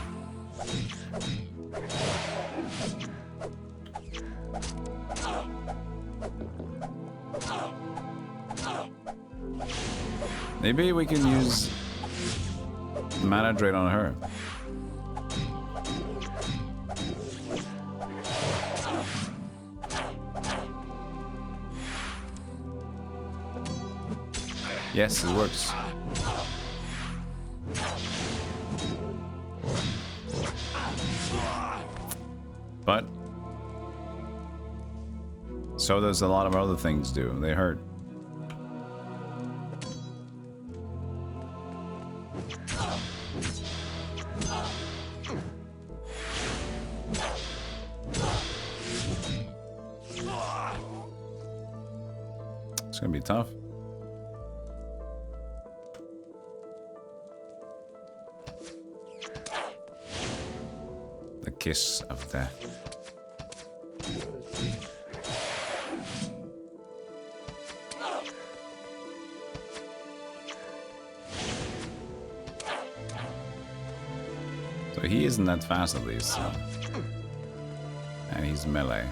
Maybe we can use mana drain on her. Yes, it works. But so does a lot of other things do. They hurt. It's gonna be tough. The kiss of death. So he isn't that fast at least, so. And he's melee.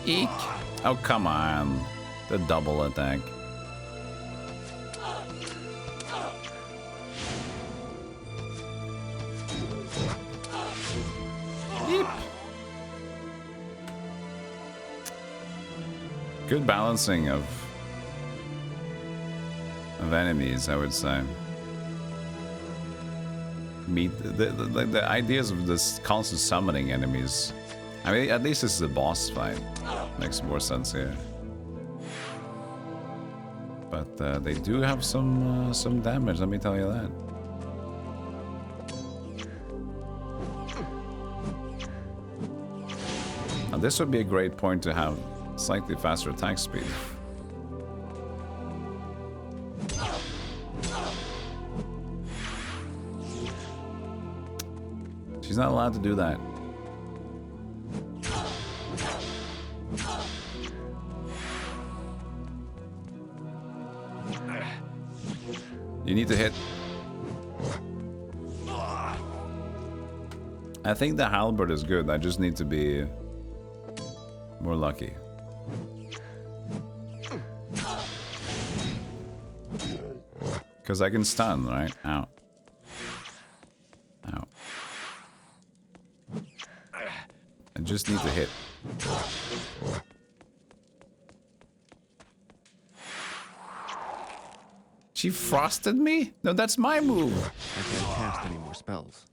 Eek! Oh, come on. The double attack. Eep. Good balancing of enemies, I would say. meet the ideas of this constant summoning enemies. I mean, at least this is a boss fight. Makes more sense here. But they do have some damage. Let me tell you that. Now this would be a great point to have slightly faster attack speed. She's not allowed to do that. You need to hit. I think the halberd is good. I just need to be more lucky. Because I can stun, right? Ow. Ow. I just need to hit. She frosted me? No, that's my move. I can't cast any more spells.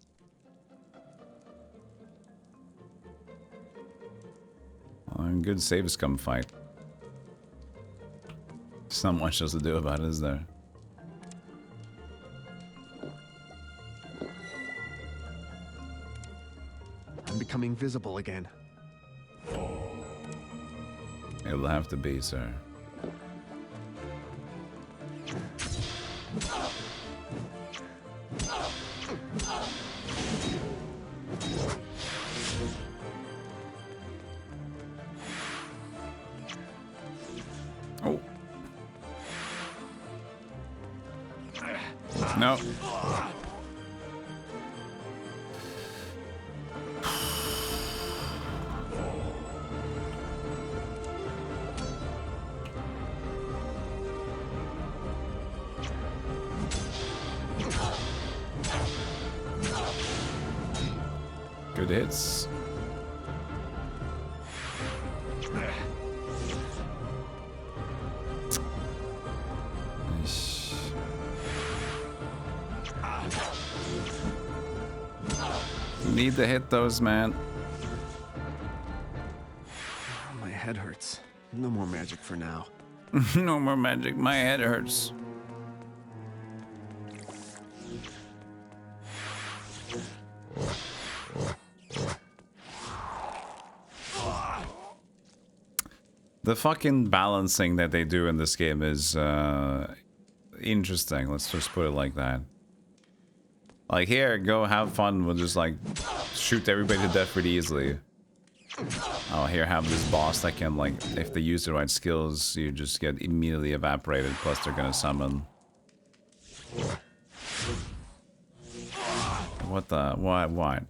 Good save scum fight. There's not much else to do about it, is there? I'm becoming visible again. It'll have to be, sir. Oh. No. Good hits. Need to hit those, man. My head hurts. No more magic for now. No more magic. My head hurts. The fucking balancing that they do in this game is interesting. Let's just put it like that. Like, here, go have fun. We'll just, like, shoot everybody to death pretty easily. Oh, here, have this boss that can, like, if they use the right skills, you just get immediately evaporated, plus they're gonna summon. What the? What?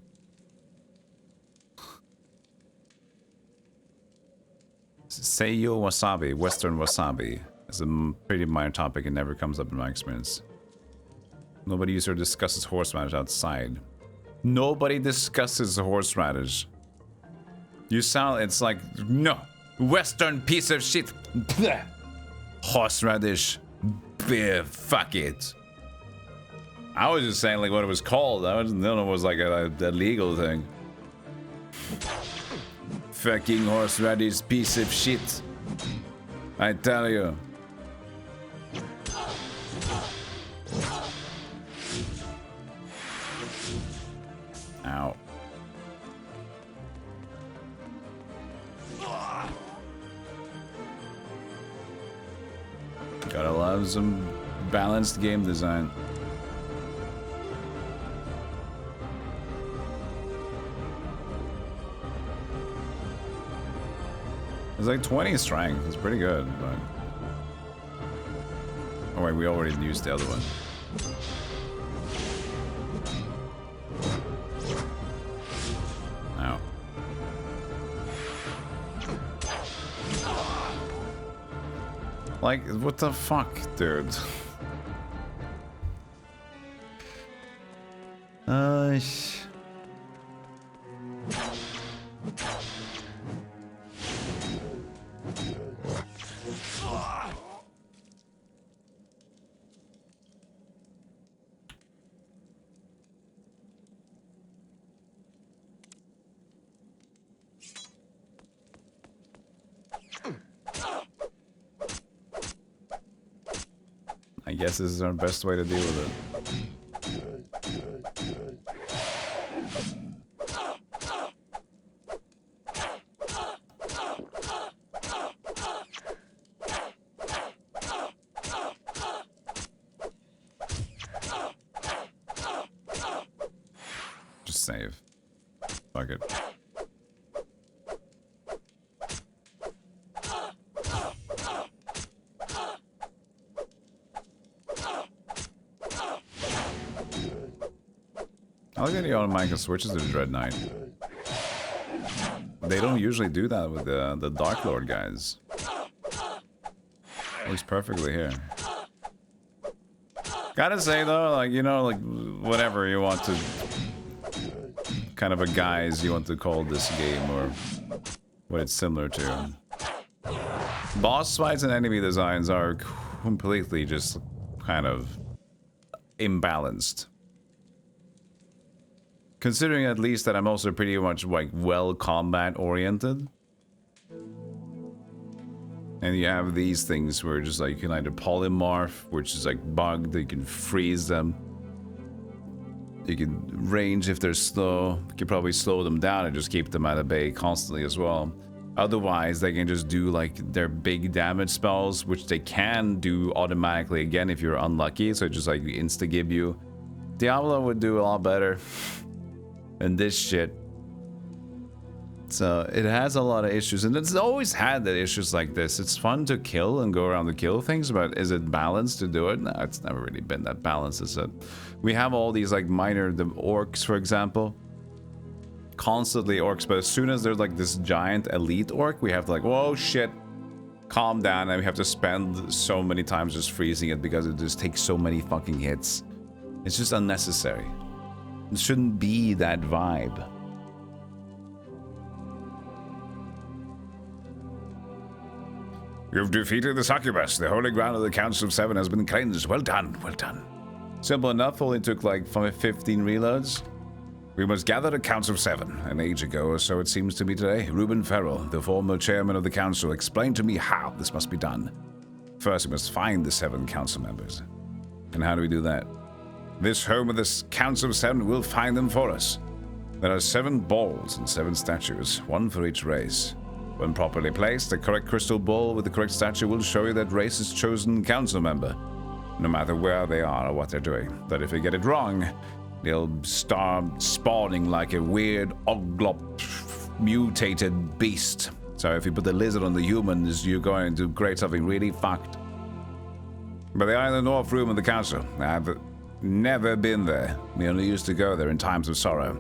Seiyo wasabi, Western wasabi. It's a pretty minor topic and never comes up in my experience. Nobody usually discusses horseradish outside. Nobody discusses horseradish. You sound, it's like, no, Western piece of shit. Bleh. Horseradish. Bleh, fuck it. I was just saying like what it was called. I didn't know it was like a legal thing. Fucking horseradish piece of shit. I tell you. Ow. Gotta love some balanced game design. It's like 20 strength. It's pretty good, but... Oh wait, we already used the other one. Ow. Like, what the fuck, dude? guess this is our best way to deal with it. Just save. Fuck it. I'll get the automatic switches to the Dread Knight. They don't usually do that with the Dark Lord guys. Works perfectly here. Gotta say though, like, you know, like, whatever you want to... kind of a guise you want to call this game, or what it's similar to. Boss fights and enemy designs are completely just kind of imbalanced. Considering at least that I'm also pretty much like well combat oriented. And you have these things where just like you can either polymorph, which is like bugged, you can freeze them. You can range if they're slow. You can probably slow them down and just keep them at a bay constantly as well. Otherwise, they can just do like their big damage spells, which they can do automatically again if you're unlucky. So just like insta-give you. Diablo would do a lot better than this shit. So it has a lot of issues, and it's always had the issues like this. It's fun to kill and go around to kill things, but is it balanced to do it? No, it's never really been that balanced, is it? We have all these like the orcs, for example. Constantly orcs, but as soon as there's like this giant elite orc, we have to like, whoa, shit, calm down, and we have to spend so many times just freezing it because it just takes so many fucking hits. It's just unnecessary. It shouldn't be that vibe. You've defeated the succubus. The holy ground of the Council of Seven has been cleansed. Well done, well done. Simple enough, only took like 15 reloads. We must gather the Council of Seven. An age ago, or so it seems to be today, Reuben Farrell, the former chairman of the council, explained to me how this must be done. First, we must find the 7 council members. And how do we do that? This home of the Council of Seven will find them for us. There are 7 balls and 7 statues, 1 for each race. When properly placed, the correct crystal ball with the correct statue will show you that race's chosen council member, no matter where they are or what they're doing. But if you get it wrong, they'll start spawning like a weird, oglop, mutated beast. So if you put the lizard on the humans, you're going to create something really fucked. But they are in the north room of the council. I've never been there. We only used to go there in times of sorrow,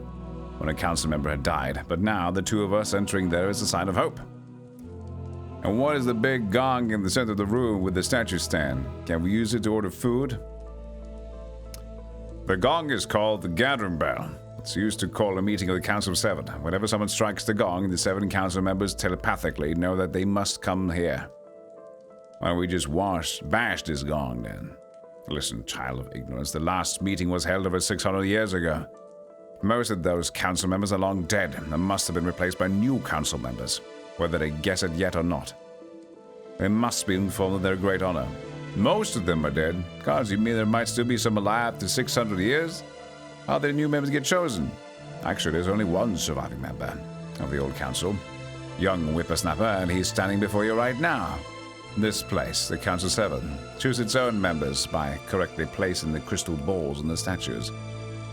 when a council member had died. But now, the 2 of us entering there is a sign of hope. And what is the big gong in the center of the room with the statue stand? Can we use it to order food? The gong is called the gathering bell. It's used to call a meeting of the Council of Seven. Whenever someone strikes the gong, the 7 council members telepathically know that they must come here. Why don't we just bash this gong then? Listen, child of ignorance, the last meeting was held over 600 years ago. Most of those council members are long dead and must have been replaced by new council members, whether they guess it yet or not. They must be informed of their great honor. Most of them are dead. God, you mean there might still be some alive after 600 years? How did new members get chosen? Actually, there's only one surviving member of the old council. Young whippersnapper, and he's standing before you right now. This place, the Council 7, choose its own members by correctly placing the crystal balls on the statues.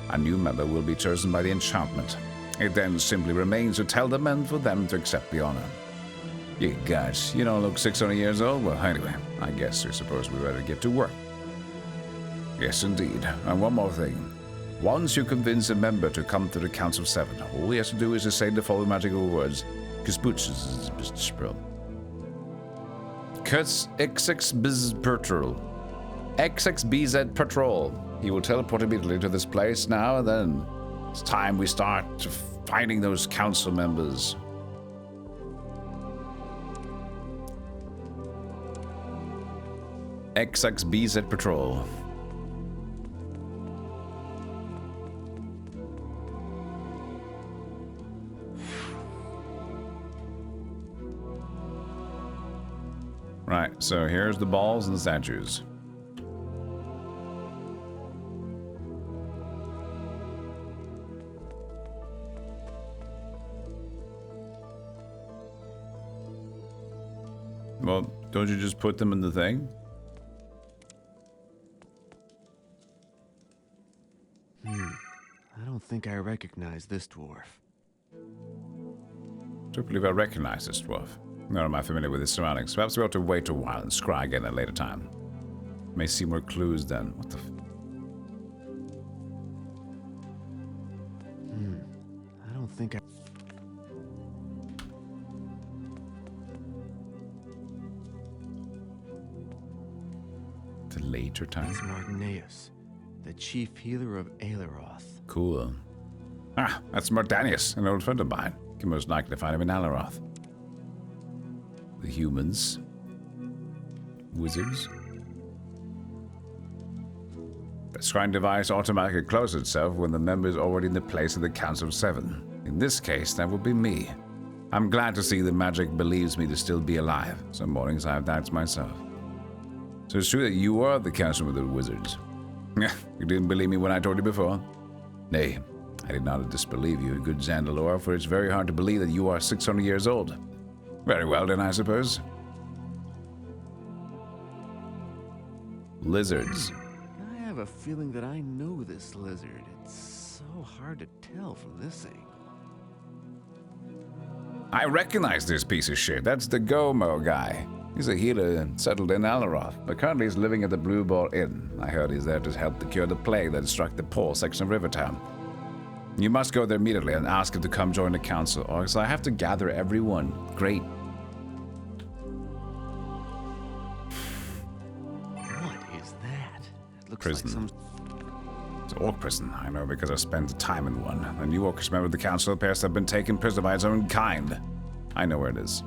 A new member will be chosen by the enchantment. It then simply remains to tell them and for them to accept the honor. You guys, you don't look 600 years old? Well, anyway, I guess we suppose we better get to work. Yes, indeed. And one more thing. Once you convince a member to come to the Council of 7, all he has to do is to say the following magical words. XXBZ Patrol. He will teleport immediately to this place now and then. It's time we start finding those council members. XXBZ Patrol. Right, so here's the balls and the statues. Well, don't you just put them in the thing? I don't think I recognize this dwarf. I don't believe I recognize this dwarf. Nor am I familiar with his surroundings. Perhaps we ought to wait a while and scry again at a later time. May see more clues then. What the f... I don't think I... The later time? It's Martineus, the chief healer of Aileroth. Cool. Ah, that's Mardanius, an old friend of mine. You can most likely find him in Aileroth. The humans. Wizards. The scrying device automatically closes itself when the member is already in the place of the Council of Seven. In this case, that would be me. I'm glad to see the magic believes me to still be alive. Some mornings I have doubts myself. So it's true that you are the Council of the Wizards. You didn't believe me when I told you before? Nay, I did not disbelieve you, good Zandalore, for it's very hard to believe that you are 600 years old. Very well then, I suppose. Lizards. I have a feeling that I know this lizard. It's so hard to tell from this angle. I recognize this piece of shit. That's the Gomo guy. He's a healer settled in Aileroth, but currently he's living at the Blue Ball Inn. I heard he's there to help to cure the plague that struck the poor section of Rivertown. You must go there immediately and ask him to come join the council, or else I have to gather everyone. Great. What is that? It looks Prison. like some... It's an orc prison, I know because I spent time in one. A new orcish member of the council appears to have been taken prisoner by its own kind. I know where it is.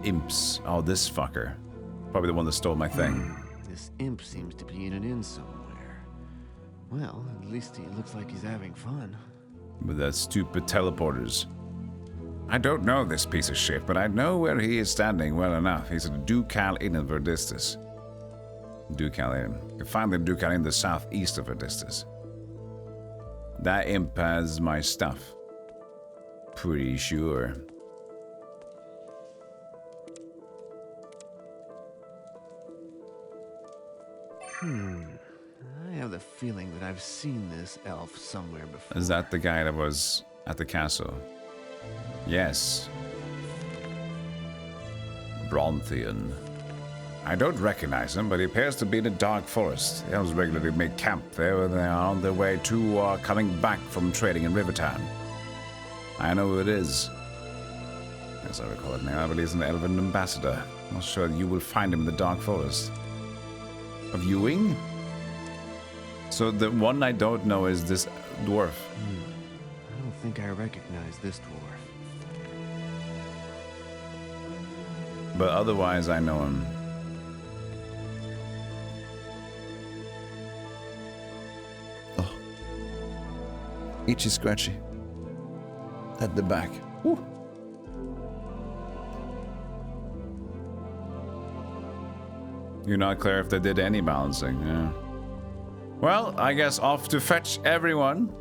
Imps. Oh, this fucker. Probably the one that stole my thing. This imp seems to be in an inn somewhere. Well, at least he looks like he's having fun. With that stupid teleporters. I don't know this piece of shit, but I know where he is standing well enough. He's at the Ducal Inn in Verdistis. Ducal Inn. You can find the Ducal Inn the southeast of Verdistis. That imp has my stuff. Pretty sure. I have the feeling that I've seen this elf somewhere before. Is that the guy that was at the castle? Yes. Bronthian. I don't recognize him, but he appears to be in the Dark Forest. The elves regularly make camp there when they are on their way to or coming back from trading in Rivertown. I know who it is. As I recall it now, I believe he's an elven ambassador. I'm not sure that you will find him in the Dark Forest. A viewing? So the one I don't know is this dwarf. I don't think I recognize this dwarf. But otherwise I know him. Oh. Itchy scratchy. At the back. Woo. You're not clear if they did any balancing, yeah. Well, I guess off to fetch everyone.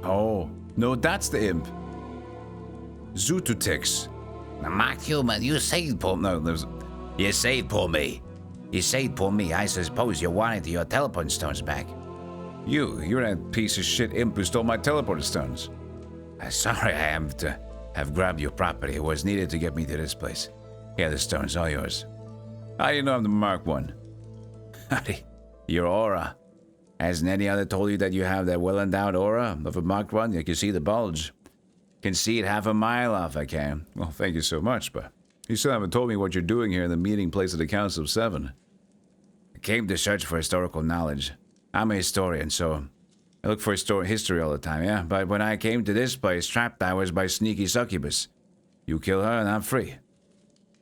Oh, no, that's the imp. Zootutix. Now, Mark Human, you saved poor... No, there's... You saved poor me. You saved poor me. I suppose you wanted your teleport stones back. You're that piece of shit imp who stole my teleporter stones. Sorry I am to have grabbed your property. It was needed to get me to this place. Here, the stones, all yours. How do you know I'm the Mark One? Howdy. Your aura. Hasn't any other told you that you have that well-endowed aura of a Marked One? You can see the bulge. Can see it half a mile off, I can. Well, thank you so much, but you still haven't told me what you're doing here in the meeting place of the Council of Seven. I came to search for historical knowledge. I'm a historian, so I look for history all the time, yeah? But when I came to this place, trapped I was by sneaky succubus. You kill her and I'm free.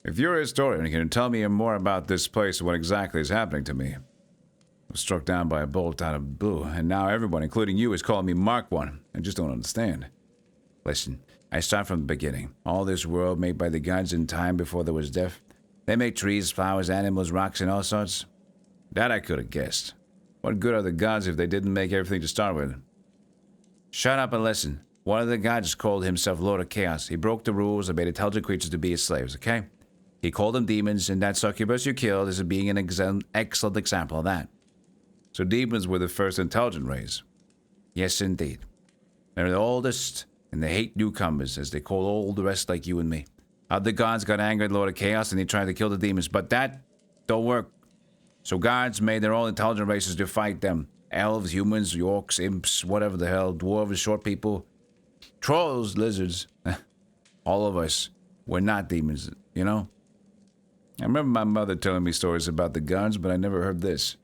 If you're a historian, can you tell me more about this place and what exactly is happening to me? I was struck down by a bolt out of blue, and now everyone, including you, is calling me Mark One. I just don't understand. Listen, I start from the beginning. All this world made by the gods in time before there was death. They make trees, flowers, animals, rocks, and all sorts. That I could have guessed. What good are the gods if they didn't make everything to start with? Shut up and listen. One of the gods called himself Lord of Chaos. He broke the rules and made intelligent creatures to be his slaves, okay? He called them demons, and that succubus you killed is being an excellent example of that. So demons were the first intelligent race. Yes, indeed. They're the oldest, and they hate newcomers, as they call all the rest like you and me. Other gods got angry at Lord of Chaos, and they tried to kill the demons, but that don't work. So gods made their own intelligent races to fight them. Elves, humans, orcs, imps, whatever the hell, dwarves, short people, trolls, lizards. All of us were not demons, you know? I remember my mother telling me stories about the gods, but I never heard this.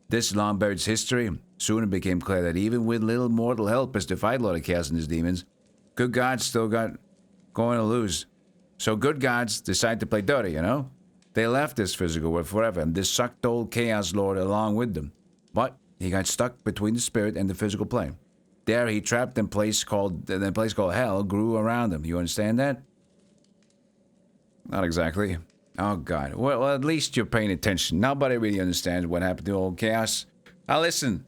This long-buried history, soon it became clear that even with little mortal help as to fight Lord of Chaos and his demons, good gods still got going to lose. So good gods decide to play dirty, you know? They left this physical world forever, and they sucked old Chaos Lord along with them. But he got stuck between the spirit and the physical plane. There he trapped in a place called Hell grew around him. You understand that? Not exactly. Oh, God. Well, at least you're paying attention. Nobody really understands what happened to old Chaos. Now, listen.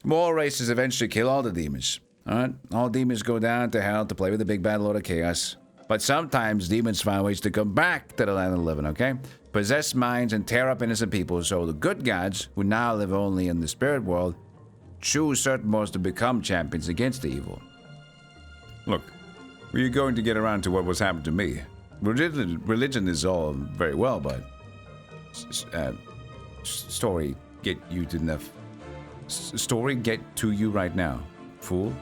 More races eventually kill all the demons. Alright? All demons go down to hell to play with the big bad Lord of Chaos. But sometimes demons find ways to come back to the land of the living, okay? Possess minds and tear up innocent people, so the good gods, who now live only in the spirit world, choose certain modes to become champions against the evil. Look, were you going to get around to what was happened to me? Religion is all very well, but story get you to enough. Story get to you right now, fool.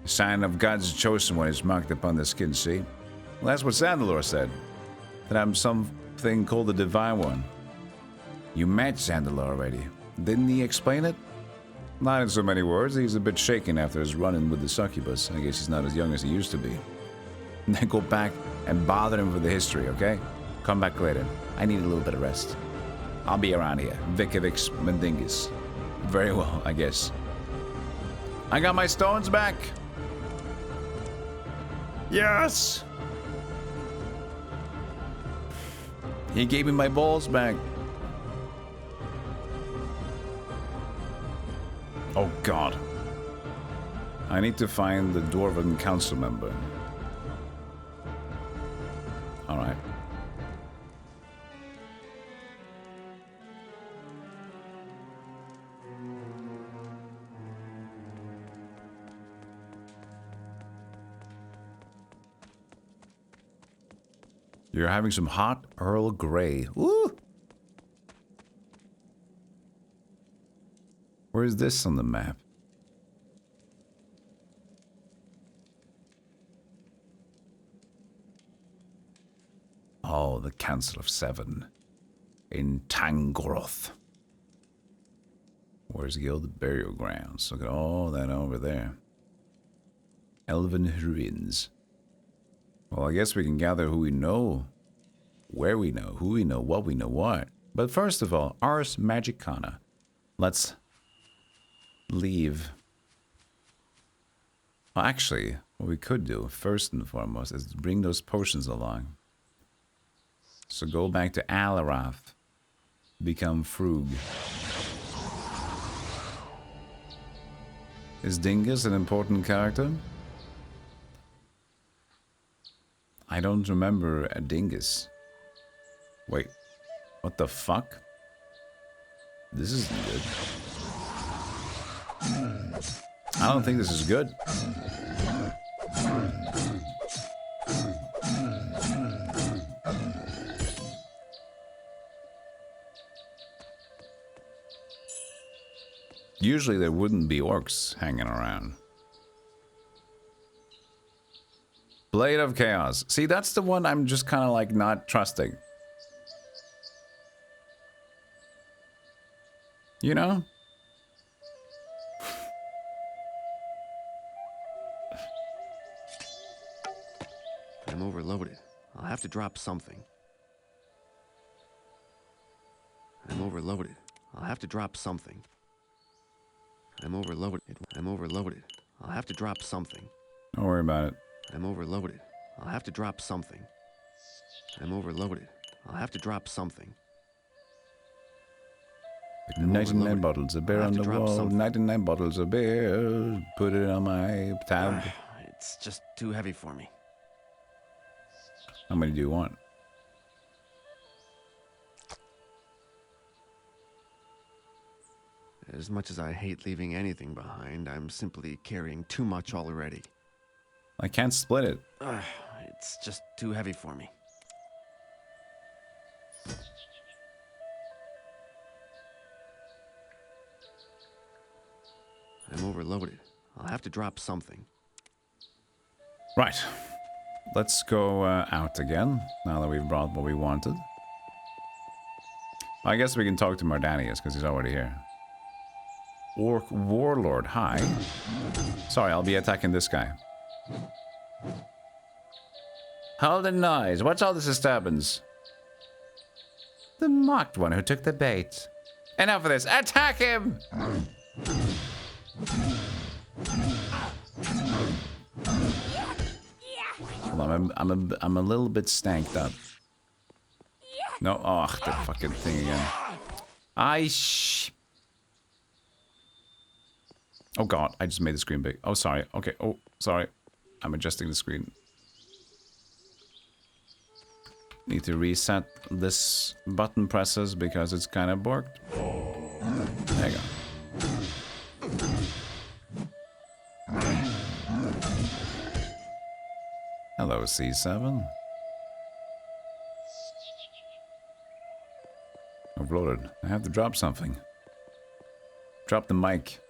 The sign of God's chosen one is marked upon the skin. See, well, that's what Zandelor said. That I'm something called the Divine One. You met Zandelor already. Didn't he explain it? Not in so many words. He's a bit shaken after his run-in with the succubus. I guess he's not as young as he used to be. Then go back and bother him with the history, okay? Come back later. I need a little bit of rest. I'll be around here. Vicovix Dingus. Very well, I guess. I got my stones back. Yes! He gave me my balls back. Oh, God. I need to find the Dwarven Council member. Alright. You're having some hot Earl Grey. Woo! Where is this on the map? Oh, the Council of Seven. In Tangoroth. Where's Guild Burial Grounds? Look at all that over there. Elven Ruins. Well, I guess we can gather who we know, where we know, who we know, what. But first of all, Ars Magicana. Let's leave. Well, actually, what we could do, first and foremost, is bring those potions along. So go back to Alarath. Become Frug. Is Dingus an important character? I don't remember a Dingus. Wait, what the fuck? This isn't good. I don't think this is good. Usually there wouldn't be orcs hanging around. Blade of Chaos. See, that's the one I'm just kind of like not trusting. You know? I'm overloaded. I'll have to drop something. I'm overloaded. I'll have to drop something. I'm overloaded. I'm overloaded. I'll have to drop something. Don't worry about it. I'm overloaded. I'll have to drop something. I'm overloaded. I'll have to drop something. 99 bottles of beer on the wall. 99 bottles of beer. Put it on my tab. It's just too heavy for me. How many do you want? As much as I hate leaving anything behind, I'm simply carrying too much already. I can't split it. It's just too heavy for me. I'm overloaded. I'll have to drop something. Right. Let's go out again, now that we've brought what we wanted. I guess we can talk to Mardanius, because he's already here. Orc Warlord, hi. Sorry, I'll be attacking this guy. Hold the noise. What's all this disturbance? The mocked one who took the bait. Enough of this. Attack him! Hold on, I'm a little bit stanked up. No, oh, the fucking thing again. Oh god, I just made the screen big. Oh, sorry. Okay, oh, sorry. I'm adjusting the screen. Need to reset this button presses because it's kind of borked. There you go. Hello, C7. Overloaded. I have to drop something. Drop the mic.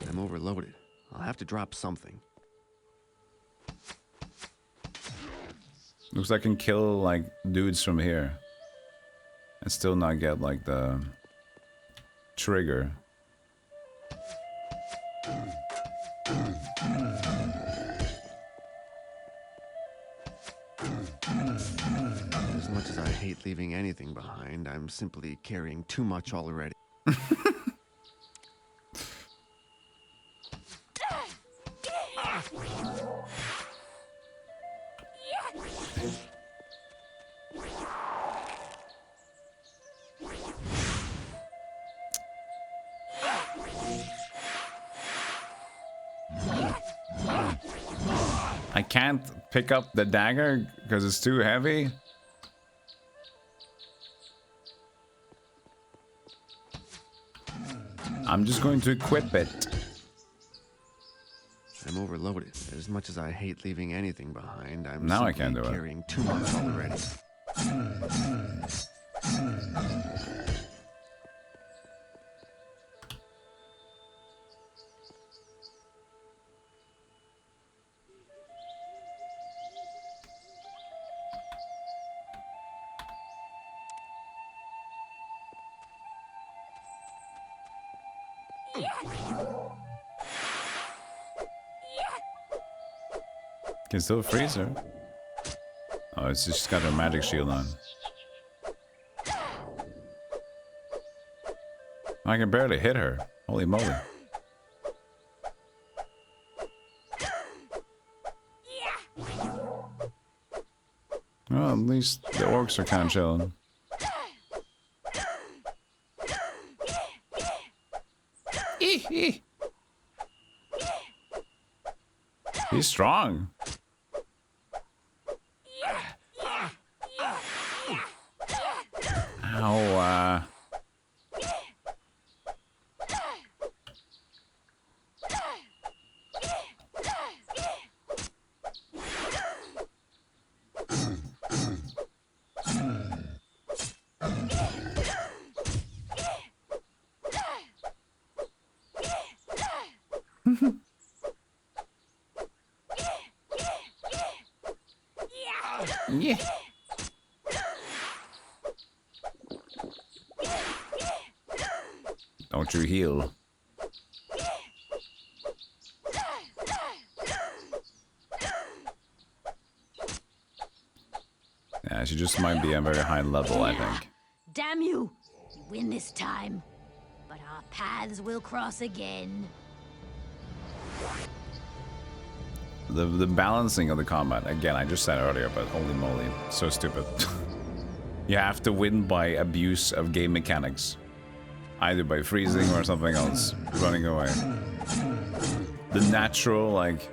I'm overloaded. I'll have to drop something. Looks like I can kill, like, dudes from here. And still not get, like, the trigger. As much as I hate leaving anything behind, I'm simply carrying too much already. I can't pick up the dagger because it's too heavy. I'm just going to equip it. I'm overloaded. As much as I hate leaving anything behind, I'm now I can't do it. Carrying too much already. Can still freeze her. Oh, it's just got her magic shield on. I can barely hit her. Holy moly. Well, at least the orcs are kind of chilling. He's strong. Ow, yeah. Don't you heal. Yeah, she just might be a very high level, I think. Damn you! You win this time, but our paths will cross again. The balancing of the combat, again, I just said earlier, but holy moly, so stupid. You have to win by abuse of game mechanics. Either by freezing or something else. Running away. The natural, like...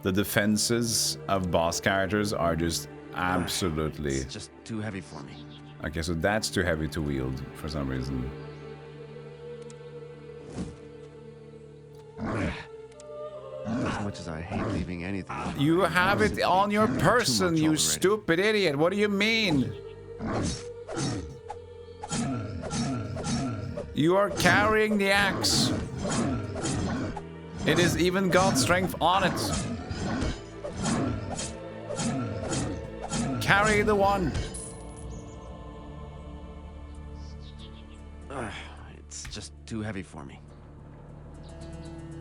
The defenses of boss characters are just absolutely... It's just too heavy for me. Okay, so that's too heavy to wield for some reason. As much as I hate leaving anything... You have it on your person, you stupid idiot. What do you mean? You are carrying the axe. It is even got strength on it. Carry the one. It's just too heavy for me.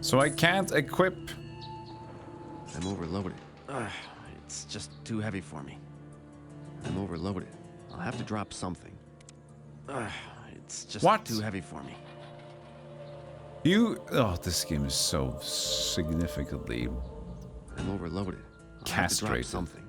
So I can't equip. I'm overloaded. It's just too heavy for me. I'm overloaded. I'll have to drop something. It's just too heavy for me. You... Oh, this game is so significantly... I'm overloaded. I'll castrated. have to drop something.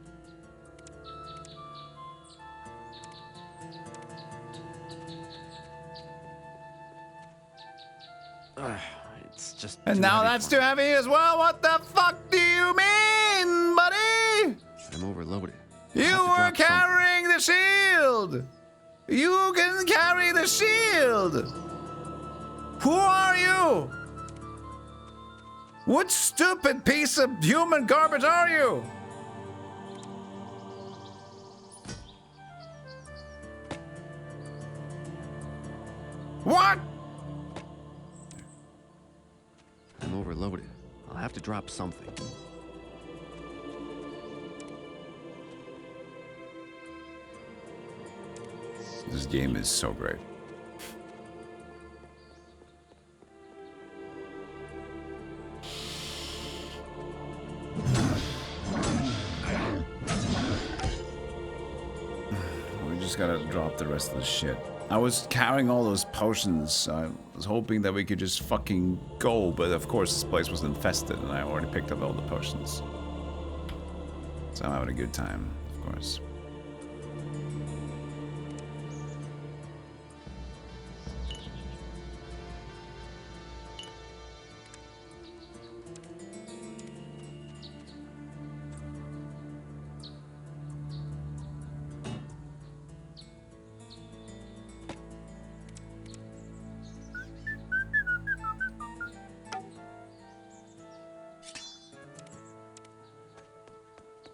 It's just And now that's too heavy as well. What the fuck do you mean, buddy? I'm overloaded. You were carrying the shield. You can carry the shield. Who are you? What stupid piece of human garbage are you? What? I'm overloaded. I'll have to drop something. This game is so great. We just gotta drop the rest of the shit. I was carrying all those potions. I was hoping that we could just fucking go, but of course this place was infested and I already picked up all the potions. So I'm having a good time, of course.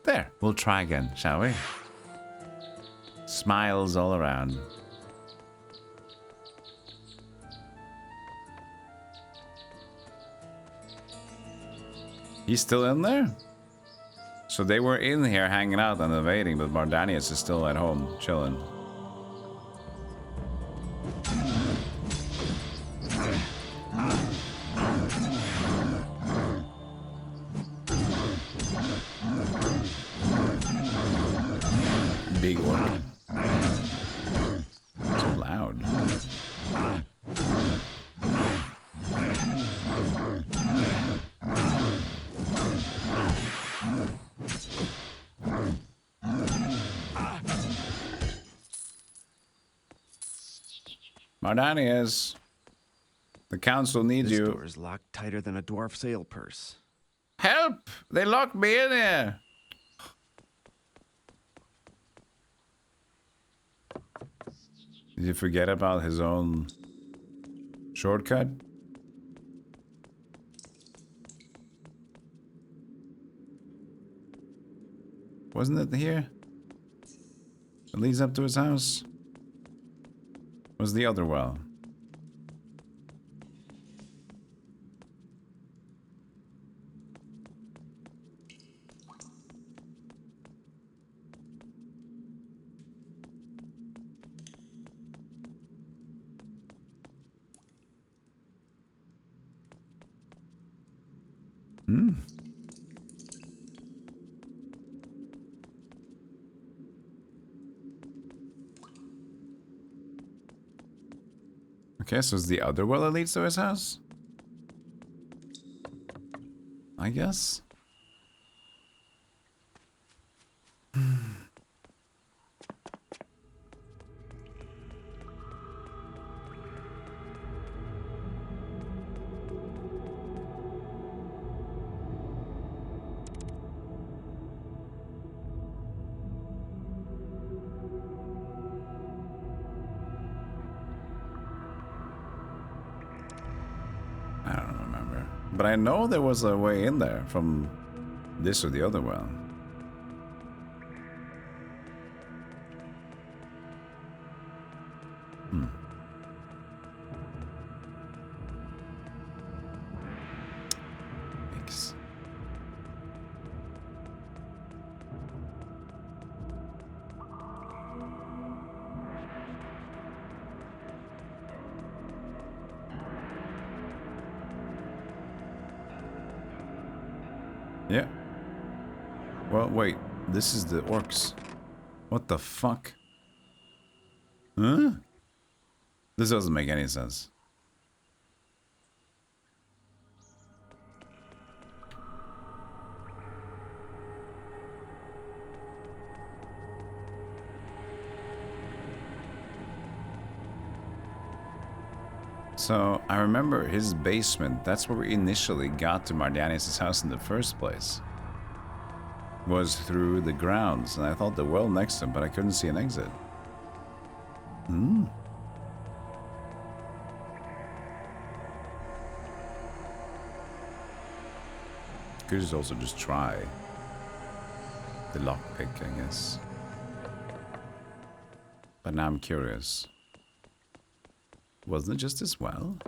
There, we'll try again, shall we? Smiles all around. He's still in there? So they were in here hanging out and evading, but Mardanius is still at home, chilling. Big one. So loud. Mardanius, the council needs you. This door is locked tighter than a dwarf sail purse. Help! They locked me in here. Did you forget about his own shortcut? Wasn't it here? It leads up to his house? Was the other well? Okay, so it's the other well that leads to his house? I guess. But I know there was a way in there from this or the other well. Thanks. Yeah. Well, wait. This is the orcs. What the fuck? Huh? This doesn't make any sense. So, I remember his basement, that's where we initially got to Mardianius' house in the first place. Was through the grounds, and I thought the well next to him, but I couldn't see an exit. Hmm. Could just also just try the lockpick, I guess. But now I'm curious. Wasn't it just as well?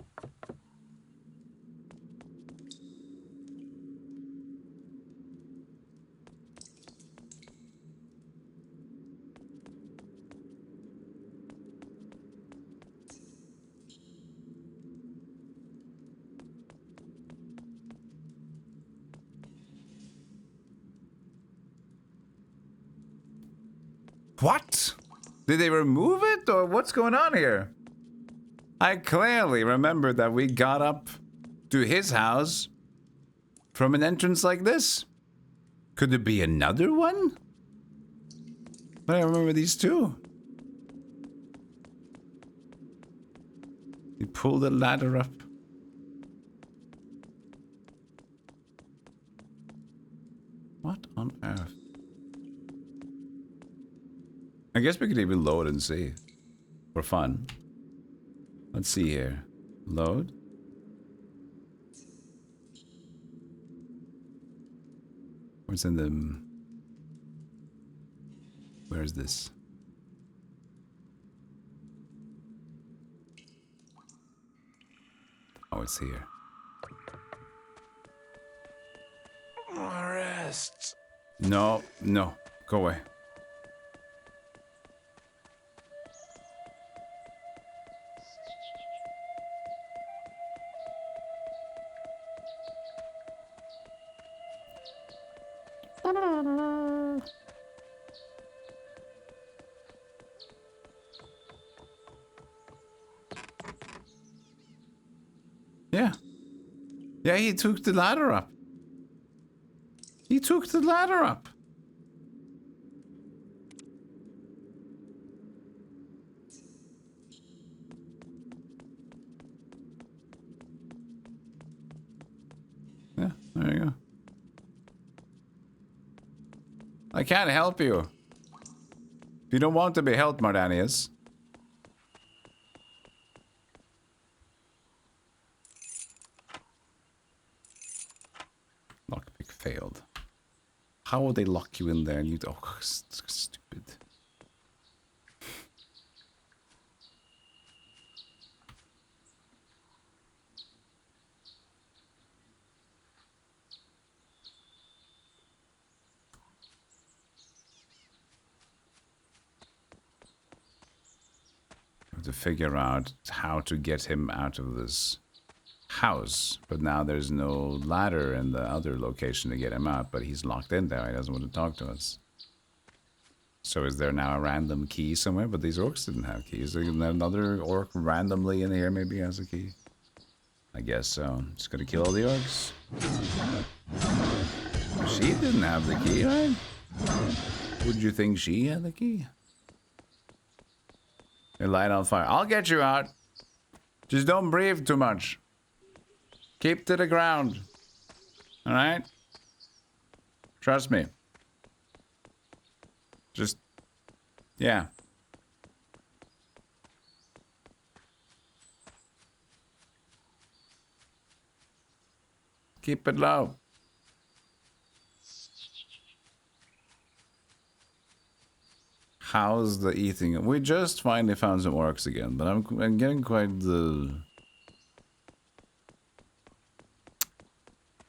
What? Did they remove it, or what's going on here? I clearly remember that we got up to his house from an entrance like this. Could there be another one? But I remember these two. He pulled the ladder up. What on earth? I guess we could even load and see. For fun. Let's see here. Load. What's in the... Where is this? Oh, it's here. Rest. No, no. Go away. Yeah. Yeah, he took the ladder up. He took the ladder up. Yeah, there you go. I can't help you. If you don't want to be helped, Mardanius. Lockpick failed. How would they lock you in there and you... Oh, stupid. To figure out how to get him out of this house, but now there's no ladder in the other location to get him out, but he's locked in there. He doesn't want to talk to us. So is there now a random key somewhere? But these orcs didn't have keys. Is there another orc randomly in here maybe has a key? I guess so. Just gonna kill all the orcs. She didn't have the key, right? Would you think she had the key? Your light on fire. I'll get you out. Just don't breathe too much. Keep to the ground. Alright? Trust me. Just... yeah. Keep it low. How's the eating? We just finally found some orcs again, but I'm getting quite the...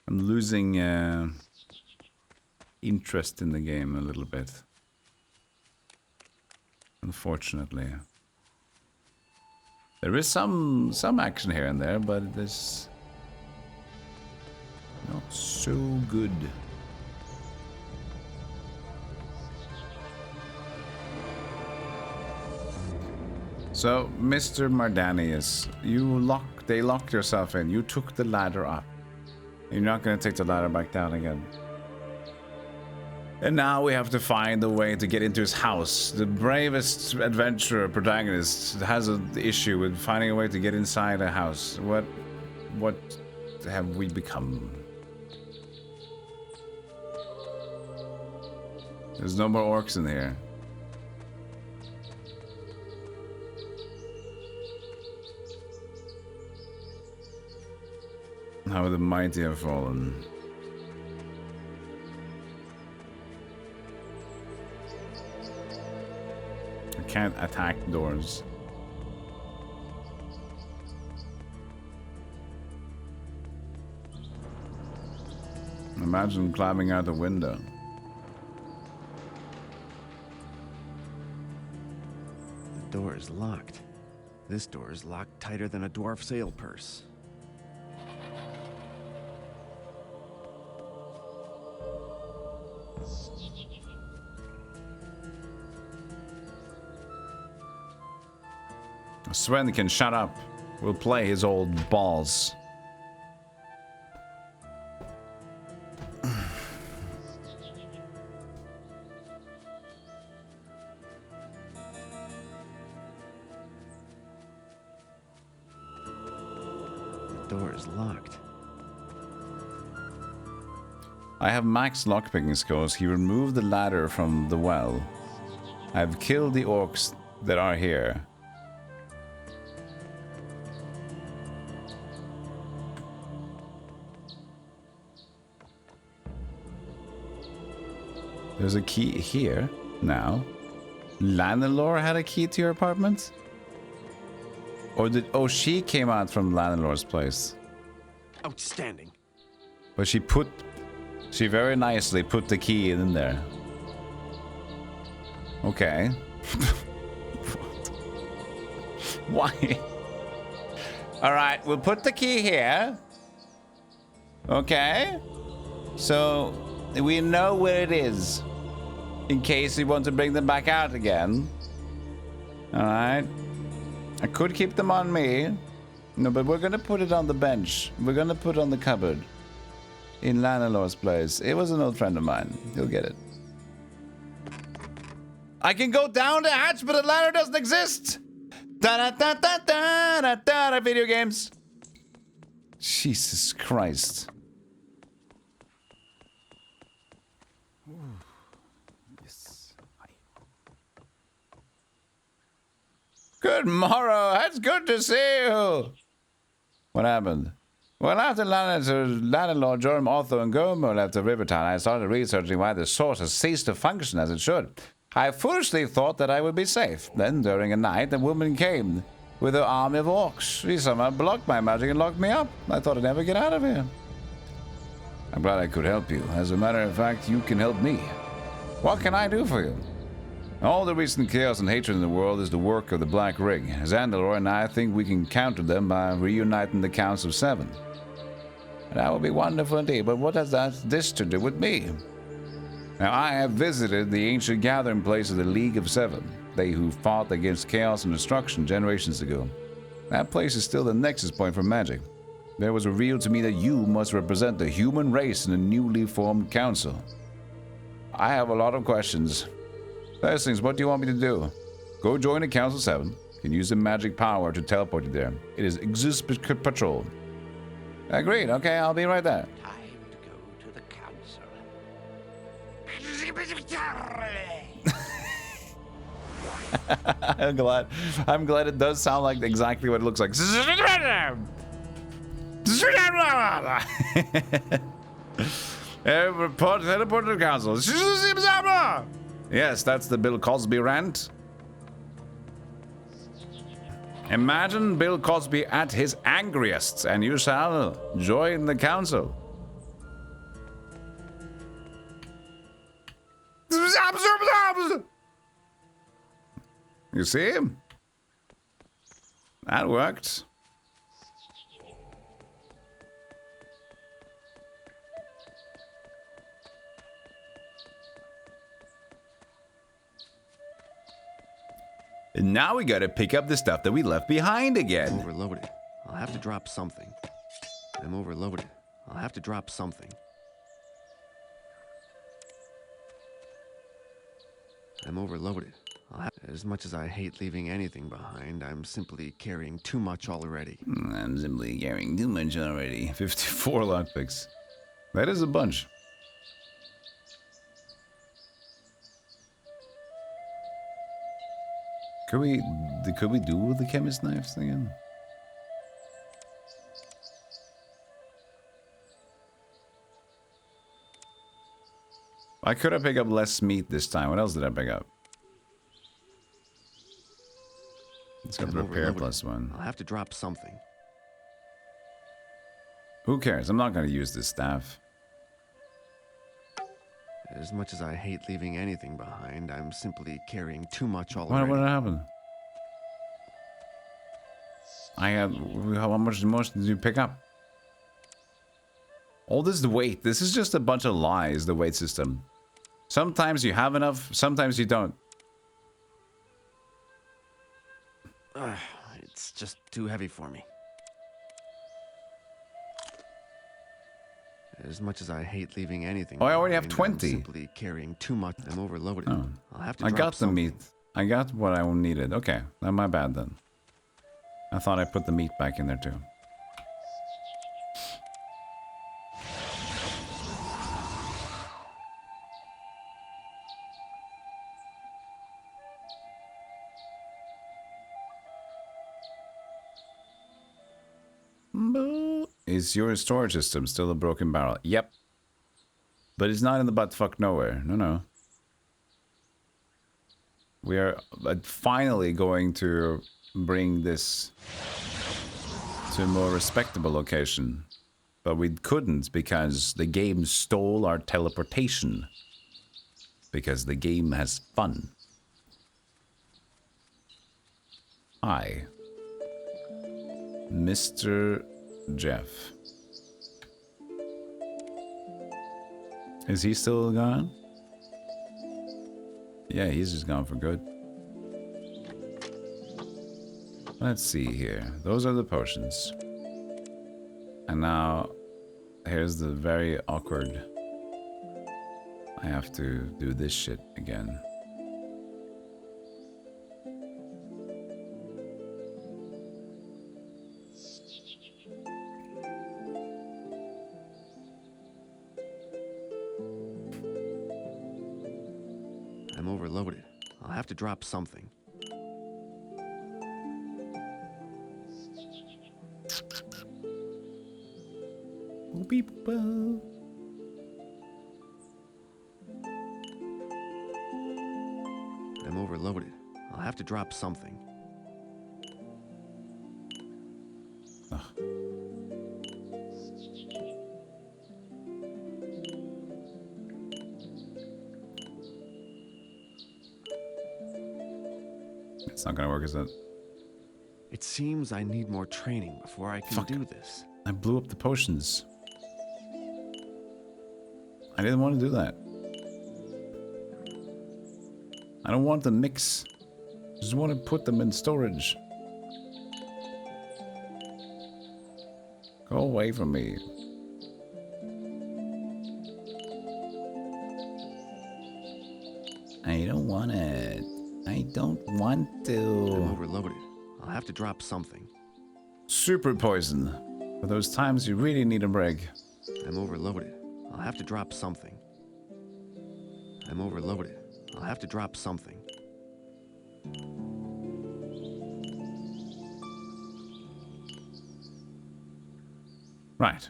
I'm losing interest in the game a little bit. Unfortunately. There is some action here and there, but it is not so good. So, Mr. Mardanius, they locked yourself in. You took the ladder up. You're not going to take the ladder back down again. And now we have to find a way to get into his house. The bravest adventurer protagonist has an issue with finding a way to get inside a house. What have we become? There's no more orcs in here. How the mighty have fallen. I can't attack doors. Imagine climbing out a window. The door is locked. This door is locked tighter than a dwarf sail purse. Sven can shut up. We'll play his old balls. The door is locked. I have max lockpicking skills. He removed the ladder from the well. I've killed the orcs that are here. There's a key here now. Lanelore had a key to your apartment? Or did... Oh, she came out from Lanelore's place. Outstanding. But she very nicely put the key in there. Okay. Why? Alright, we'll put the key here. Okay. So, we know where it is. In case we want to bring them back out again. Alright. I could keep them on me. No, but we're gonna put it on the bench. We're gonna put it on the cupboard. In Lanelore's place. It was an old friend of mine. He'll get it. I can go down the hatch, but the ladder doesn't exist! Da-da-da-da-da-da-da, video games. Jesus Christ. Good morrow. It's good to see you. What happened? Well, after Lanelore, Jorm, Otho, and Gomer left the Rivertown, I started researching why the source has ceased to function as it should. I foolishly thought that I would be safe. Then, during a night, a woman came with her army of orcs. She somehow blocked my magic and locked me up. I thought I'd never get out of here. I'm glad I could help you. As a matter of fact, you can help me. What can I do for you? All the recent chaos and hatred in the world is the work of the Black Rig. Zandalore and I think we can counter them by reuniting the Council of Seven. That would be wonderful indeed, but what has this to do with me? Now, I have visited the ancient gathering place of the League of Seven, they who fought against chaos and destruction generations ago. That place is still the nexus point for magic. There was revealed to me that you must represent the human race in the newly formed council. I have a lot of questions. First things, what do you want me to do? Go join the Council 7. You can use the magic power to teleport you there. It is Exus Patrol. Agreed. Okay, I'll be right there. Time to go to the council. I'm glad it does sound like exactly what it looks like. Teleport to the council. Yes, that's the Bill Cosby rant. Imagine Bill Cosby at his angriest, and you shall join the council. You see? That worked. And now we gotta pick up the stuff that we left behind again. I'm overloaded. I'll have to drop something. I'm overloaded. I'll have to drop something. I'm overloaded. As much as I hate leaving anything behind, I'm simply carrying too much already. I'm simply carrying too much already. 54 lockpicks. That is a bunch. Could we do the chemist knives again? I could have picked up less meat this time. What else did I pick up? It's got the repair +1. I'll have to drop something. Who cares? I'm not going to use this staff. As much as I hate leaving anything behind, I'm simply carrying too much already. What happened? I had... How much did you pick up? All this weight. This is just a bunch of lies, the weight system. Sometimes you have enough, sometimes you don't. It's just too heavy for me. As much as I hate leaving anything. Oh, I already have 20. I'm simply carrying too much. I'm overloaded. Oh. I'll have to I drop got the something. meat. I got what I needed. Okay, not my bad then. I thought I put the meat back in there too. Is your storage system still a broken barrel? Yep. But it's not in the buttfuck nowhere. No. We are finally going to bring this to a more respectable location. But we couldn't because the game stole our teleportation. Because the game has fun. Hi. Mr. Jeff. Is he still gone? Yeah, he's just gone for good. Let's see here. Those are the potions. And now, here's the very awkward. I have to do this shit again. I'm overloaded. I'll have to drop something. People. I'm overloaded. I'll have to drop something. Ugh. It's not gonna work, is it? It seems I need more training before I can do this. I blew up the potions. I didn't want to do that. I don't want the mix. I just want to put them in storage. Go away from me. I don't want it. I don't want to. I'm overloaded. I'll have to drop something. Super poison. For those times you really need a break. I'm overloaded. I'll have to drop something. I'm overloaded. I'll have to drop something. Right.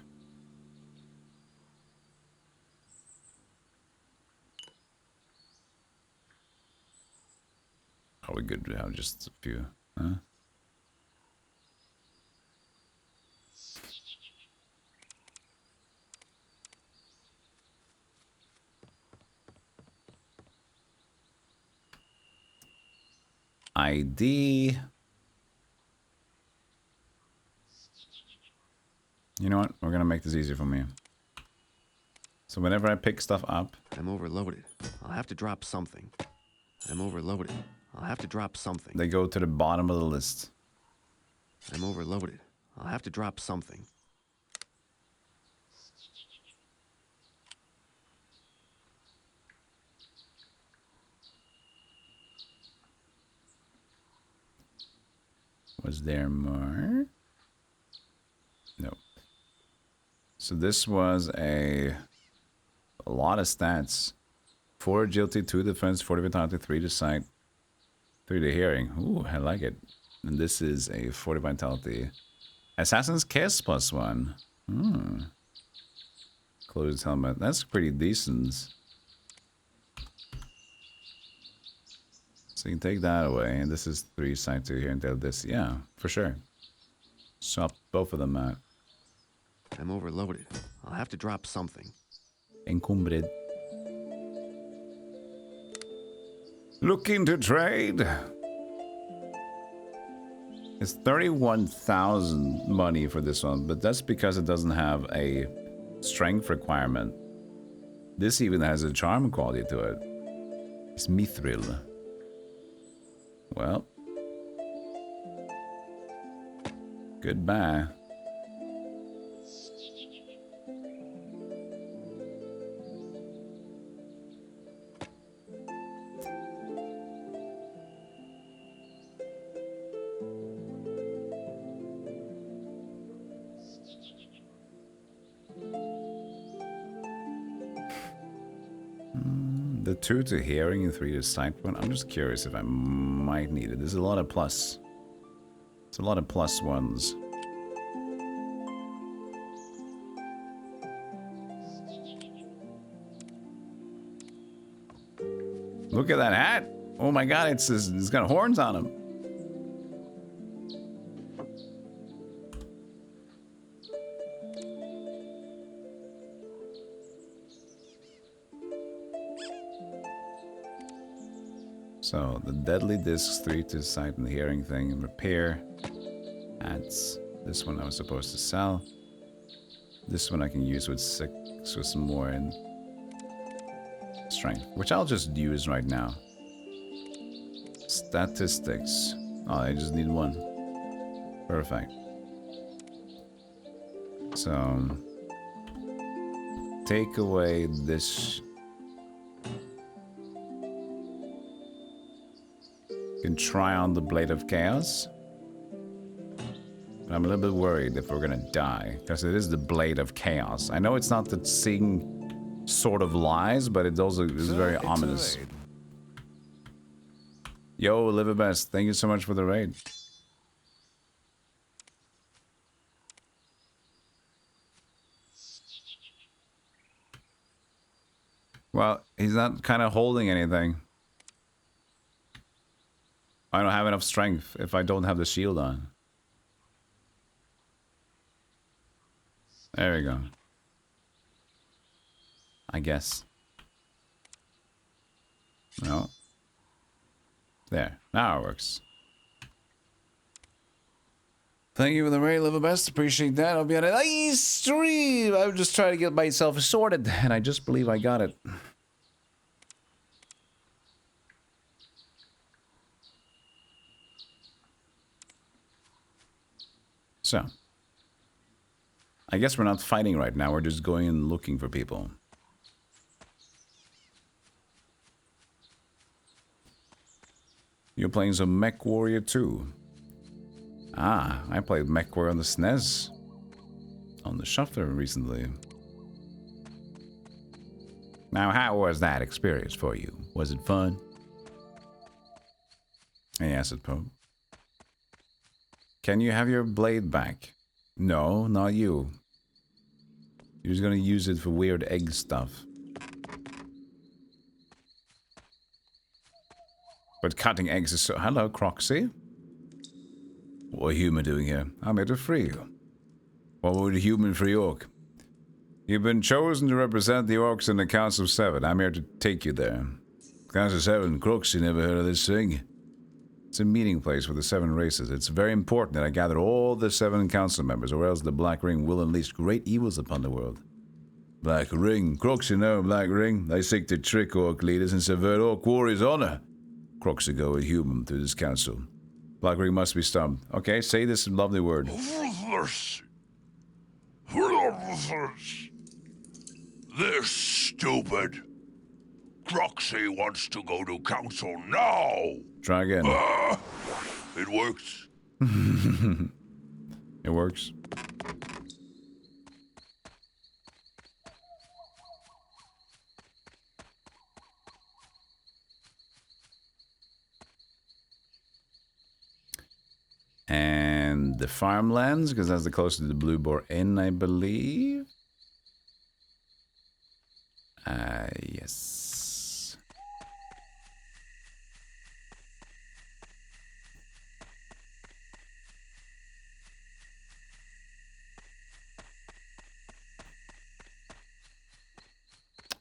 Are we good to have just a few? Huh? ID. You know what? We're gonna make this easier for me. So whenever I pick stuff up... I'm overloaded. I'll have to drop something. I'm overloaded. I'll have to drop something. They go to the bottom of the list. I'm overloaded. I'll have to drop something. Was there more? Nope. So this was a lot of stats. 4 agility, 2 defense, 4 vitality, 3 to sight, 3 to hearing. Ooh, I like it. And this is a 40 vitality. Assassin's Kiss +1. Closed helmet. That's pretty decent. So you can take that away. And this is 3 sight, 2 here until this. Yeah, for sure. Swap both of them out. I'm overloaded. I'll have to drop something. Encumbered. Looking to trade? It's 31,000 money for this one, but that's because it doesn't have a strength requirement. This even has a charm quality to it. It's mithril. Well. Goodbye. The 2 to hearing and 3 to sight one. I'm just curious if I might need it. There's a lot of plus. It's a lot of plus ones. Look at that hat. Oh my god, it's got horns on him. So the deadly discs, 3 to sight and the hearing thing, and repair. Adds this one I was supposed to sell. This one I can use with 6 with some more in strength, which I'll just use right now. Statistics. Oh, I just need 1. Perfect. So take away this. Can try on the Blade of Chaos. But I'm a little bit worried if we're gonna die, because it is the Blade of Chaos. I know it's not the Sing Sword of Lies, but it also is very ominous. Yo, live it best. Thank you so much for the raid. Well, he's not kind of holding anything. I don't have enough strength if I don't have the shield on. There we go. I guess. No. There. Now it works. Thank you for the raid, live the best. Appreciate that. I'll be on a nice stream. I'm just trying to get myself sorted, and I just believe I got it. So, I guess we're not fighting right now. We're just going and looking for people. You're playing some Mech Warrior 2. Ah, I played Mech Warrior on the SNES. On the shuffler recently. Now, how was that experience for you? Was it fun? Hey, Acid Pope. Can you have your blade back? No, not you. You're just gonna use it for weird egg stuff. But cutting eggs is so... Hello, Croxy. What are human doing here? I'm here to free you. What would a human free orc? You've been chosen to represent the orcs in the Council of Seven. I'm here to take you there. Council of Seven, Croxy, never heard of this thing. It's a meeting place for the 7 races. It's very important that I gather all the 7 council members, or else the Black Ring will unleash great evils upon the world. Black Ring? Croxy, no, Black Ring. They seek to trick orc leaders and subvert orc warriors' honor. Croxy go a human through this council. Black Ring must be stopped. Okay, say this lovely word. They're stupid. Croxy wants to go to council now. Try again. It works. It works. And the farmlands, because that's the closest to the Blue Boar Inn, I believe. Yes.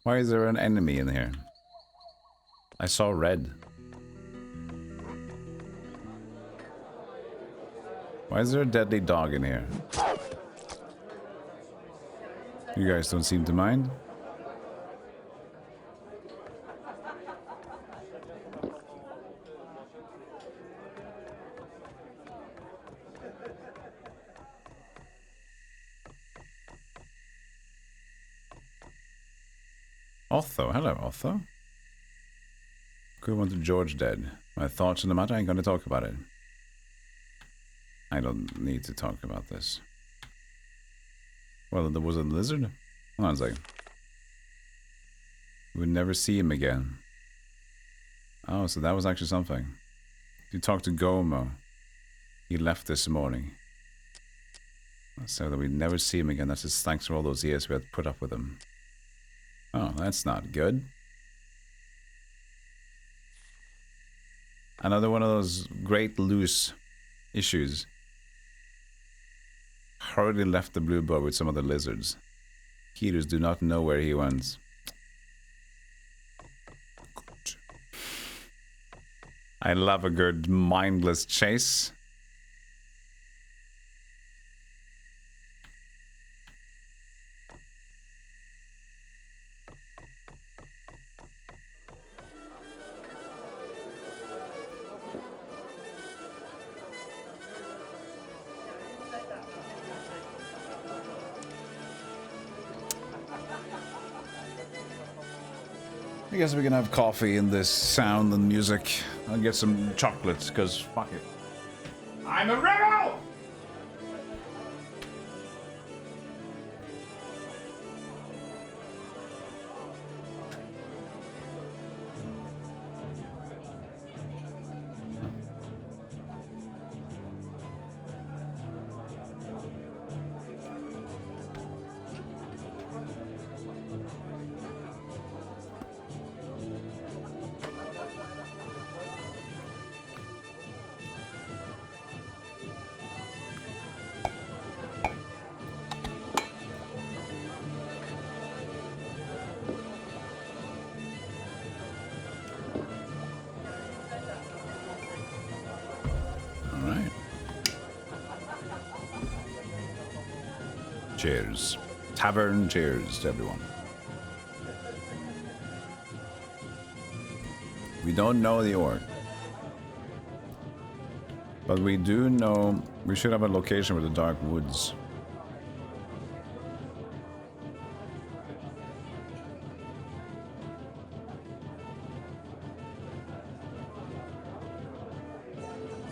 Why is there an enemy in here? I saw red. Why is there a deadly dog in here? You guys don't seem to mind. Otho, hello Otho. Could want George dead. My thoughts on the matter, I ain't gonna talk about it. I don't need to talk about this. Well, there was a lizard? Hold on a second. We would never see him again. Oh, so that was actually something. You talked to Gomo. He left this morning. So that we'd never see him again. That's just thanks for all those years we had to put up with him. Oh, that's not good. Another one of those great loose issues. Hurriedly left the Blue Boar with some of the lizards. Heaters do not know where he went. I love a good mindless chase. I guess we can have coffee in this sound and music. I'll get some chocolates, because fuck it. I'm a rebel! Cheers. Tavern cheers to everyone. We don't know the orc. But we do know we should have a location with the dark woods.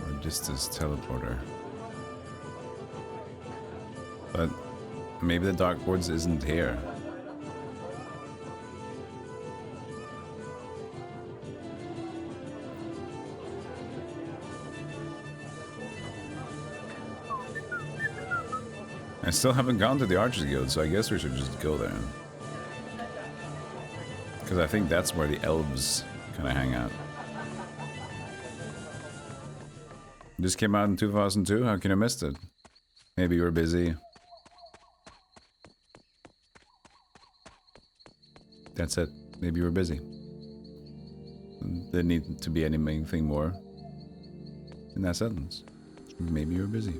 Or a distance teleporter. But maybe the Dark Woods isn't here. I still haven't gone to the Archers Guild, so I guess we should just go there. Because I think that's where the elves kind of hang out. This came out in 2002? How can I miss it? Maybe you were busy. That's it. Maybe you were busy. There need to be anything more in that sentence. Maybe you were busy.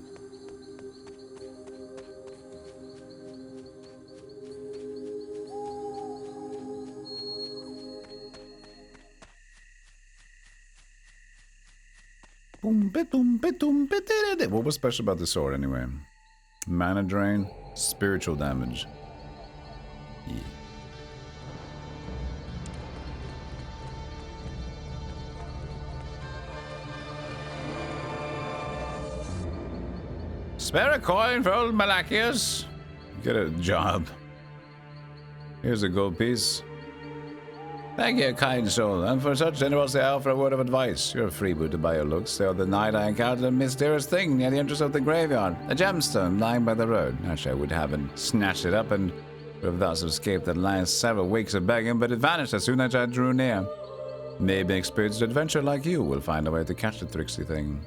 What was special about the sword anyway? Mana drain, spiritual damage. Yeah. Spare a coin for old Malachius. Get a job. Here's a gold piece. Thank you, kind soul, and for such generosity I offer a word of advice. You're a freebooter by your looks. The other night I encountered a mysterious thing near the entrance of the graveyard. A gemstone lying by the road. Actually, I would haven't snatched it up and would have thus escaped the last several weeks of begging, but it vanished as soon as I drew near. Maybe an experienced adventurer like you will find a way to catch the tricksy thing.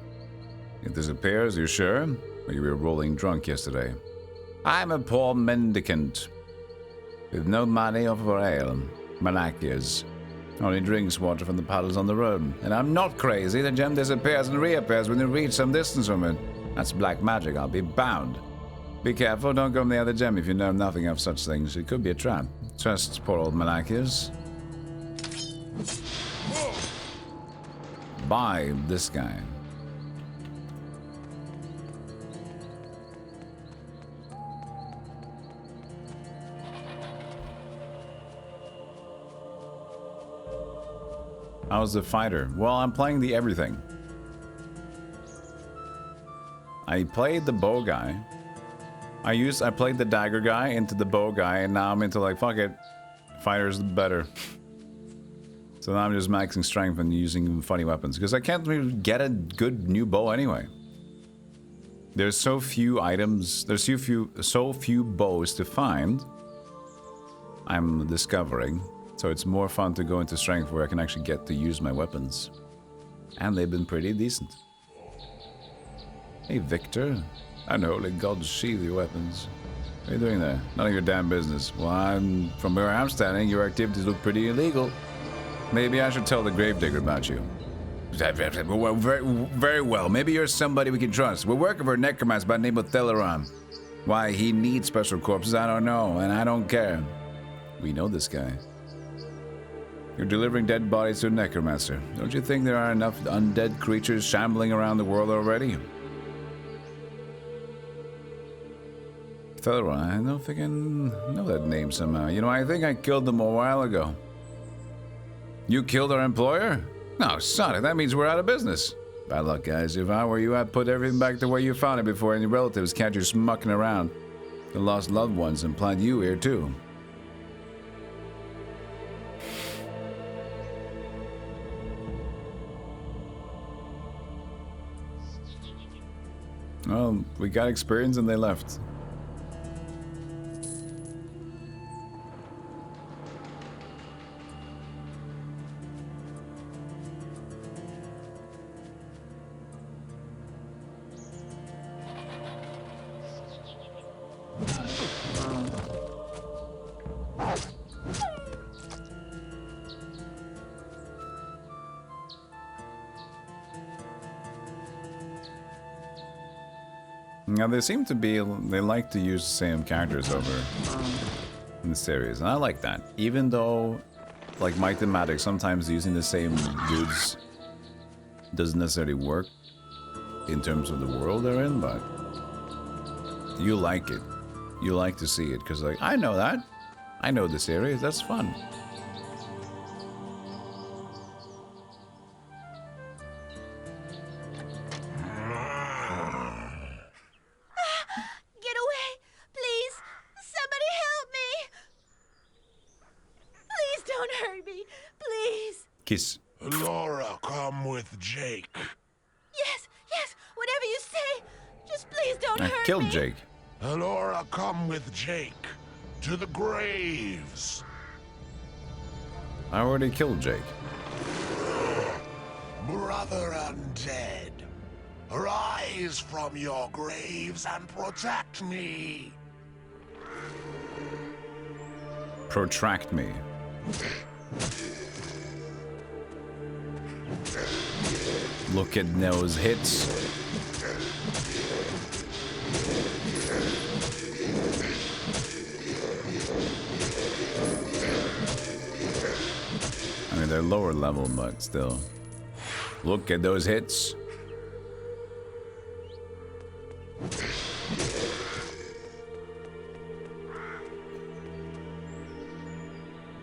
It disappears, you sure? Or you were rolling drunk yesterday? I'm a poor mendicant with no money or for ale. Malachias only drinks water from the puddles on the road. And I'm not crazy. The gem disappears and reappears when you reach some distance from it. That's black magic, I'll be bound. Be careful, don't go near the gem if you know nothing of such things. It could be a trap. Trust poor old Malachias. Buy this guy. How's the fighter? Well, I'm playing the everything. I played the bow guy. I played the dagger guy into the bow guy, and now I'm into like, fuck it. Fighter's better. So now I'm just maxing strength and using funny weapons. Because I can't really get a good new bow anyway. There's so few items, there's so few bows to find. I'm discovering. So it's more fun to go into strength where I can actually get to use my weapons. And they've been pretty decent. Hey, Victor. Unholy gods sheathe your weapons. What are you doing there? None of your damn business. Well, from where I'm standing, your activities look pretty illegal. Maybe I should tell the gravedigger about you. Well, very well. Maybe you're somebody we can trust. We're working for a necromancer by the name of Theleron. Why he needs special corpses, I don't know, and I don't care. We know this guy. You're delivering dead bodies to a necromancer. Don't you think there are enough undead creatures shambling around the world already? Theleron, I don't think I know that name somehow. You know, I think I killed them a while ago. You killed our employer? No, Sonic, that means we're out of business. Bad luck, guys. If I were you, I'd put everything back the way you found it before any relatives catch you smucking around. The lost loved ones and plant you here, too. Well, we got experience and they left. Now they seem to be, they like to use the same characters over in the series, and I like that. Even though, like Might and Magic, sometimes using the same dudes doesn't necessarily work in terms of the world they're in, but you like it. You like to see it, because like, I know that. I know this area, that's fun. Kiss. Laura, come with Jake. Yes, whatever you say. Just please don't hurt me. I killed Jake. Elora, come with Jake to the graves. I already killed Jake. Brother undead, rise from your graves and protect me. Protract me. Look at those hits. I mean, they're lower level, but still. Look at those hits.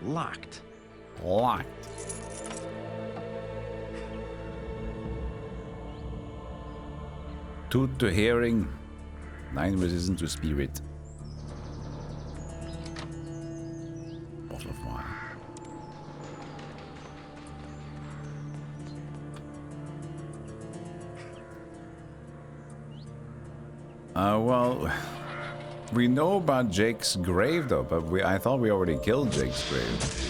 Locked. Locked. Tooth to hearing, 9 resistant to spirit. Bottle of wine. Well, we know about Jake's grave though, but I thought we already killed Jake's grave.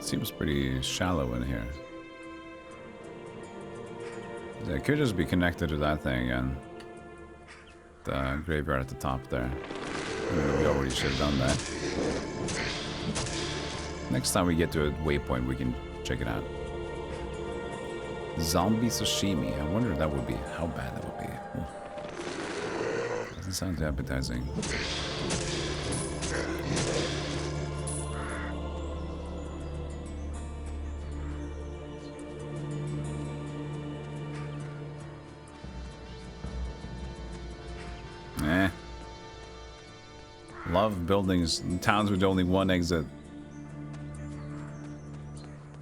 Seems pretty shallow in here. It could just be connected to that thing again. The graveyard at the top there. We already should have done that. Next time we get to a waypoint, we can check it out. Zombie sashimi. I wonder if that would be, how bad that would be. Doesn't sound appetizing. Love buildings in towns with only one exit.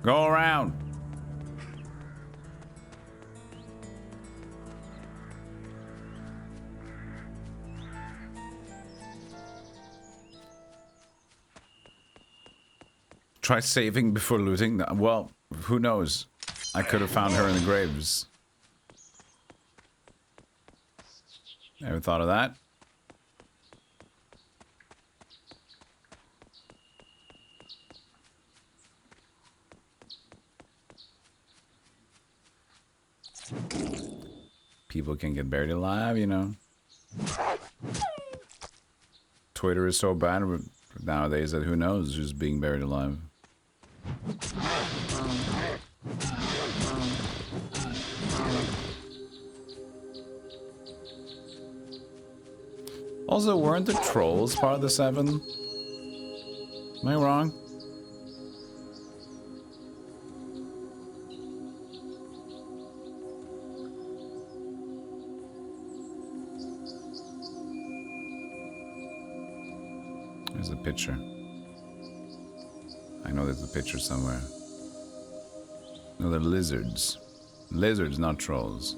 Go around. Try saving before looting. Well, who knows? I could have found her in the graves. Ever thought of that? People can get buried alive, you know. Twitter is so bad nowadays that who knows who's being buried alive. Also, weren't the trolls part of the 7? Am I wrong? There's a picture. I know there's a picture somewhere. No, they're lizards. Lizards, not trolls.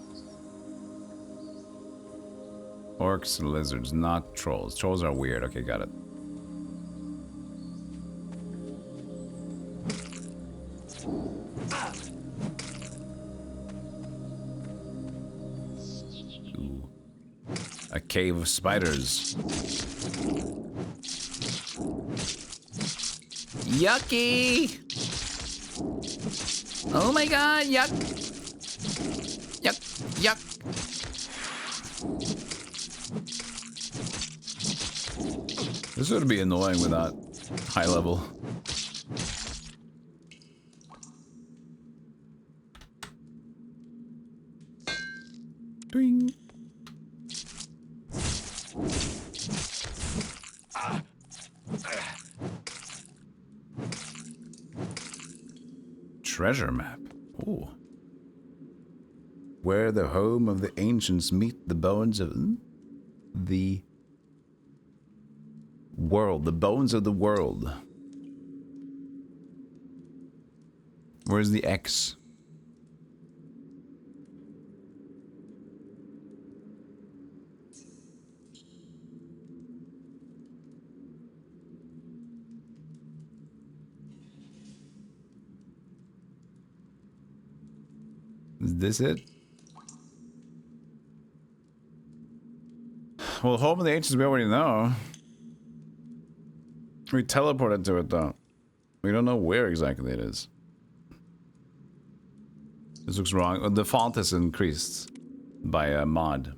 Orcs and lizards, not trolls. Trolls are weird. Okay, got it. Ooh. A cave of spiders. Yucky! Oh my god, yuck! Yuck, yuck! This would be annoying without high level. Doing. treasure map. Ooh. Where the home of the ancients meet the bones of the world. The bones of the world. Where's the X? Is this it? Well, home of the ancients we already know. We teleported to it though. We don't know where exactly it is. This looks wrong. The font is increased by a mod.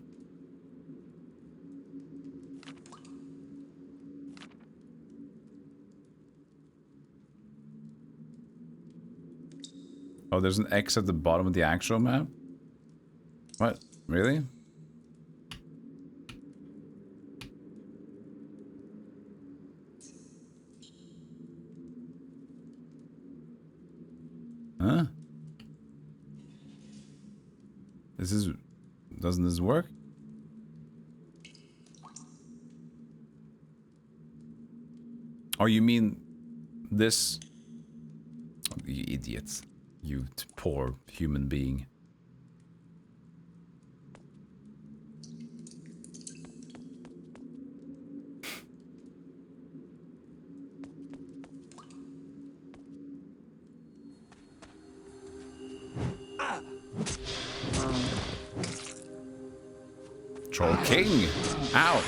Oh, there's an X at the bottom of the actual map? What? Really? Huh? This is... Doesn't this work? Oh, you mean this? You idiots. You poor human being. Troll King! Ow!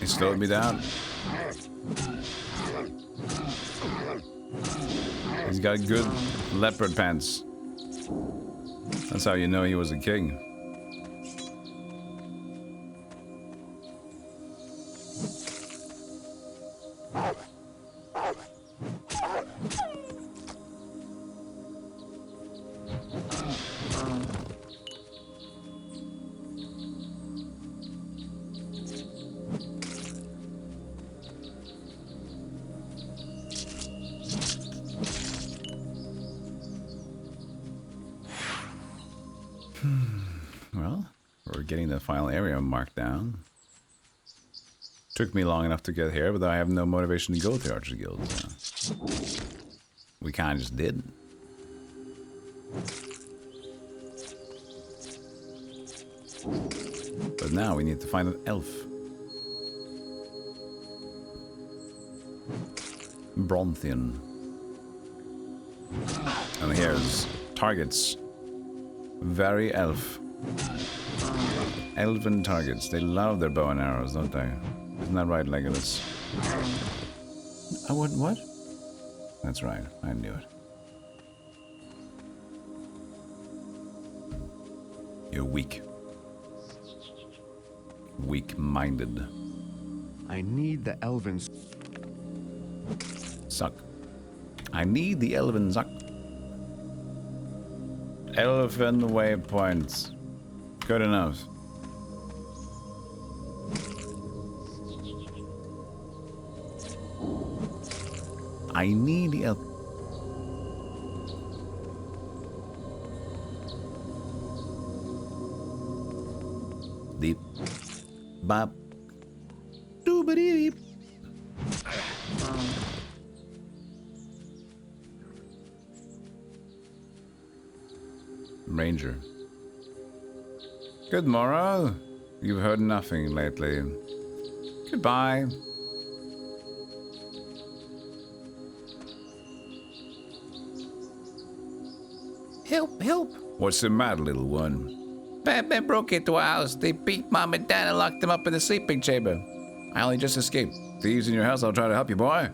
He slowed me down. He's got good leopard pants. That's how you know he was a king. Well, we're getting the final area marked down. Took me long enough to get here, but I have no motivation to go to the Archers Guild. So. We kinda just did. But now we need to find an elf. Bronthian. And here's targets. Very elf. Elven targets. They love their bow and arrows, don't they? Isn't that right, Legolas? What? That's right. I knew it. You're weak. Weak-minded. I need the elven... Suck. I need the elven suck. Elven waypoints. Good enough. I need the elf. Deep. Bop. Doobity-deep. Ranger. Good morrow. You've heard nothing lately. Goodbye. Help, help. What's the matter, little one? Batman broke into our house. They beat Mom and Dad and locked them up in the sleeping chamber. I only just escaped. Thieves in your house, I'll try to help you, boy.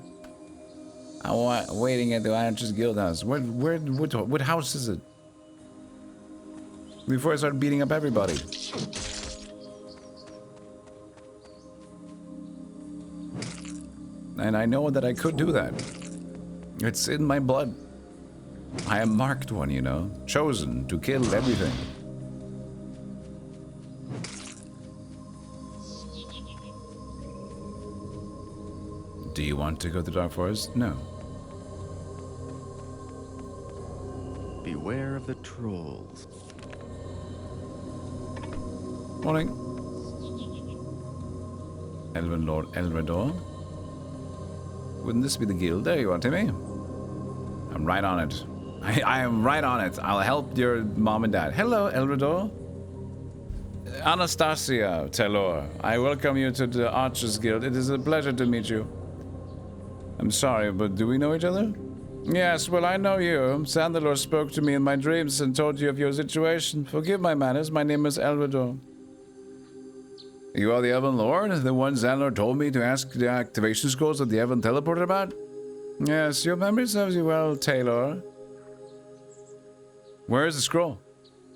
I'm waiting at the Archers Guild house. What house is it? Before I start beating up everybody. And I know that I could do that. It's in my blood. I am marked one, you know. Chosen to kill everything. Do you want to go to the Dark Forest? No. Beware of the trolls. Morning. Elven Lord Elredor. Wouldn't this be the guild? There you are, Timmy. I'm right on it. I am right on it. I'll help your mom and dad. Hello, Elredor. Anastasia Taylor, I welcome you to the Archers Guild. It is a pleasure to meet you. I'm sorry, but do we know each other? Yes, well, I know you. Sandalor spoke to me in my dreams and told you of your situation. Forgive my manners. My name is Elredor. You are the Elven Lord? The one Sandalor told me to ask the activation scrolls of the Elven teleporter about? Yes, your memory serves you well, Taylor. Where is the scroll?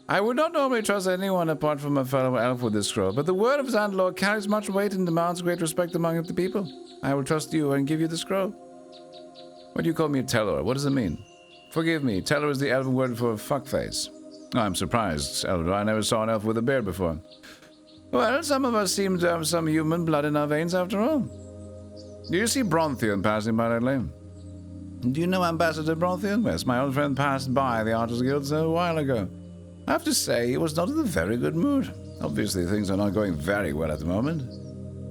I would not normally trust anyone apart from a fellow elf with this scroll, but the word of Sandalor carries much weight and demands great respect among the people. I will trust you and give you the scroll. Why do you call me Taylor? What does it mean? Forgive me, Taylor is the elven word for fuckface. Oh, I'm surprised, Elder. I never saw an elf with a beard before. Well, some of us seem to have some human blood in our veins after all. Do you see Bronthian passing by lately? Do you know Ambassador Bronthian? Yes, my old friend passed by the Archers Guild a while ago. I have to say, he was not in a very good mood. Obviously, things are not going very well at the moment.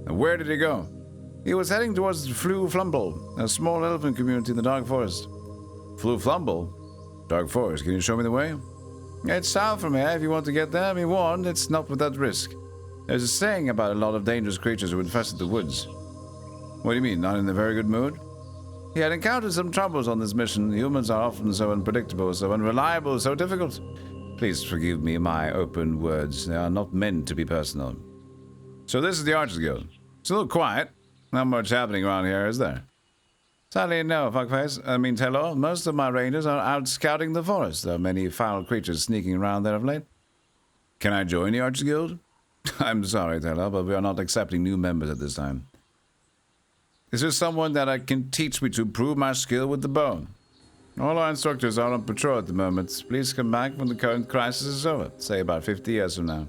And where did he go? He was heading towards Flumble, a small elven community in the Dark Forest. Flumble? Dark Forest, can you show me the way? It's south from here. If you want to get there, be warned, it's not without risk. There's a saying about a lot of dangerous creatures who infested the woods. What do you mean, not in a very good mood? He had encountered some troubles on this mission. Humans are often so unpredictable, so unreliable, so difficult. Please forgive me my open words. They are not meant to be personal. So this is the Archers Guild. It's a little quiet. Not much happening around here, is there? Sadly, no, fuckface. I mean, Taylor, most of my rangers are out scouting the forest. There are many foul creatures sneaking around there of late. Can I join the Archers Guild? I'm sorry, Taylor, but we are not accepting new members at this time. Is there someone that I can teach me to improve my skill with the bow? All our instructors are on patrol at the moment. Please come back when the current crisis is over. Say about 50 years from now.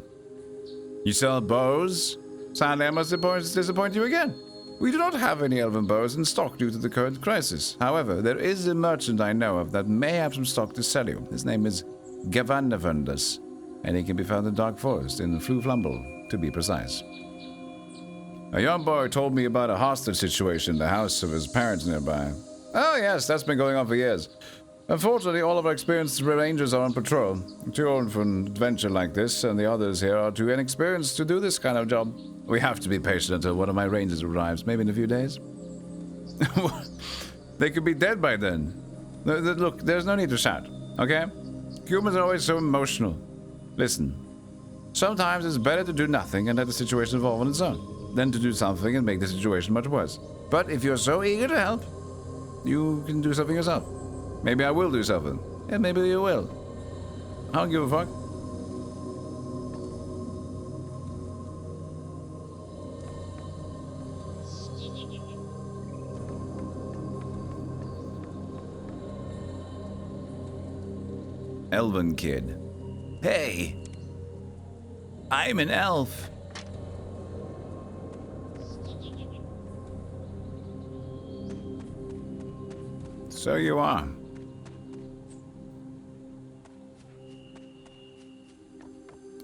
You sell bows? Sadly, I must disappoint you again. We do not have any elven bows in stock due to the current crisis. However, there is a merchant I know of that may have some stock to sell you. His name is Gavandavundus, and he can be found in Dark Forest, in Flumble, to be precise. A young boy told me about a hostage situation in the house of his parents nearby. Oh yes, that's been going on for years. Unfortunately, all of our experienced rangers are on patrol. Too old for an adventure like this, and the others here are too inexperienced to do this kind of job. We have to be patient until one of my rangers arrives, maybe in a few days. They could be dead by then. Look, there's no need to shout, okay? Humans are always so emotional. Listen, sometimes it's better to do nothing and let the situation evolve on its own, than to do something and make the situation much worse. But if you're so eager to help, you can do something yourself. Maybe I will do something, and maybe you will. I don't give a fuck. Elven kid. Hey! I'm an elf. So you are.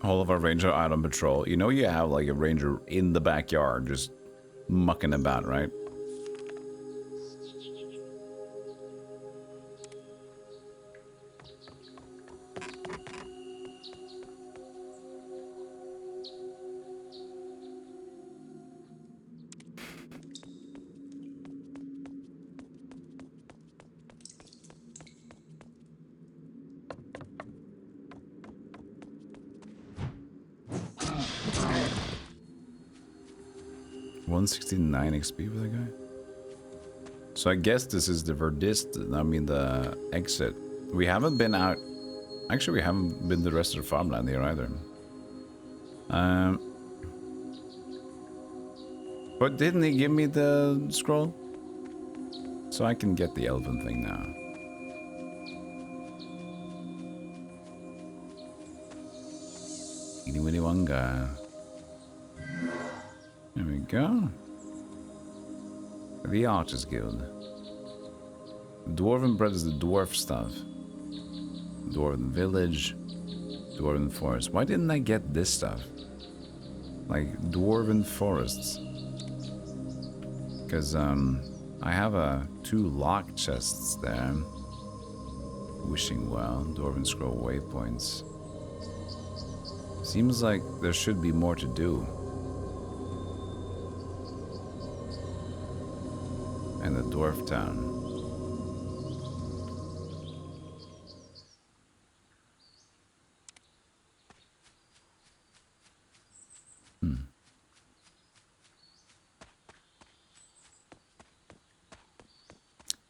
All of our rangers are out on patrol. You know you have like a ranger in the backyard just mucking about, right? $169 XP for that guy. So I guess this is the Verdist, I mean the exit. We haven't been out. Actually, we haven't been the rest of the farmland here either. But didn't he give me the scroll? So I can get the elven thing now. Itty Witty Wonga. There we go. The Archers Guild. Dwarven bread is the dwarf stuff. Dwarven village. Dwarven forest. Why didn't I get this stuff? Like dwarven forests. Because I have 2 lock chests there. Wishing well. Dwarven scroll waypoints. Seems like there should be more to do. And the dwarf town.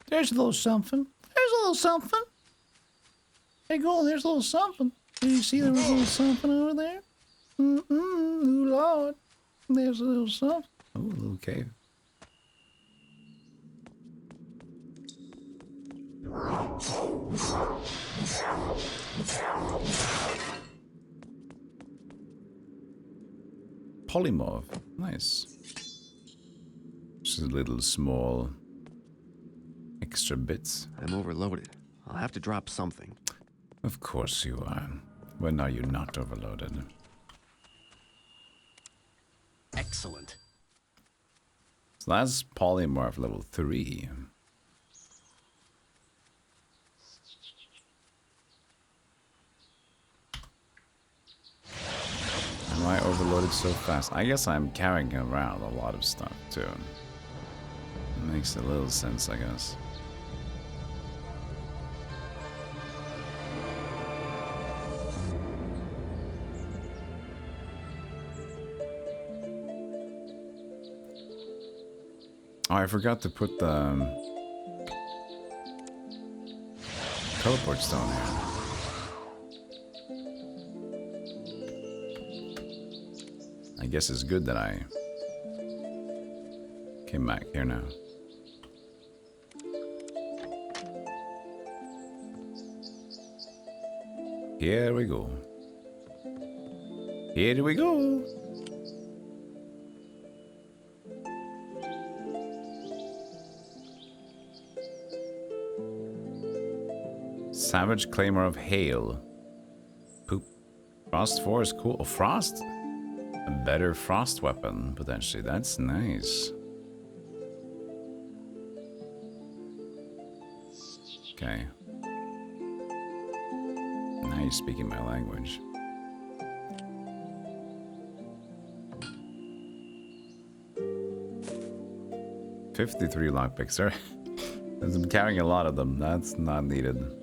There's a little something. There's a little something. Hey, go on, there's a little something. Did you see there was a little something over there? Ooh, Lord. There's a little something. Oh, a little cave. Polymorph. Nice. Just a little small extra bits. I'm overloaded. I'll have to drop something. Of course you are. When are you not overloaded? Excellent. So that's polymorph level 3. Am I overloaded so fast? I guess I'm carrying around a lot of stuff too. It makes a little sense, I guess. Oh, I forgot to put the teleport stone here. I guess it's good that I came back here now. Here we go. Here we go. Savage Claimer of Hail. Poop. Frost 4 is cool. Oh, Frost? A better Frost weapon, potentially. That's nice. Okay. Now you're speaking my language. $53 lockpicks, sir. I'm carrying a lot of them. That's not needed.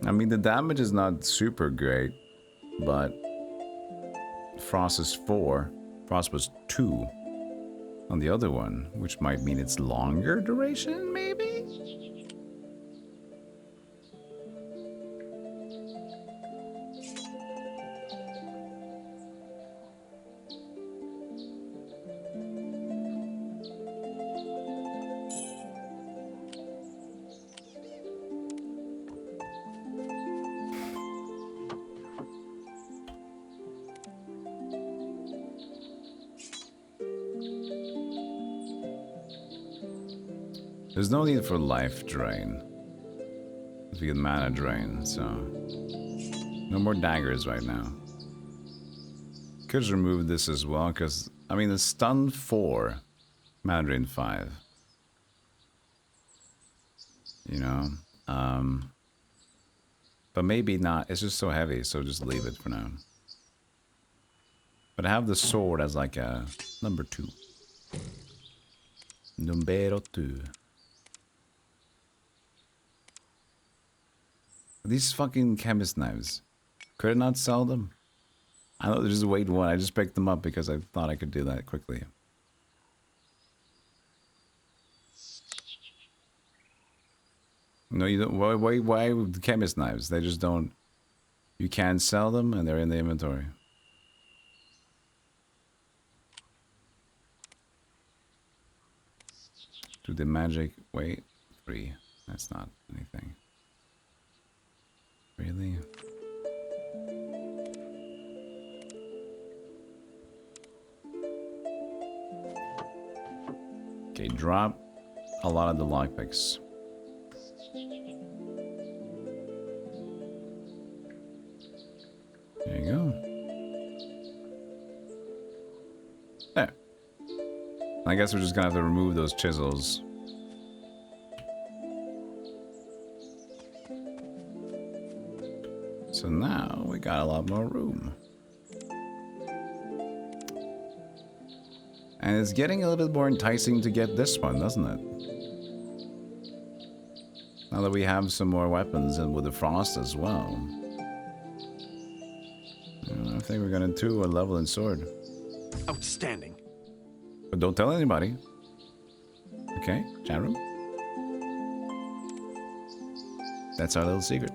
I mean, the damage is not super great, but Frost is 4. Frost was 2 on the other one, which might mean it's longer duration, maybe? There's no need for life drain. We get mana drain, so no more daggers right now. Could remove this as well, because I mean, the stun 4, mana drain 5. You know, but maybe not. It's just so heavy, so just leave it for now. But I have the sword as like a number 2. Numero 2. These fucking chemist knives. Could I not sell them? I know there's just weight 1. I just picked them up because I thought I could do that quickly. No, you don't. Why with the chemist knives? They just don't. You can't sell them and they're in the inventory. Do the magic. Wait. 3. That's not anything. Really? Okay, drop a lot of the lockpicks. There you go. There. I guess we're just gonna have to remove those chisels. So now we got a lot more room. And it's getting a little bit more enticing to get this one, doesn't it? Now that we have some more weapons and with the frost as well. I think we're gonna do a leveling sword. Outstanding. But don't tell anybody. Okay, chat room. That's our little secret.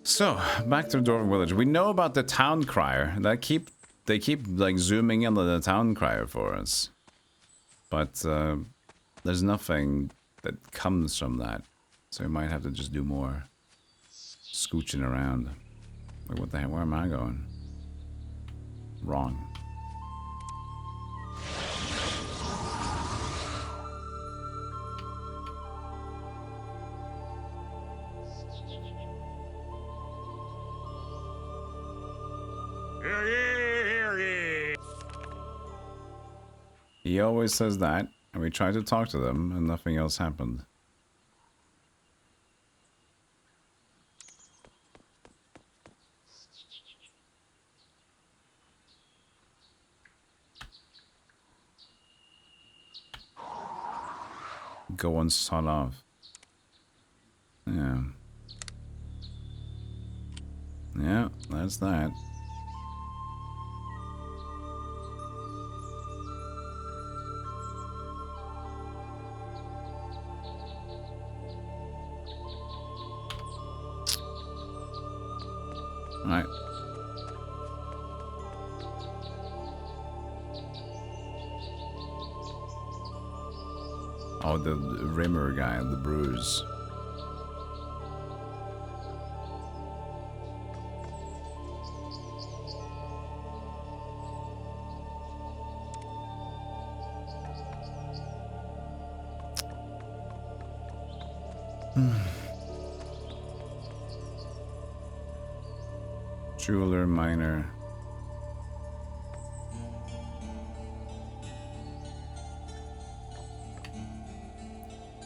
So, back to the Dwarven Village. We know about the town crier. They keep like zooming in on the town crier for us. But there's nothing that comes from that. So we might have to just do more scooching around. Like, what the heck? Where am I going? Wrong. He always says that, and we tried to talk to them, and nothing else happened. Go and sod off. Yeah. Yeah, that's that. Alright. Oh, the Rimmer guy, the bruise. Jeweler, miner.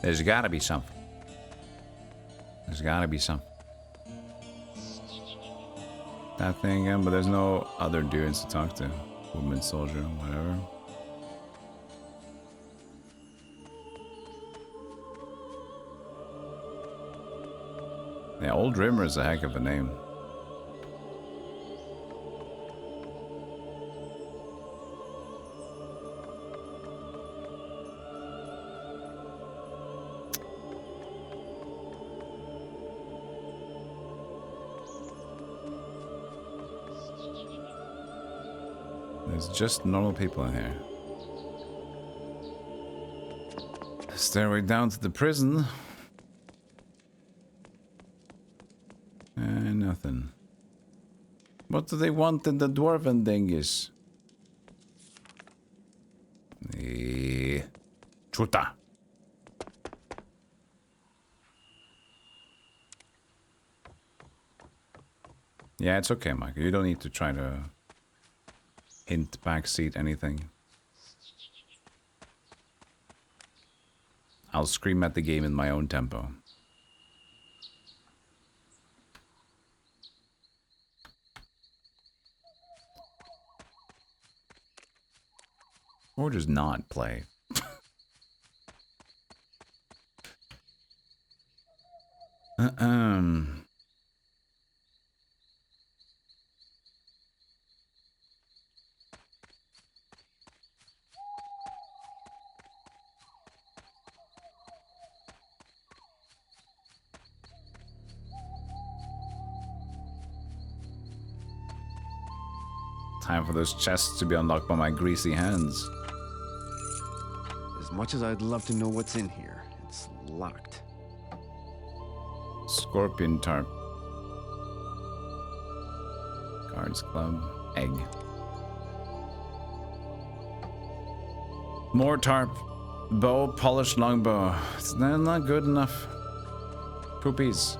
There's gotta be something. There's gotta be something. That thing again, but there's no other dudes to talk to. Woman, soldier, whatever. Yeah, Old Rimmer is a heck of a name. There's just normal people in here. Stairway down to the prison. And nothing. What do they want in the Dwarven Dingus? Chuta. Yeah, it's okay, Michael. You don't need to try to hint, backseat, anything. I'll scream at the game in my own tempo. Or just not play. Time for those chests to be unlocked by my greasy hands. As much as I'd love to know what's in here, it's locked. Scorpion tarp. Guards club. Egg. More tarp. Bow, polished longbow. It's not good enough. Poopies.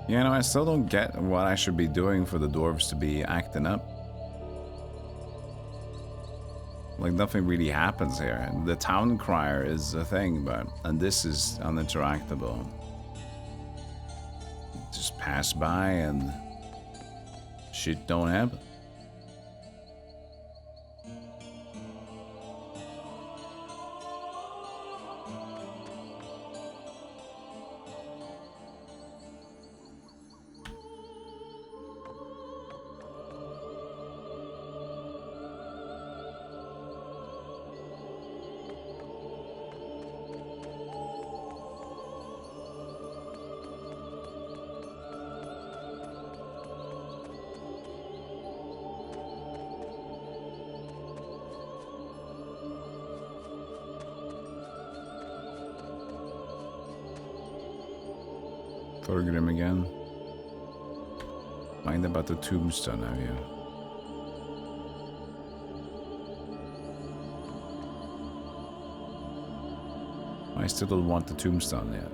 You know, I still don't get what I should be doing for the dwarves to be acting up. Like, nothing really happens here. The town crier is a thing, and this is uninteractable. Just pass by and shit don't happen. Thorgrim again. Mind about the tombstone, have you? I still don't want the tombstone yet.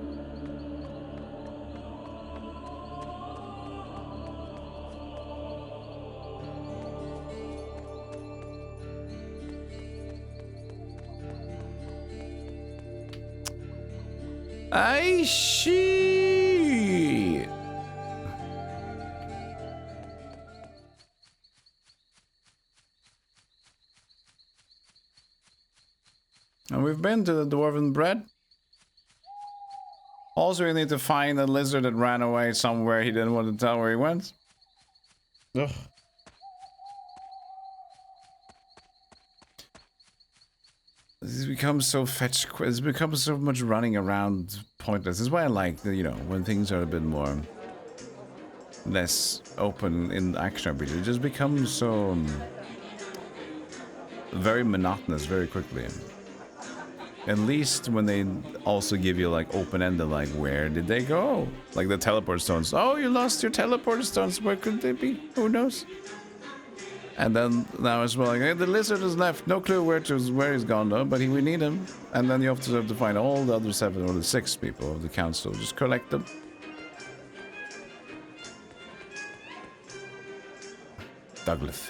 I shit. And we've been to the Dwarven Bread. Also, we need to find a lizard that ran away somewhere he didn't want to tell where he went. Ugh. This becomes so it's become so much running around pointless. This is why I like, you know, when things are a bit more less open in action RPG. It just becomes so very monotonous very quickly. At least when they also give you like open-ended, like, where did they go? Like the teleport stones. Oh, you lost your teleport stones. Where could they be? Who knows? And then now as well, like, hey, the lizard is left. No clue where he's gone though, but we need him. And then you have to find all the other 7 or the 6 people of the council. Just collect them. Douglas.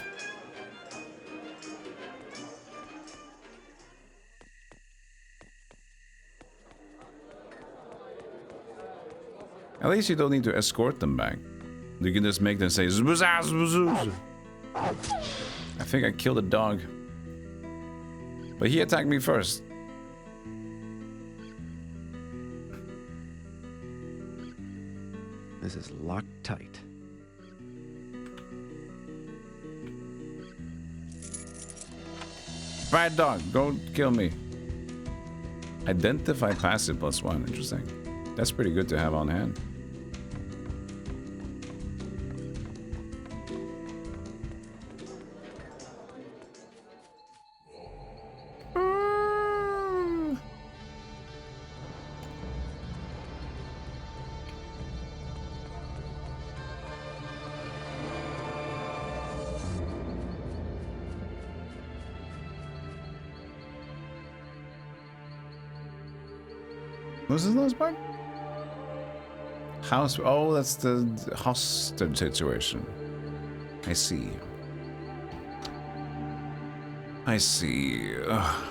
At least you don't need to escort them back. You can just make them say "Zbuzaz, zbuzuz." I think I killed a dog. But he attacked me first. This is locked tight. Bad dog, don't kill me. Identify passive +1. Interesting. That's pretty good to have on hand. What's this last part? House. Oh, that's the hostage situation. I see. I see. Ugh.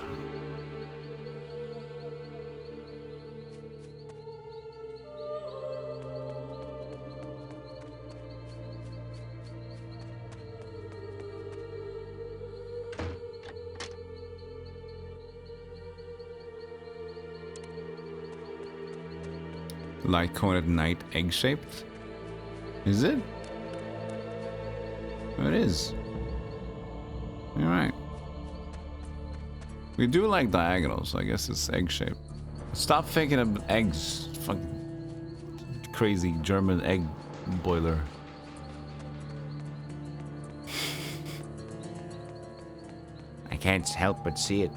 Light cone at night, egg-shaped? Is it? Oh, it is. Alright. We do like diagonals, so I guess it's egg-shaped. Stop thinking of eggs. Fucking crazy German egg boiler. can't help but see it.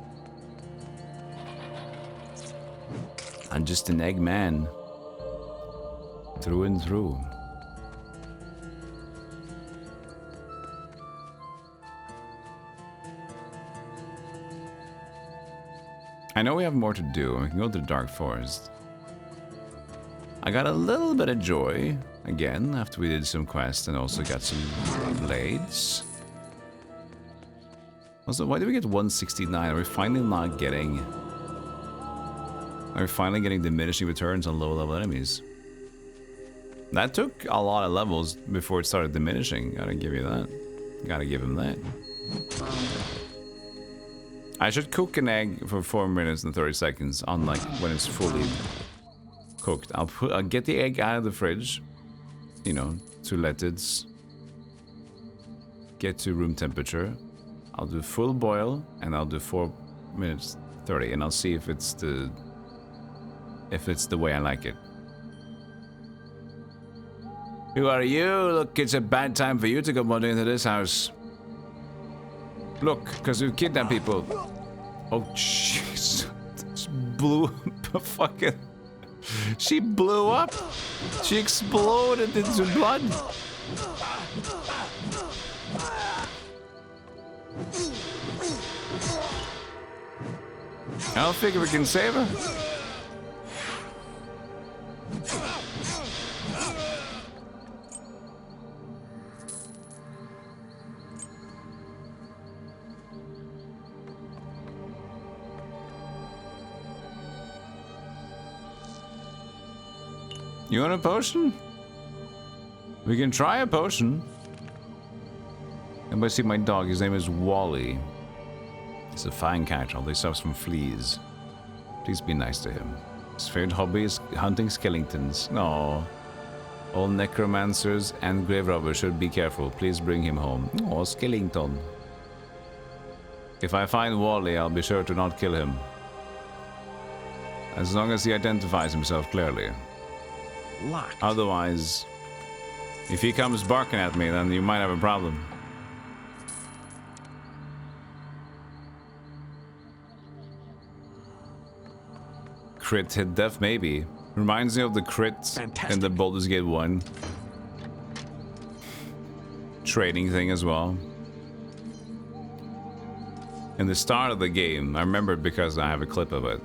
I'm just an egg man. Through and through. I know we have more to do. We can go to the Dark Forest. I got a little bit of joy, again, after we did some quests and also got some blades. Also, why did we get 169? Are we finally not getting... Are we finally getting diminishing returns on low-level enemies? That took a lot of levels before it started diminishing. Gotta give you that. Gotta give him that. I should cook an egg for 4 minutes and 30 seconds, unlike when it's fully cooked. I'll get the egg out of the fridge, you know, to let it get to room temperature. I'll do full boil and I'll do 4 minutes 30, and I'll see if it's the way I like it. Who are you? Look, it's a bad time for you to come on into this house. Look, because we've kidnapped people. Oh, jeez. She blew up fucking... She blew up. She exploded into blood. I don't figure we can save her. You want a potion? We can try a potion. Anybody see my dog? His name is Wally. He's a fine cat, although he suffers from fleas. Please be nice to him. His favorite hobby is hunting skeletons. No. All necromancers and grave robbers should be careful. Please bring him home. Oh, skeleton. If I find Wally, I'll be sure to not kill him. As long as he identifies himself clearly. Locked. Otherwise, if he comes barking at me, then you might have a problem. Crit hit death, maybe. Reminds me of the crits in the Baldur's Gate 1 trading thing as well. In the start of the game, I remember it because I have a clip of it.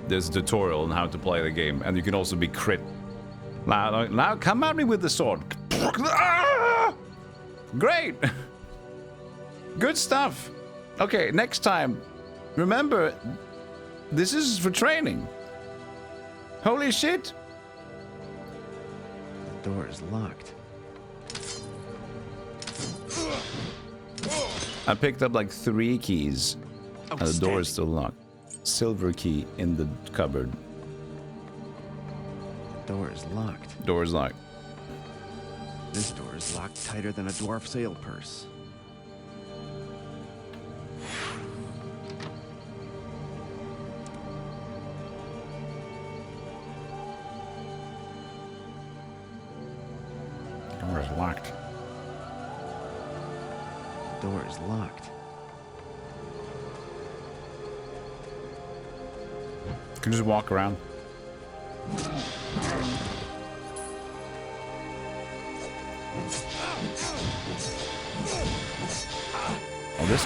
There's a tutorial on how to play the game, and you can also be crit. Now come at me with the sword. Great! Good stuff. Okay, next time, remember, this is for training. Holy shit! The door is locked. I picked up like 3 keys, and the door is still locked. Silver key in the cupboard. The door is locked. Door is locked. This door is locked tighter than a dwarf sail purse. Door is locked. The door is locked. You can just walk around. Oh, this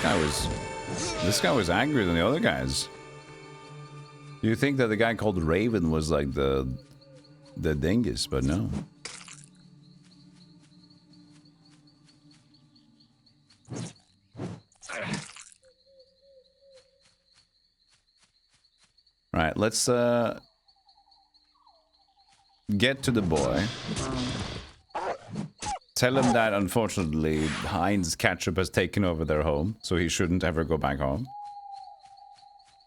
guy was angrier than the other guys. You think that the guy called Raven was like the Dingus, but no. Right, let's get to the boy. Tell him that unfortunately Heinz Ketchup has taken over their home, so he shouldn't ever go back home.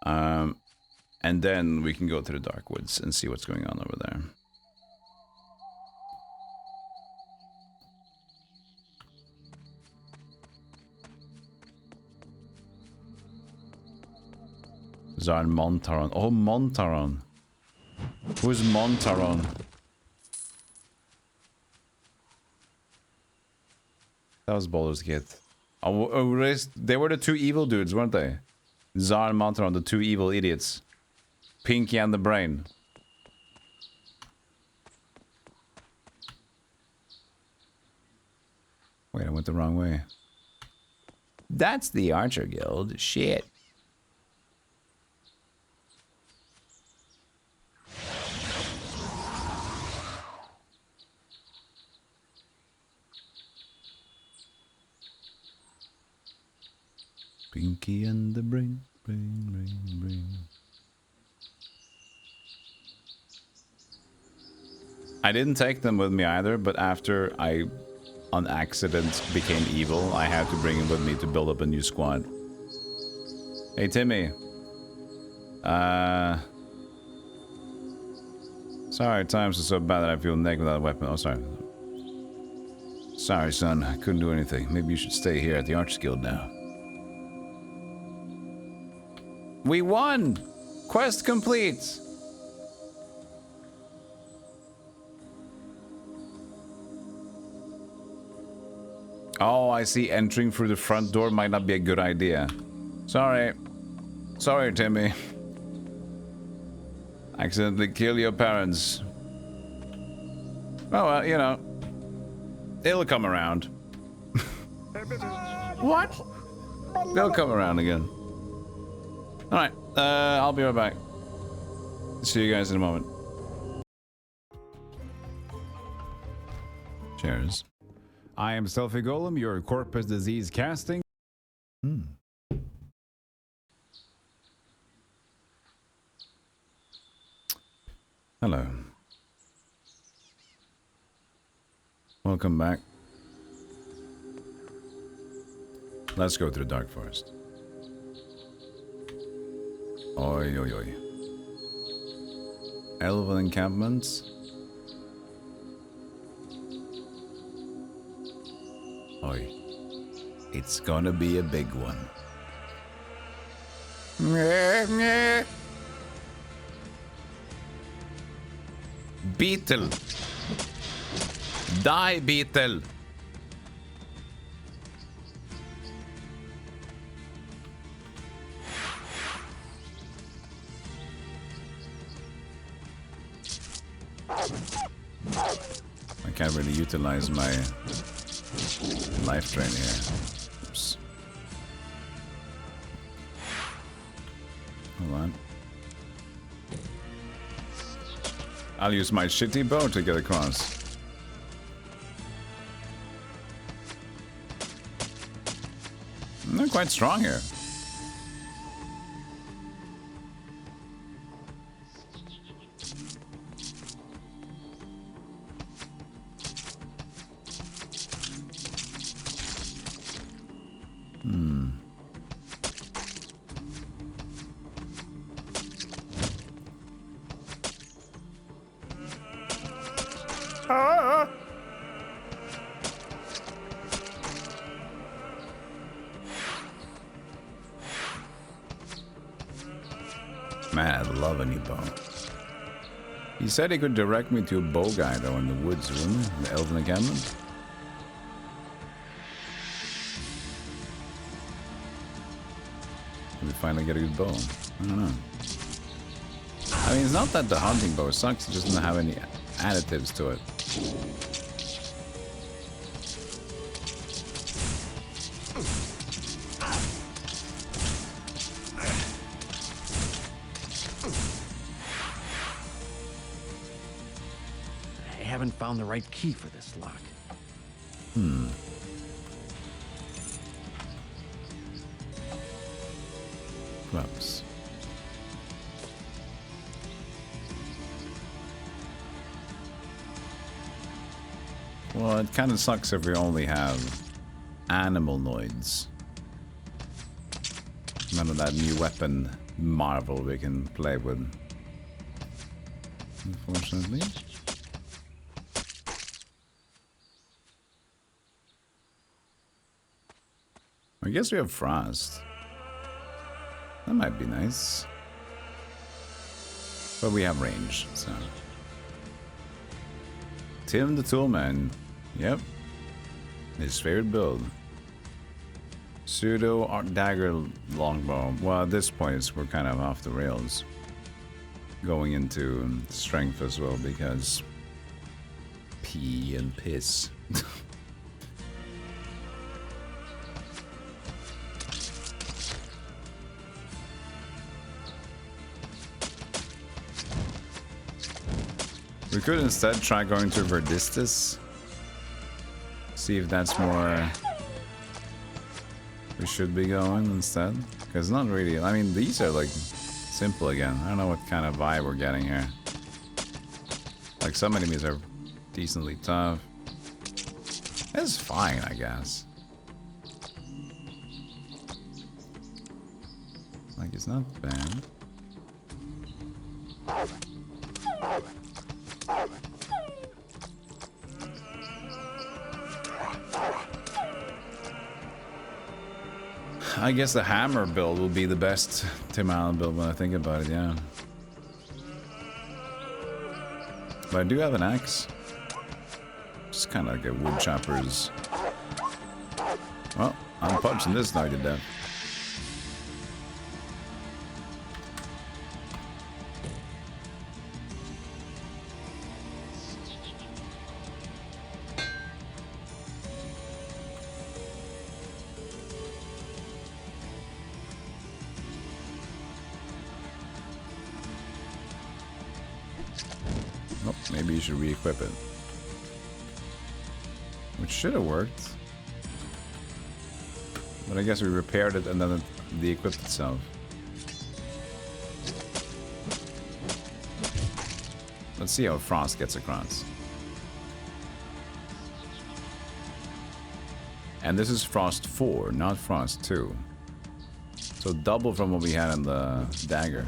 And then we can go to the Dark Woods and see what's going on over there. Zan Montaron. Oh, Montaron. Who's Montaron? That was Baldur's Gate. They were the two evil dudes, weren't they? Tsar and Montaron, the two evil idiots. Pinky and the Brain. Wait, I went the wrong way. That's the Archer Guild. Shit. Pinky and the Brain. Brain. I didn't take them with me either, but after I on accident became evil, I had to bring him with me to build up a new squad. Hey Timmy. Sorry, times are so bad that I feel naked without a weapon. Oh, sorry. Sorry, son. I couldn't do anything. Maybe you should stay here at the Arch Guild now. We won! Quest complete! Oh, I see. Entering through the front door might not be a good idea. Sorry. Sorry, Timmy. Accidentally kill your parents. Oh, well, you know. It'll come around. What? They'll come around again. Alright, I'll be right back. See you guys in a moment. Cheers. I am Stealthygolem, your corpus disease casting. Hello. Welcome back. Let's go to the Dark Forest. Oi, oi, oi. Elven encampments. Oi. It's gonna be a big one. Beetle. Die, Beetle. I can't really utilize my life drain here. Oops. Hold on. I'll use my shitty bow to get across. They're quite strong here. Man, I love a new bow. He said he could direct me to a bow guy though in the woods, wouldn't he? The Elven encampment. Did we finally get a good bow? I don't know. I mean, it's not that the hunting bow sucks, it just doesn't have any additives to it. I haven't found the right key for this lock. Clubs. Well, it kind of sucks if we only have animal noids. None of that new weapon marvel we can play with. Unfortunately. I guess we have frost. That might be nice. But we have range, so. Tim the Toolman. Yep. His favorite build. Pseudo art dagger longbow. Well, at this point, we're kind of off the rails. Going into strength as well because pee and piss. We could instead try going to Verdistis. See if that's more we should be going instead. Because not really. I mean, these are like simple again. I don't know what kind of vibe we're getting here. Like some enemies are decently tough. It's fine, I guess. Like it's not bad. I guess the hammer build will be the best Tim Allen build when I think about it, yeah. But I do have an axe. Just kind of like a wood chopper's. Well, I'm punching this dog to death. Maybe you should re-equip it. Which should have worked. But I guess we repaired it and then it de-equipped itself. Let's see how Frost gets across. And this is Frost 4, not Frost 2. So double from what we had in the dagger.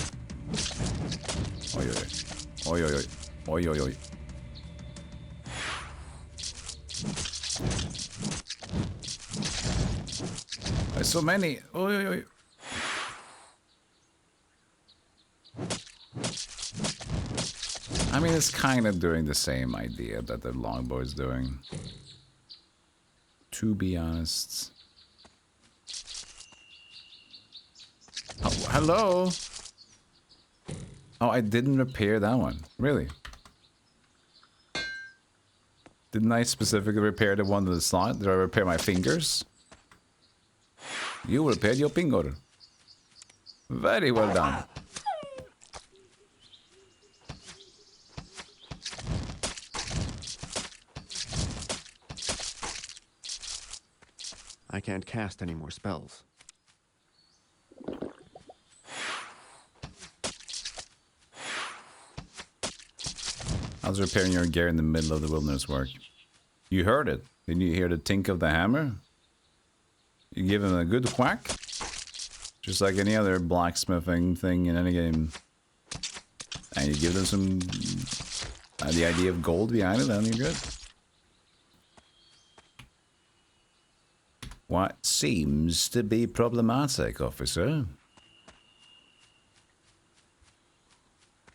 Oi, oi, oi, oi, oi. Oi, oi, oi. There's so many. Oi, oi, oi. I mean, it's kind of doing the same idea that the longbow is doing. To be honest. Oh, hello? Oh, I didn't repair that one. Really? Didn't I specifically repair the one to the slot? Did I repair my fingers? You repaired your finger. Very well done. I can't cast any more spells. I was repairing your gear in the middle of the wilderness work. You heard it. Didn't you hear the tink of the hammer? You give him a good whack. Just like any other blacksmithing thing in any game. And you give them some... the idea of gold behind it, then you're good. What seems to be problematic, officer?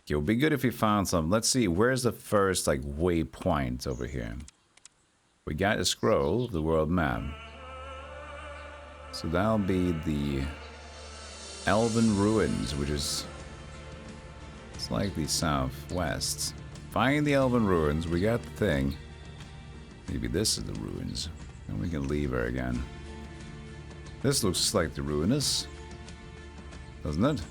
It would be good if we found some. Let's see, where's the first, like, waypoint over here? We got a scroll of the world map. So that'll be the Elven Ruins, which is slightly southwest. Find the Elven Ruins, we got the thing. Maybe this is the ruins. And we can leave her again. This looks like the ruinous, doesn't it?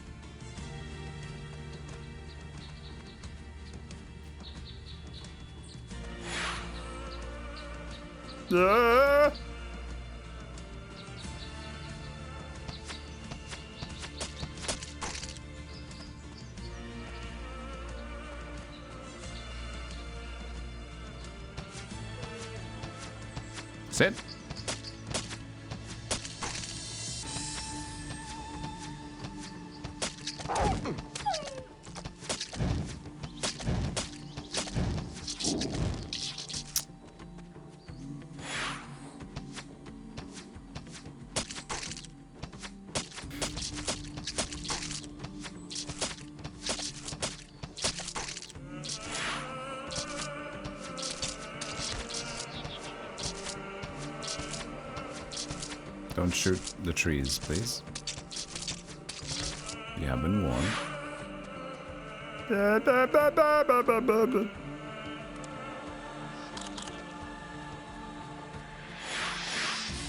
Sit. Don't shoot the trees, please. You have been warned.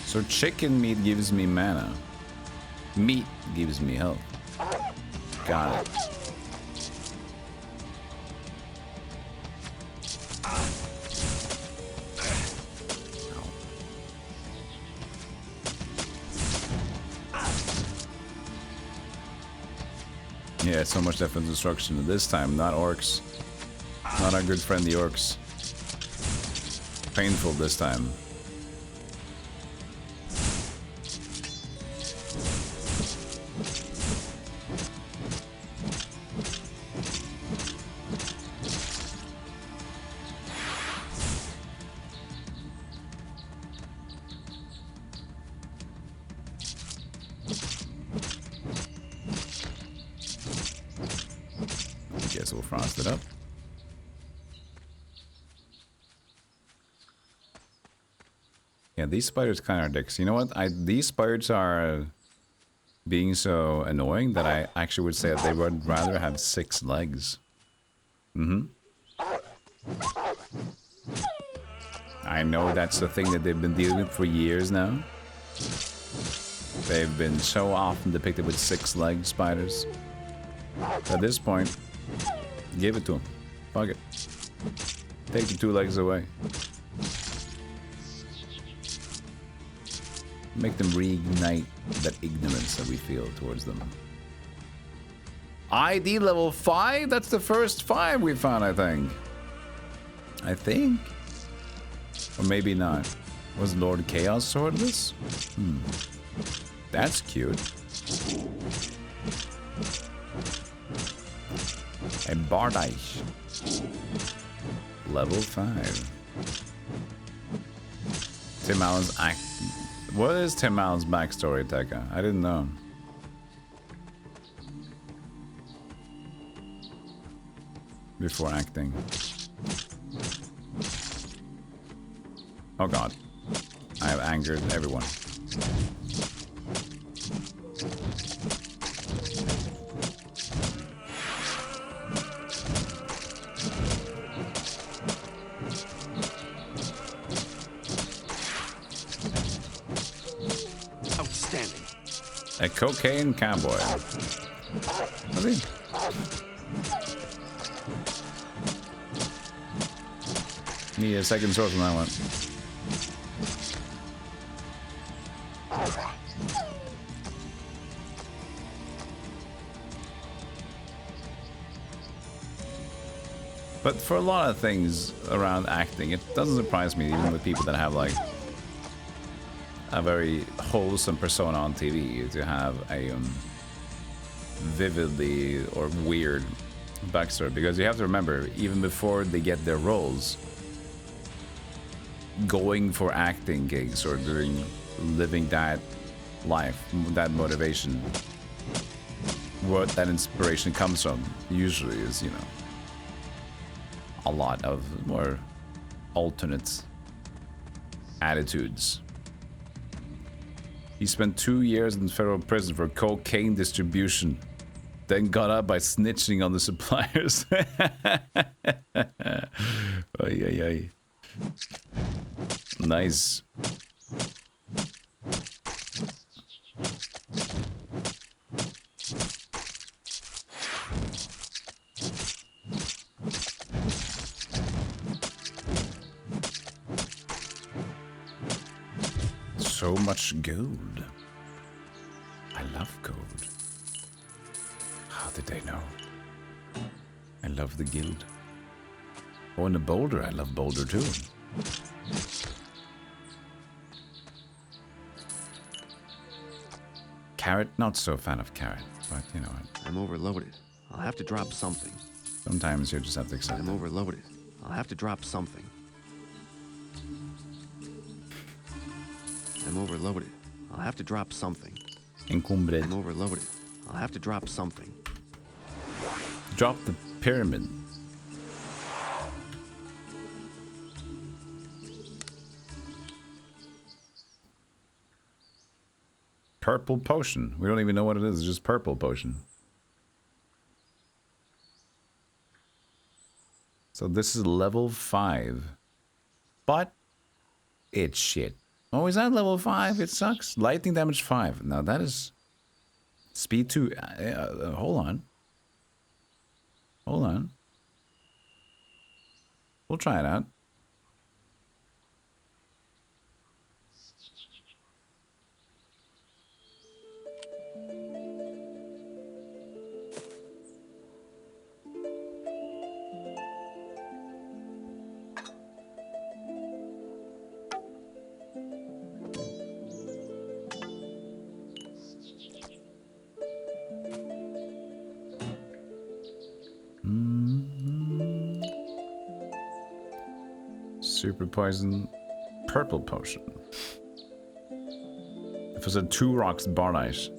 So chicken meat gives me mana. Meat gives me health. Got it. Yeah, so much defense destruction. This time, not orcs. Not our good friend the orcs. Painful this time. Guess we'll frost it up. Yeah, these spiders kind of are dicks. You know what? These spiders are being so annoying that I actually would say that they would rather have 6 legs. I know that's the thing that they've been dealing with for years now. They've been so often depicted with 6-legged spiders. At this point, give it to them. Fuck it. Take the 2 legs away. Make them reignite that ignorance that we feel towards them. ID level 5? That's the first 5 we found, I think. Or maybe not. Was Lord Chaos swordless? That's cute. A Bardaish. Level 5. Tim Allen's act. What is Tim Allen's backstory, Tekka? I didn't know. Before acting. Oh god. I have angered everyone. Outstanding. A cocaine cowboy. Really? Need a second source on that one. But for a lot of things around acting, it doesn't surprise me, even with people that have like a very wholesome persona on TV, to have a vividly or weird backstory. Because you have to remember, even before they get their roles, going for acting gigs or living that life, that motivation, what that inspiration comes from, usually is, you know, a lot of more alternate attitudes. He spent 2 years in federal prison for cocaine distribution, then got out by snitching on the suppliers. Ay, ay, ay. Nice. So much gold. I love gold. How did they know? I love the guild. Oh, and the boulder. I love boulder too. Carrot, not so fan of carrot, but you know. I'm overloaded. I'll have to drop something. Sometimes you just have to accept it. I'm overloaded. I'll have to drop something. I'm overloaded. I'll have to drop something. Encumbered. I'm overloaded. I'll have to drop something. Drop the pyramid. Purple potion. We don't even know what it is. It's just purple potion. So this is level 5. But it's shit. Oh, is that level 5? It sucks. Lightning damage 5. Now that is speed 2. Hold on. Hold on. We'll try it out. Super poison, purple potion. If it was a 2 rocks bar ice,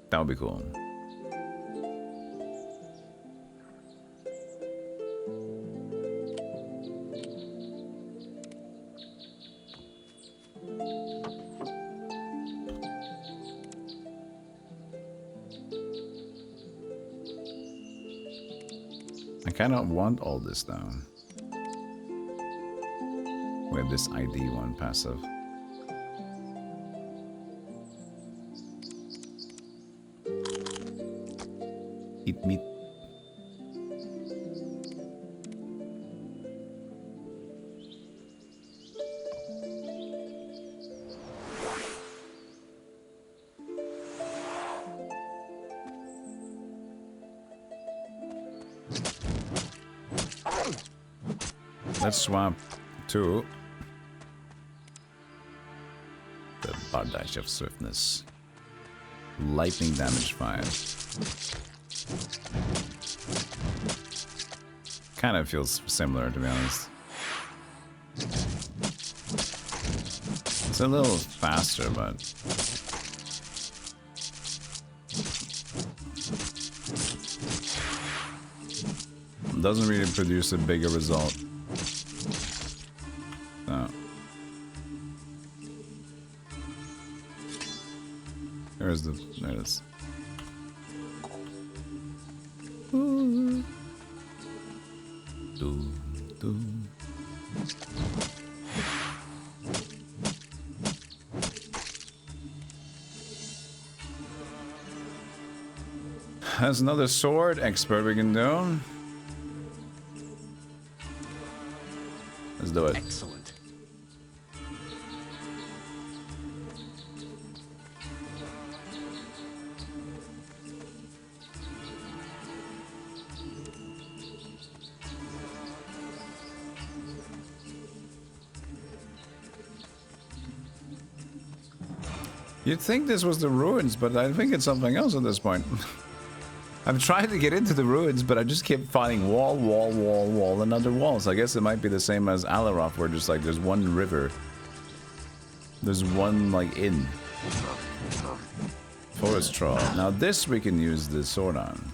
that would be cool. I kind of want all this though. We have this ID one passive. Eat meat. Let's swap to the Bardash of Swiftness. Lightning damage 5. Kind of feels similar, to be honest. It's a little faster, but doesn't really produce a bigger result. No. There it is. There's another sword expert we can do. Let's do it. Excellent. You'd think this was the ruins, but I think it's something else at this point. I've tried to get into the ruins, but I just kept finding wall, wall, wall, wall, and other walls. I guess it might be the same as Alaroth, where just like there's one river. There's one like inn. Forest troll. Now this we can use the sword on.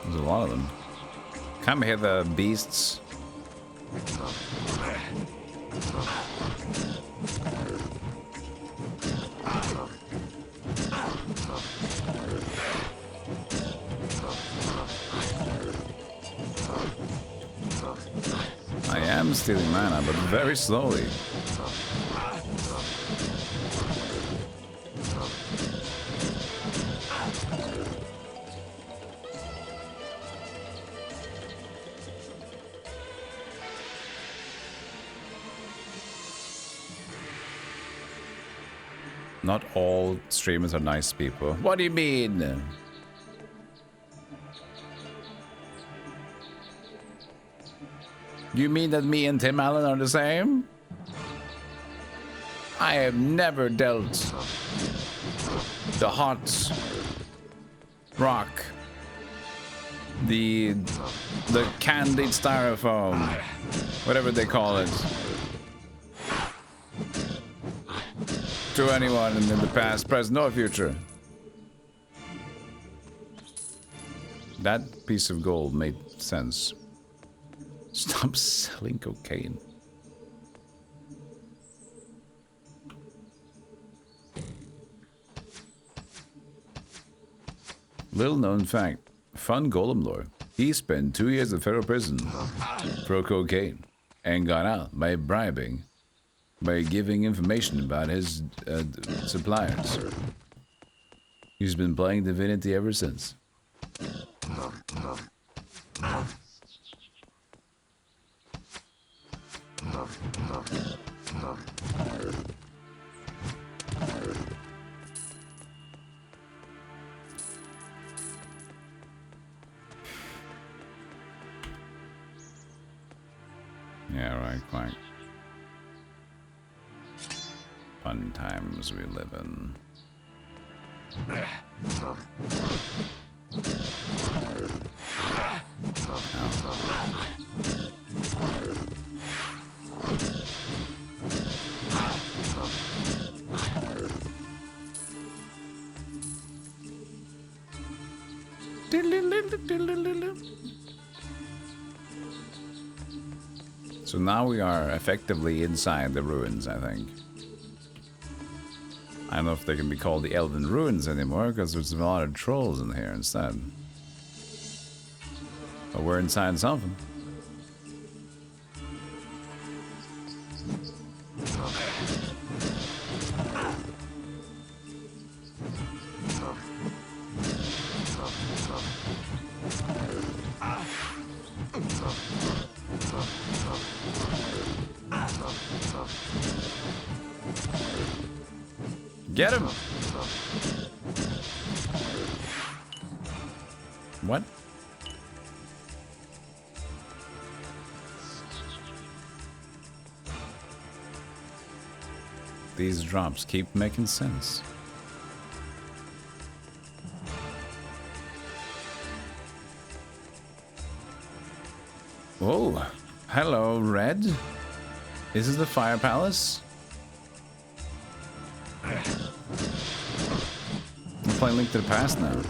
There's a lot of them. Come here, the beasts. I am stealing mana, but very slowly. Not all streamers are nice people. What do you mean? You mean that me and Tim Allen are the same? I have never dealt the hot rock the candied styrofoam, whatever they call it, to anyone in the past, present, or future. That piece of gold made sense. Stop selling cocaine. Little known fact. Fun golem lore. He spent 2 years in federal prison for cocaine and got out by giving information about his suppliers. He's been playing Divinity ever since. Yeah, right, quite. Fun times we live in. So now we are effectively inside the ruins, I think. I don't know if they can be called the Elven Ruins anymore, because there's a lot of trolls in here instead. But we're inside something. Get him! What? These drops keep making sense. Oh, hello, Red. Is this the Fire Palace? I'm playing Link to the Past now.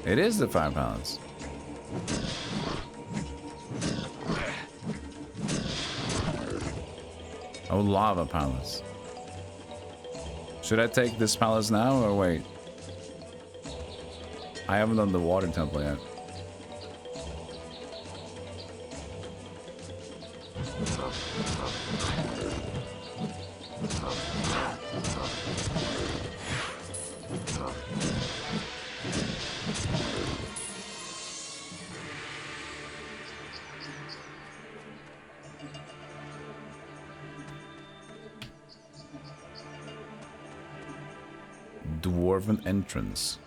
It is the Fire Palace. Oh, Lava Palace. Should I take this palace now or wait? I haven't done the water temple yet. Dwarven entrance.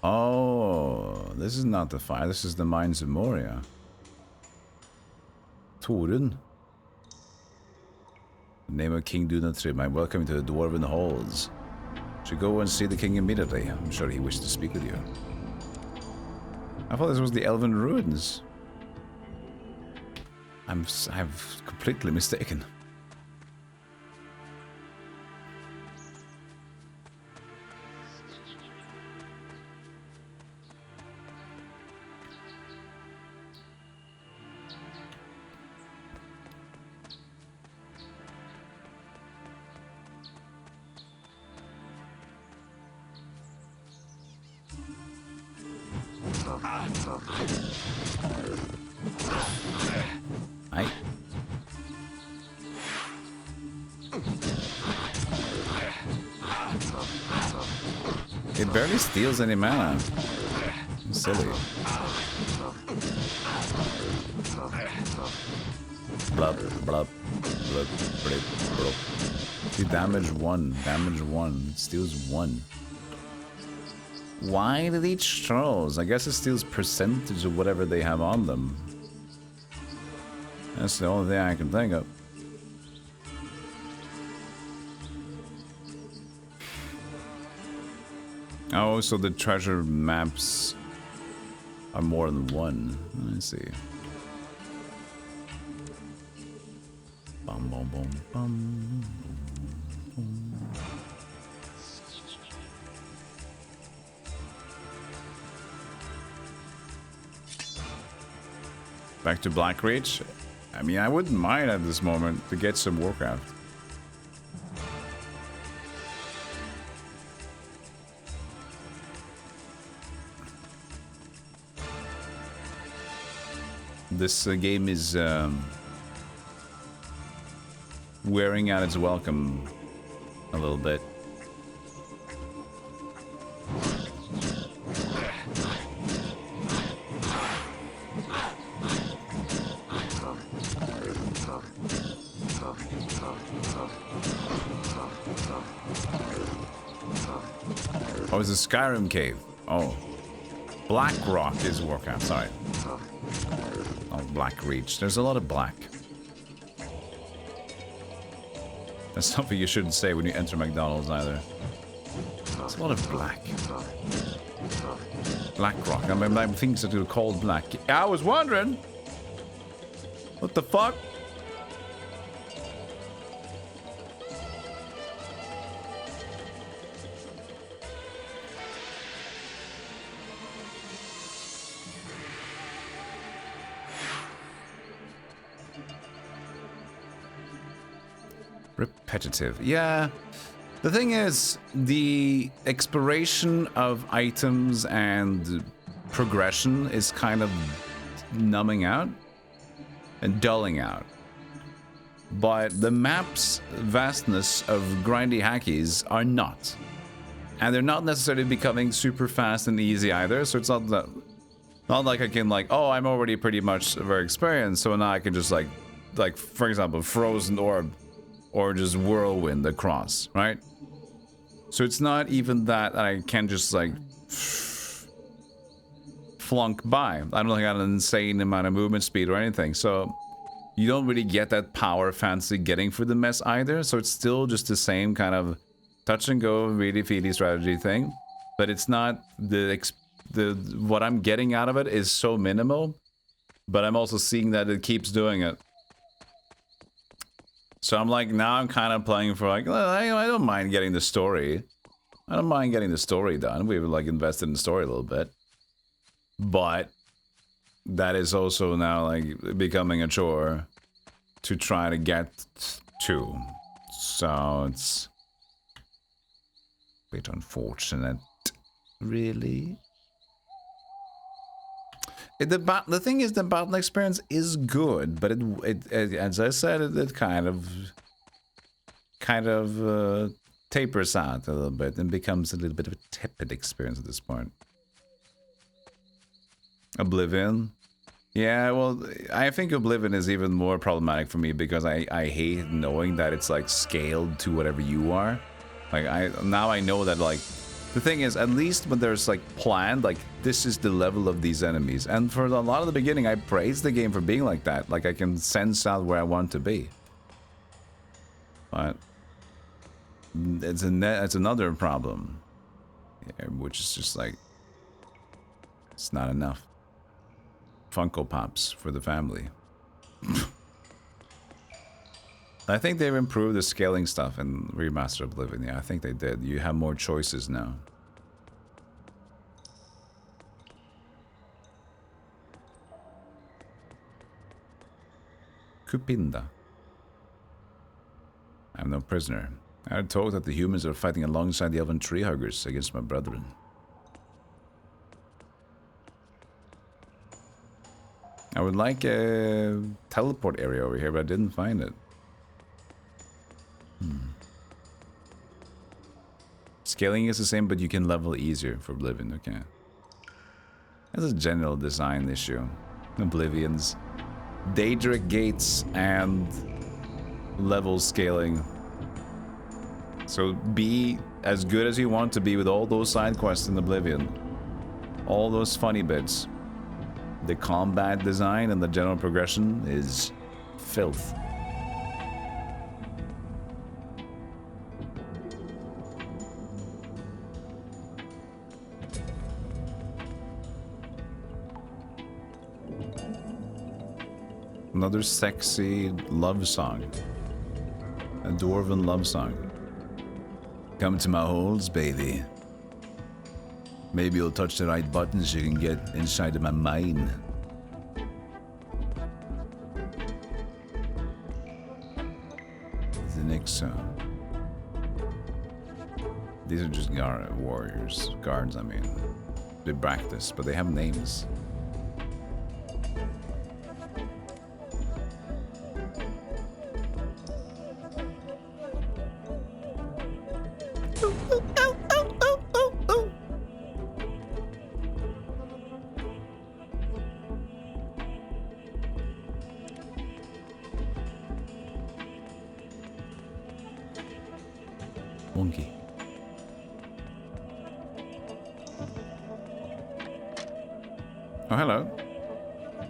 Oh, this is not the fire. This is the Mines of Moria. Torun. Name of King Dunatrim. I welcome you to the Dwarven Halls. Should go and see the king immediately. I'm sure he wished to speak with you. I thought this was the Elven Ruins. I've completely mistaken. It barely steals any mana. Silly. Blub, blub, blub, blub, blub. See, damage 1. Damage 1. It steals 1. Why did each trolls? I guess it steals percentage of whatever they have on them. That's the only thing I can think of. Oh, so the treasure maps are more than one. Let's see. Bum, bum, bum, bum, bum. Back to Blackreach. I mean, I wouldn't mind at this moment to get some Warcraft. This game is wearing out its welcome a little bit. Oh, it's a Skyrim cave. Oh. Blackrock is Warcraft, sorry. Oh, Blackreach. There's a lot of black. That's something you shouldn't say when you enter McDonald's either. There's a lot of black. Blackrock. I mean, things that are called black. I was wondering. What the fuck? Repetitive. Yeah. The thing is, the exploration of items and progression is kind of numbing out and dulling out. But the map's vastness of grindy hackies are not. And they're not necessarily becoming super fast and easy either, so it's not that, not like I can like, oh, I'm already pretty much very experienced, so now I can just like for example, Frozen Orb or just whirlwind across, right? So it's not even that I can just like flunk by. I don't have an insane amount of movement speed or anything, so you don't really get that power fancy getting through the mess either. So it's still just the same kind of touch and go, really feely strategy thing, but it's not the what I'm getting out of it is so minimal, but I'm also seeing that it keeps doing it. So I'm like, now I'm kind of playing for like, I don't mind getting the story. I don't mind getting the story done. We've like invested in the story a little bit. But that is also now like becoming a chore to try to get to. So it's a bit unfortunate, really. The thing is, the battle experience is good, but it as I said, it kind of tapers out a little bit and becomes a little bit of a tepid experience at this point. Oblivion, yeah, well, I think Oblivion is even more problematic for me because I hate knowing that it's like scaled to whatever you are. Like now I know that like. The thing is, at least when there's like planned, like this is the level of these enemies. And for a lot of the beginning, I praised the game for being like that. Like I can sense out where I want to be. But it's another problem, yeah, which is just like it's not enough. Funko Pops for the family. I think they've improved the scaling stuff in Remastered Oblivion. Yeah, I think they did. You have more choices now. Kupinda. I'm no prisoner. I had told that the humans are fighting alongside the elven tree huggers against my brethren. I would like a teleport area over here, but I didn't find it. Scaling is the same, but you can level easier for Oblivion. Okay. That's a general design issue. Oblivion's Daedric gates and level scaling So be as good as you want to be with all those side quests in Oblivion. All those funny bits. The combat design and the general progression is filth. Another sexy love song. A dwarven love song. Come to my holes, baby. Maybe you'll touch the right buttons so you can get inside of my mind. The next song. These are just warriors. Guards, I mean. They practice, but they have names. Monkey. Oh, hello.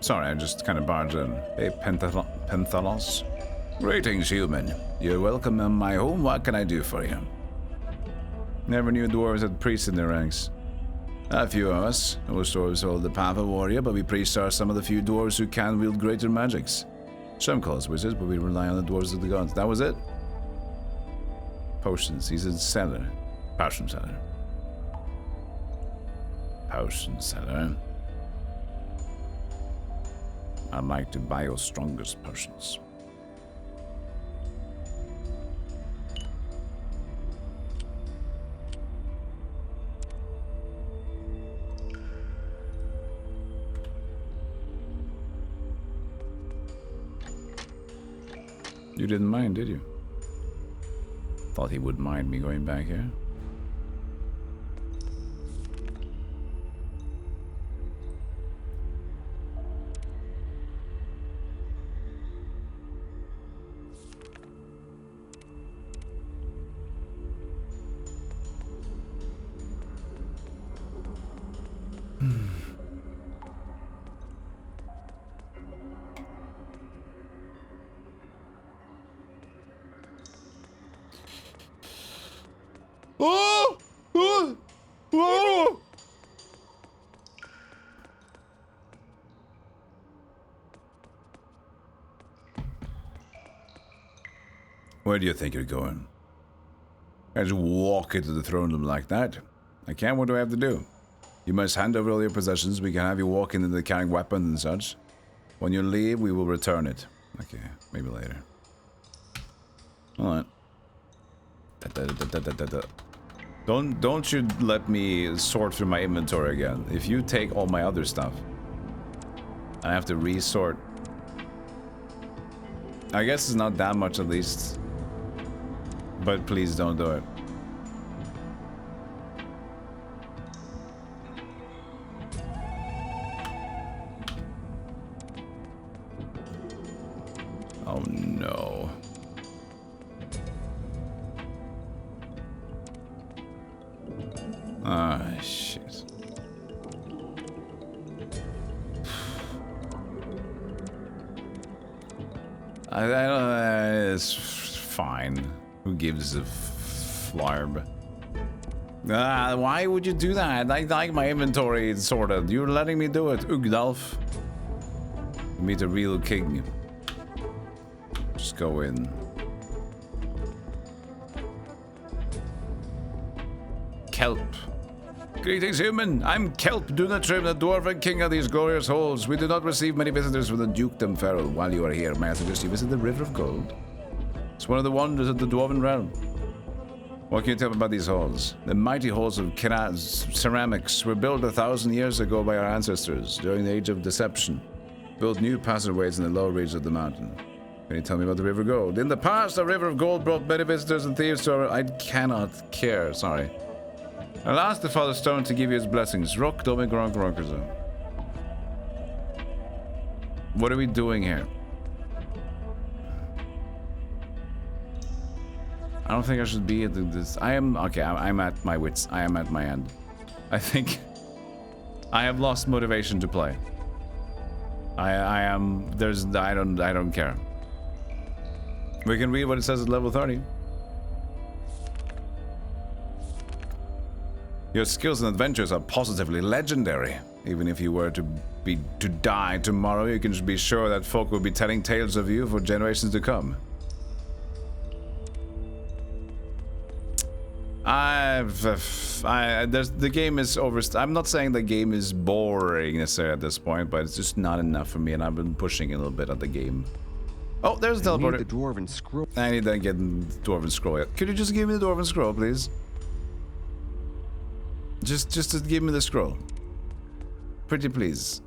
Sorry, I just kind of barged in. Hey, Penthalos. Greetings, human. You're welcome in my home. What can I do for you? Never knew dwarves had priests in their ranks. A few of us. Most dwarves hold the path of warrior, but we priests are some of the few dwarves who can wield greater magics. Some call us wizards, but we rely on the dwarves of the gods. That was it? Potions. He's a seller. Potion seller. Potion seller. I'd like to buy your strongest potions. You didn't mind, did you? Thought he wouldn't mind me going back here. Oh! Oh! Oh! Where do you think you're going? I just walk into the throne room like that. I can't. What do I have to do? You must hand over all your possessions. We can have you walk into the carrying weapons and such. When you leave, we will return it. Okay, maybe later. Alright. Don't you let me sort through my inventory again. If you take all my other stuff, I have to resort. I guess it's not that much at least. But please don't do it. Oh no. Ah, shit. I don't, it's fine. Who gives a flarb? Why would you do that? I like my inventory sorted. You're letting me do it, Ugdalf. Meet a real king. Just go in. Kelp. Greetings, human. I'm Kelp, Dunatrim, the dwarven king of these glorious halls. We do not receive many visitors from the dukedom feral. While you are here, may I suggest you visit the River of Gold? It's one of the wonders of the dwarven realm. What can you tell me about these halls? The mighty halls of Kiraz ceramics were built 1,000 years ago by our ancestors during the Age of Deception. Built new passageways in the low ridge of the mountain. Can you tell me about the River of Gold? In the past, the River of Gold brought many visitors and thieves to our... I cannot care, sorry. I'll ask the Father Stone to give you his blessings. Rock, Doming, Gronk, Ronkerzo. What are we doing here? I don't think I should be at this. I am okay. I'm at my wits. I am at my end. I think I have lost motivation to play. I am. There's. I don't care. We can read what it says at level 30. Your skills and adventures are positively legendary. Even if you were to die tomorrow, you can be sure that folk will be telling tales of you for generations to come. The game is over. I'm not saying the game is boring necessarily at this point, but it's just not enough for me, and I've been pushing a little bit at the game. Oh, there's a teleporter. The dwarven scroll. I need to get the dwarven scroll yet. Could you just give me the dwarven scroll, please? Just to give me the scroll. Pretty please.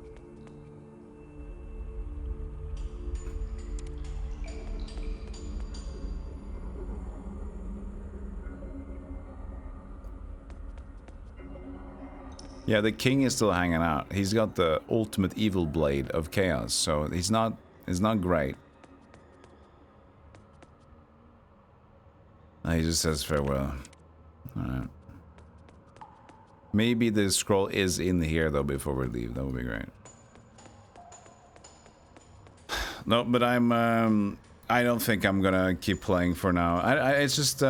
Yeah, the king is still hanging out. He's got the ultimate evil blade of chaos, so he's not great. He just says farewell. Alright. Maybe the scroll is in here though before we leave. That would be great. No, but I don't think I'm gonna keep playing for now. It's just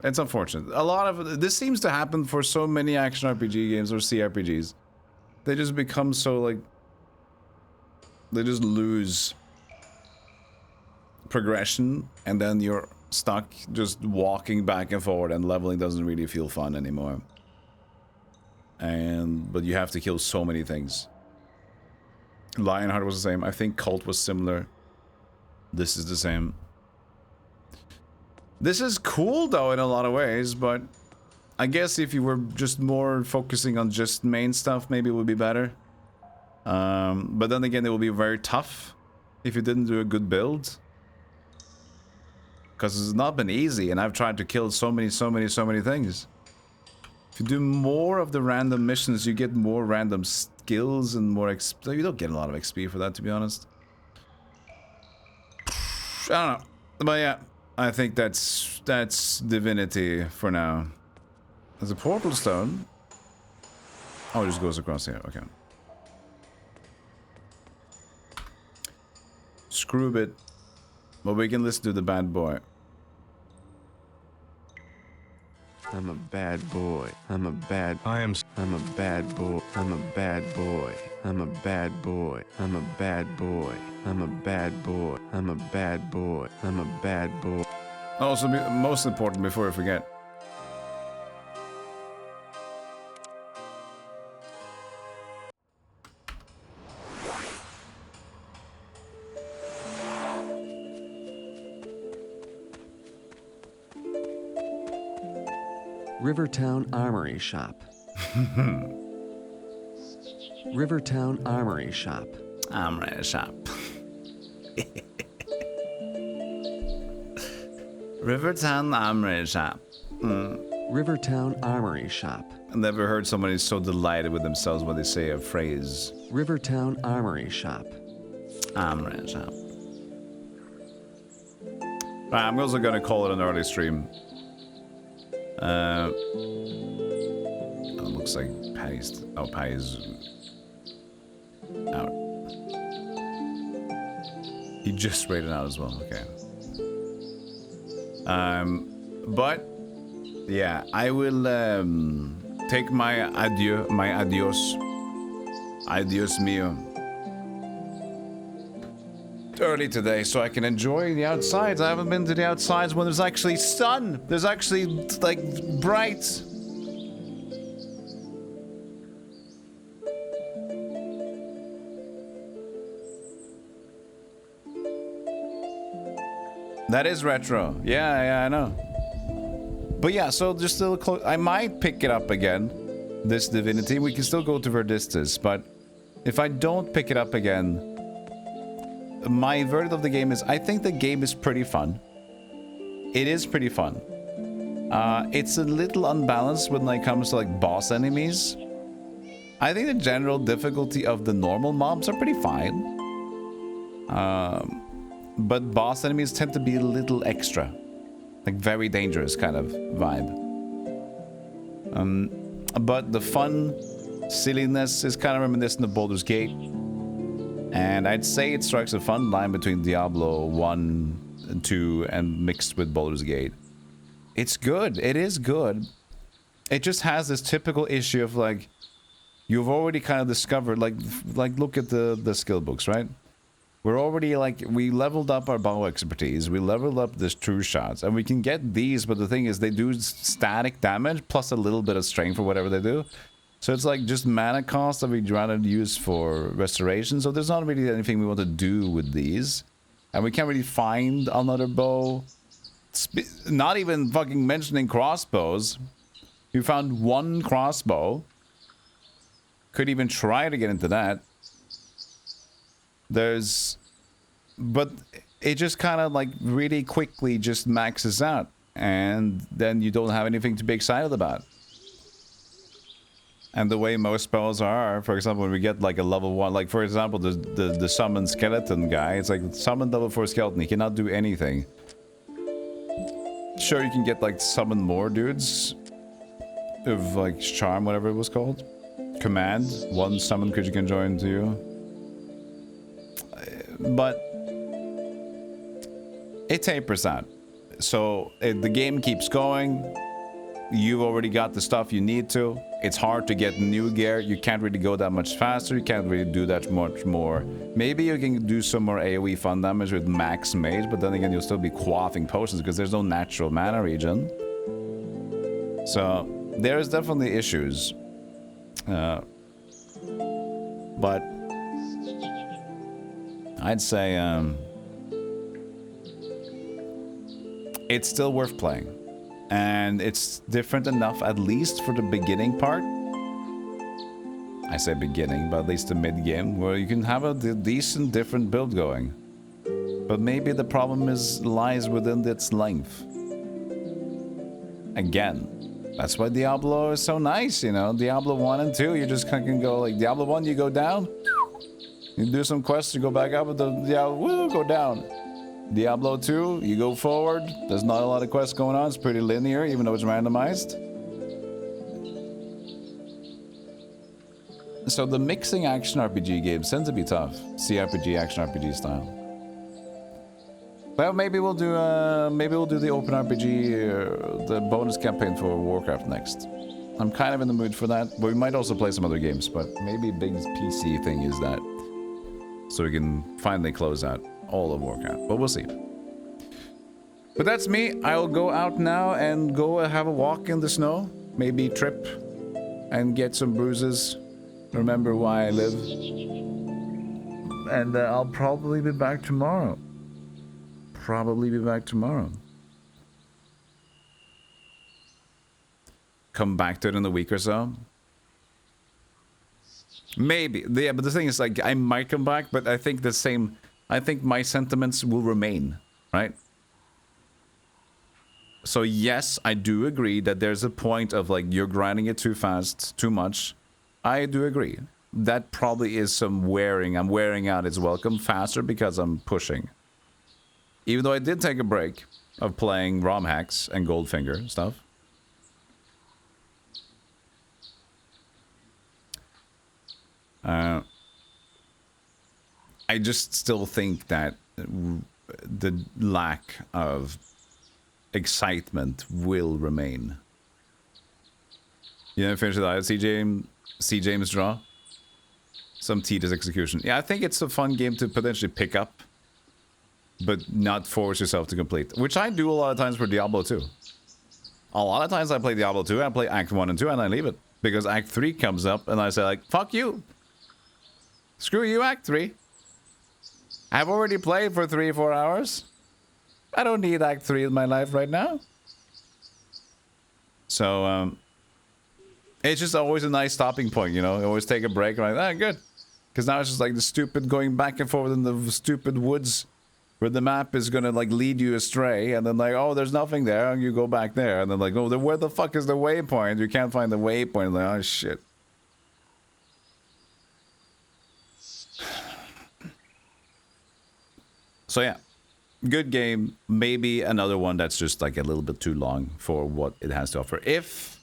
it's unfortunate. A lot of this seems to happen for so many action RPG games or CRPGs. They just become so like they just lose progression, and then you're stuck just walking back and forward, and leveling doesn't really feel fun anymore. But you have to kill so many things. Lionheart was the same. I think Cult was similar. This is the same. This is cool though in a lot of ways, but I guess if you were just more focusing on just main stuff, maybe it would be better. But then again, it will be very tough if you didn't do a good build. Because it's not been easy, and I've tried to kill so many things. If you do more of the random missions, you get more random skills and more XP. You don't get a lot of XP for that, to be honest. I don't know. But yeah, I think that's Divinity for now. There's a portal stone. Oh, it just goes across here. Okay. Screw it. But we can listen to the bad boy. I'm a bad boy. I'm a bad. I'm a bad boy. I'm a bad boy. I'm a bad boy. I'm a bad boy. I'm a bad boy. I'm a bad boy. I'm a bad boy. Also, most important before I forget. Rivertown Armory Shop. Rivertown Armory Shop. Armory Shop. Rivertown Armory Shop. Rivertown Armory Shop. I never heard somebody so delighted with themselves when they say a phrase. Rivertown Armory Shop. Armory Shop. Right, I'm also gonna call it an early stream. It looks like Patty's. Oh, Patty's out. He just raided out as well. Okay. But yeah, I will take my adieu, my adios, adios mio, early today, so I can enjoy the outsides. I haven't been to the outsides when there's actually sun. There's actually like bright. That is retro. Yeah, I know. But yeah, so just a little close. I might pick it up again, this Divinity. We can still go to Verdistas, but if I don't pick it up again, my verdict of the game is I think the game is pretty fun. It is pretty fun. It's a little unbalanced when it comes to like boss enemies. I think the general difficulty of the normal mobs are pretty fine. But boss enemies tend to be a little extra. Like very dangerous kind of vibe. But the fun silliness is kind of reminiscent of Baldur's Gate. And I'd say it strikes a fun line between Diablo 1 and 2 and mixed with Baldur's Gate. It's good. It is good. It just has this typical issue of like, you've already kind of discovered, like look at the skill books, right? We're already like, we leveled up our bow expertise, we leveled up this true shots, and we can get these, but the thing is they do static damage plus a little bit of strength for whatever they do. So it's like just mana cost that we'd rather use for restoration, so there's not really anything we want to do with these. And we can't really find another bow. Not even fucking mentioning crossbows. We found one crossbow. Could even try to get into that. But it just kind of like really quickly just maxes out. And then you don't have anything to be excited about. And the way most spells are, for example, when we get like a level 1, like for example, the summon skeleton guy, it's like summon level 4 skeleton, he cannot do anything. Sure, you can get like summon more dudes of like charm, whatever it was called. Command, one summon creature can join to you. But it tapers out. So the game keeps going. You've already got the stuff you need to. It's hard to get new gear. You can't really go that much faster. You can't really do that much more. Maybe you can do some more AoE fun damage with max mage, but then again, you'll still be quaffing potions because there's no natural mana regen. So there's definitely issues. But I'd say it's still worth playing. And it's different enough, at least for the beginning part. I say beginning, but at least the mid-game, where you can have a decent different build going. But maybe the problem lies within its length. Again, that's why Diablo is so nice, you know? Diablo 1 and 2, you just can go, like, Diablo 1, you go down. You do some quests, you go back up, and the Diablo, woo, go down. Diablo 2, you go forward. There's not a lot of quests going on. It's pretty linear, even though it's randomized. So the mixing action RPG games tend to be tough. CRPG, action RPG style. Well, maybe we'll do the open RPG, the bonus campaign for Warcraft next. I'm kind of in the mood for that. But we might also play some other games, but maybe a big PC thing is that. So we can finally close out all of Warcraft, but we'll see. But that's me. I'll go out now and go have a walk in the snow. Maybe trip and get some bruises. Remember why I live. And I'll probably be back tomorrow. Come back to it in a week or so. Maybe. Yeah, but the thing is, like, I might come back, but I think I think my sentiments will remain, right? So yes, I do agree that there's a point of like you're grinding it too fast, too much. I do agree. That probably is some wearing. I'm wearing out its welcome faster because I'm pushing. Even though I did take a break of playing ROM hacks and Goldfinger stuff. I just still think that the lack of excitement will remain. You know, finish it out. See James draw. Some tedious execution. Yeah, I think it's a fun game to potentially pick up, but not force yourself to complete. Which I do a lot of times for Diablo 2. A lot of times I play Diablo 2, I play Act 1 and 2, and I leave it. Because Act 3 comes up, and I say like, fuck you. Screw you, Act 3. I've already played for 3-4 hours. I don't need Act 3 in my life right now. So, it's just always a nice stopping point, you know? You always take a break, and like, good. Because now it's just like the stupid going back and forth in the stupid woods where the map is gonna like lead you astray, and then like, oh, there's nothing there, and you go back there, and then like, oh, where the fuck is the waypoint? You can't find the waypoint. Like, oh shit. So yeah, good game. Maybe another one that's just like a little bit too long for what it has to offer. If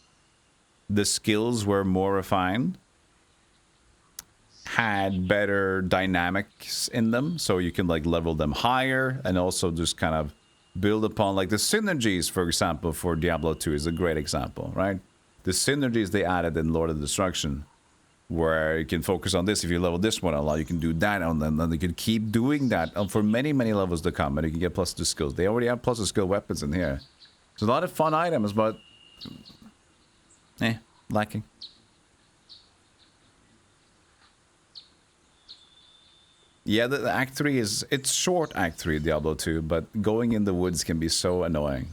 the skills were more refined, had better dynamics in them, so you can like level them higher and also just kind of build upon like the synergies, for example, for Diablo 2 is a great example, right? The synergies they added in Lord of Destruction, where you can focus on this. If you level this one a lot, you can do that, and then you can keep doing that for many, many levels to come, and you can get plus 2 skills. They already have plus 2 skill weapons in here. There's a lot of fun items, but lacking. Yeah, the Act 3 is... It's short, Act 3, Diablo 2, but going in the woods can be so annoying.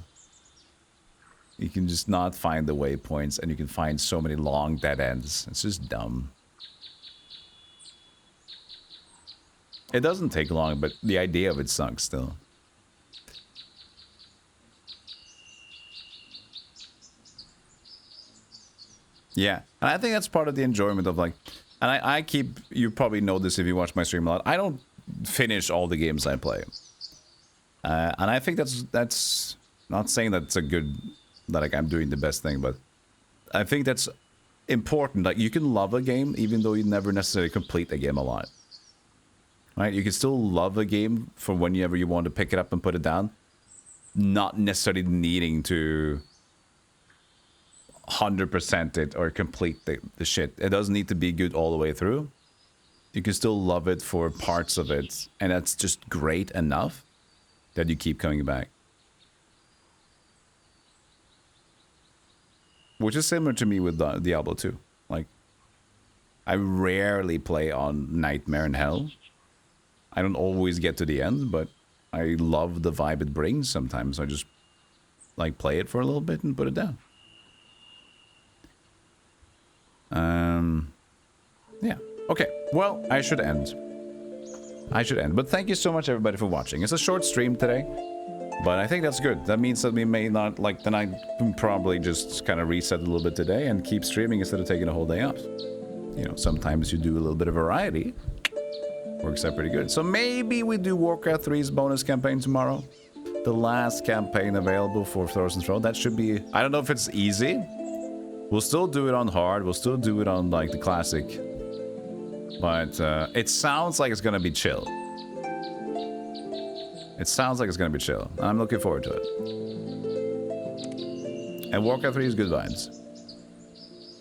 You can just not find the waypoints, and you can find so many long dead ends. It's just dumb. It doesn't take long, but the idea of it sucks still. Yeah, and I think that's part of the enjoyment of like... And I keep... You probably know this if you watch my stream a lot. I don't finish all the games I play. And I think that's not saying that's a good... That like I'm doing the best thing, but I think that's important. Like you can love a game even though you never necessarily complete a game a lot. Right? You can still love a game for whenever you want to pick it up and put it down. Not necessarily needing to 100% it or complete the shit. It doesn't need to be good all the way through. You can still love it for parts of it, and that's just great enough that you keep coming back. Which is similar to me with Diablo 2. Like, I rarely play on Nightmare in Hell. I don't always get to the end, but I love the vibe it brings sometimes. I just, like, play it for a little bit and put it down. Yeah. Okay. Well, I should end. But thank you so much, everybody, for watching. It's a short stream today. But I think that's good. That means that we may not, like, then I can probably just kind of reset a little bit today and keep streaming instead of taking a whole day off. You know, sometimes you do a little bit of variety. Works out pretty good. So maybe we do Warcraft 3's bonus campaign tomorrow. The last campaign available for Thorson's Throne. That should be... I don't know if it's easy. We'll still do it on hard. We'll still do it on, like, the classic. But it sounds like it's going to be chill. It sounds like it's going to be chill. I'm looking forward to it. And Warcraft 3 is good vibes.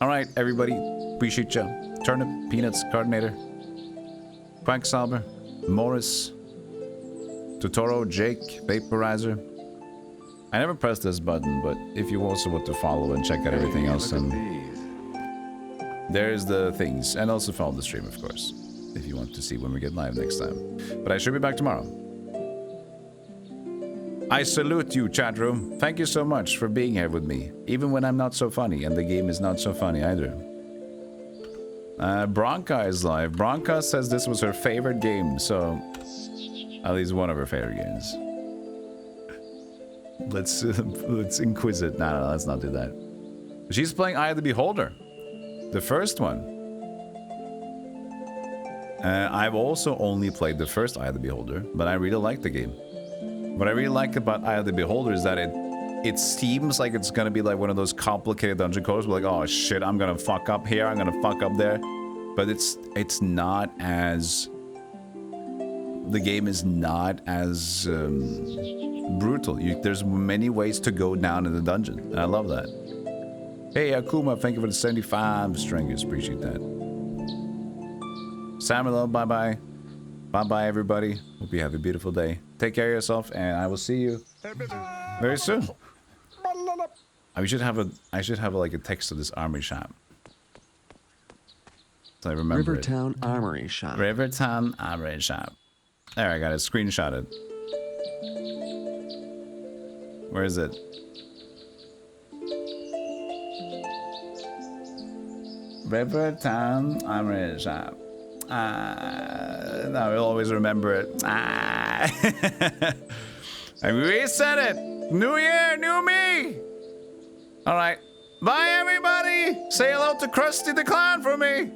Alright, everybody. Appreciate ya. Turnip, Peanuts, Cardinator, Quacksalber, Morris, Totoro, Jake, Vaporizer. I never pressed this button, but if you also want to follow and check out everything else, there's the things. And also follow the stream, of course, if you want to see when we get live next time. But I should be back tomorrow. I salute you, chat room. Thank you so much for being here with me, even when I'm not so funny, and the game is not so funny either. Bronca is live. Bronca says this was her favorite game, so at least one of her favorite games. Let's inquisit. No, let's not do that. She's playing Eye of the Beholder, the first one. I've also only played the first Eye of the Beholder, but I really like the game. What I really like about Eye of the Beholder is that it seems like it's gonna be like one of those complicated dungeon crawlers. We're like, oh shit, I'm gonna fuck up here, I'm gonna fuck up there. But it's not as... The game is not as brutal. There's many ways to go down in the dungeon, and I love that. Hey Akuma, thank you for the 75 stringers, appreciate that. Samuel, bye-bye. Bye-bye, everybody. Hope you have a beautiful day. Take care of yourself, and I will see you very soon. I should have like a text to this armory shop. So I remember Rivertown Armory Shop. Rivertown Armory Shop. There, I got it. Screenshotted. Where is it? Rivertown Armory Shop. I will always remember it. And we said it. New year, new me. All right. Bye, everybody. Say hello to Krusty the Clown for me.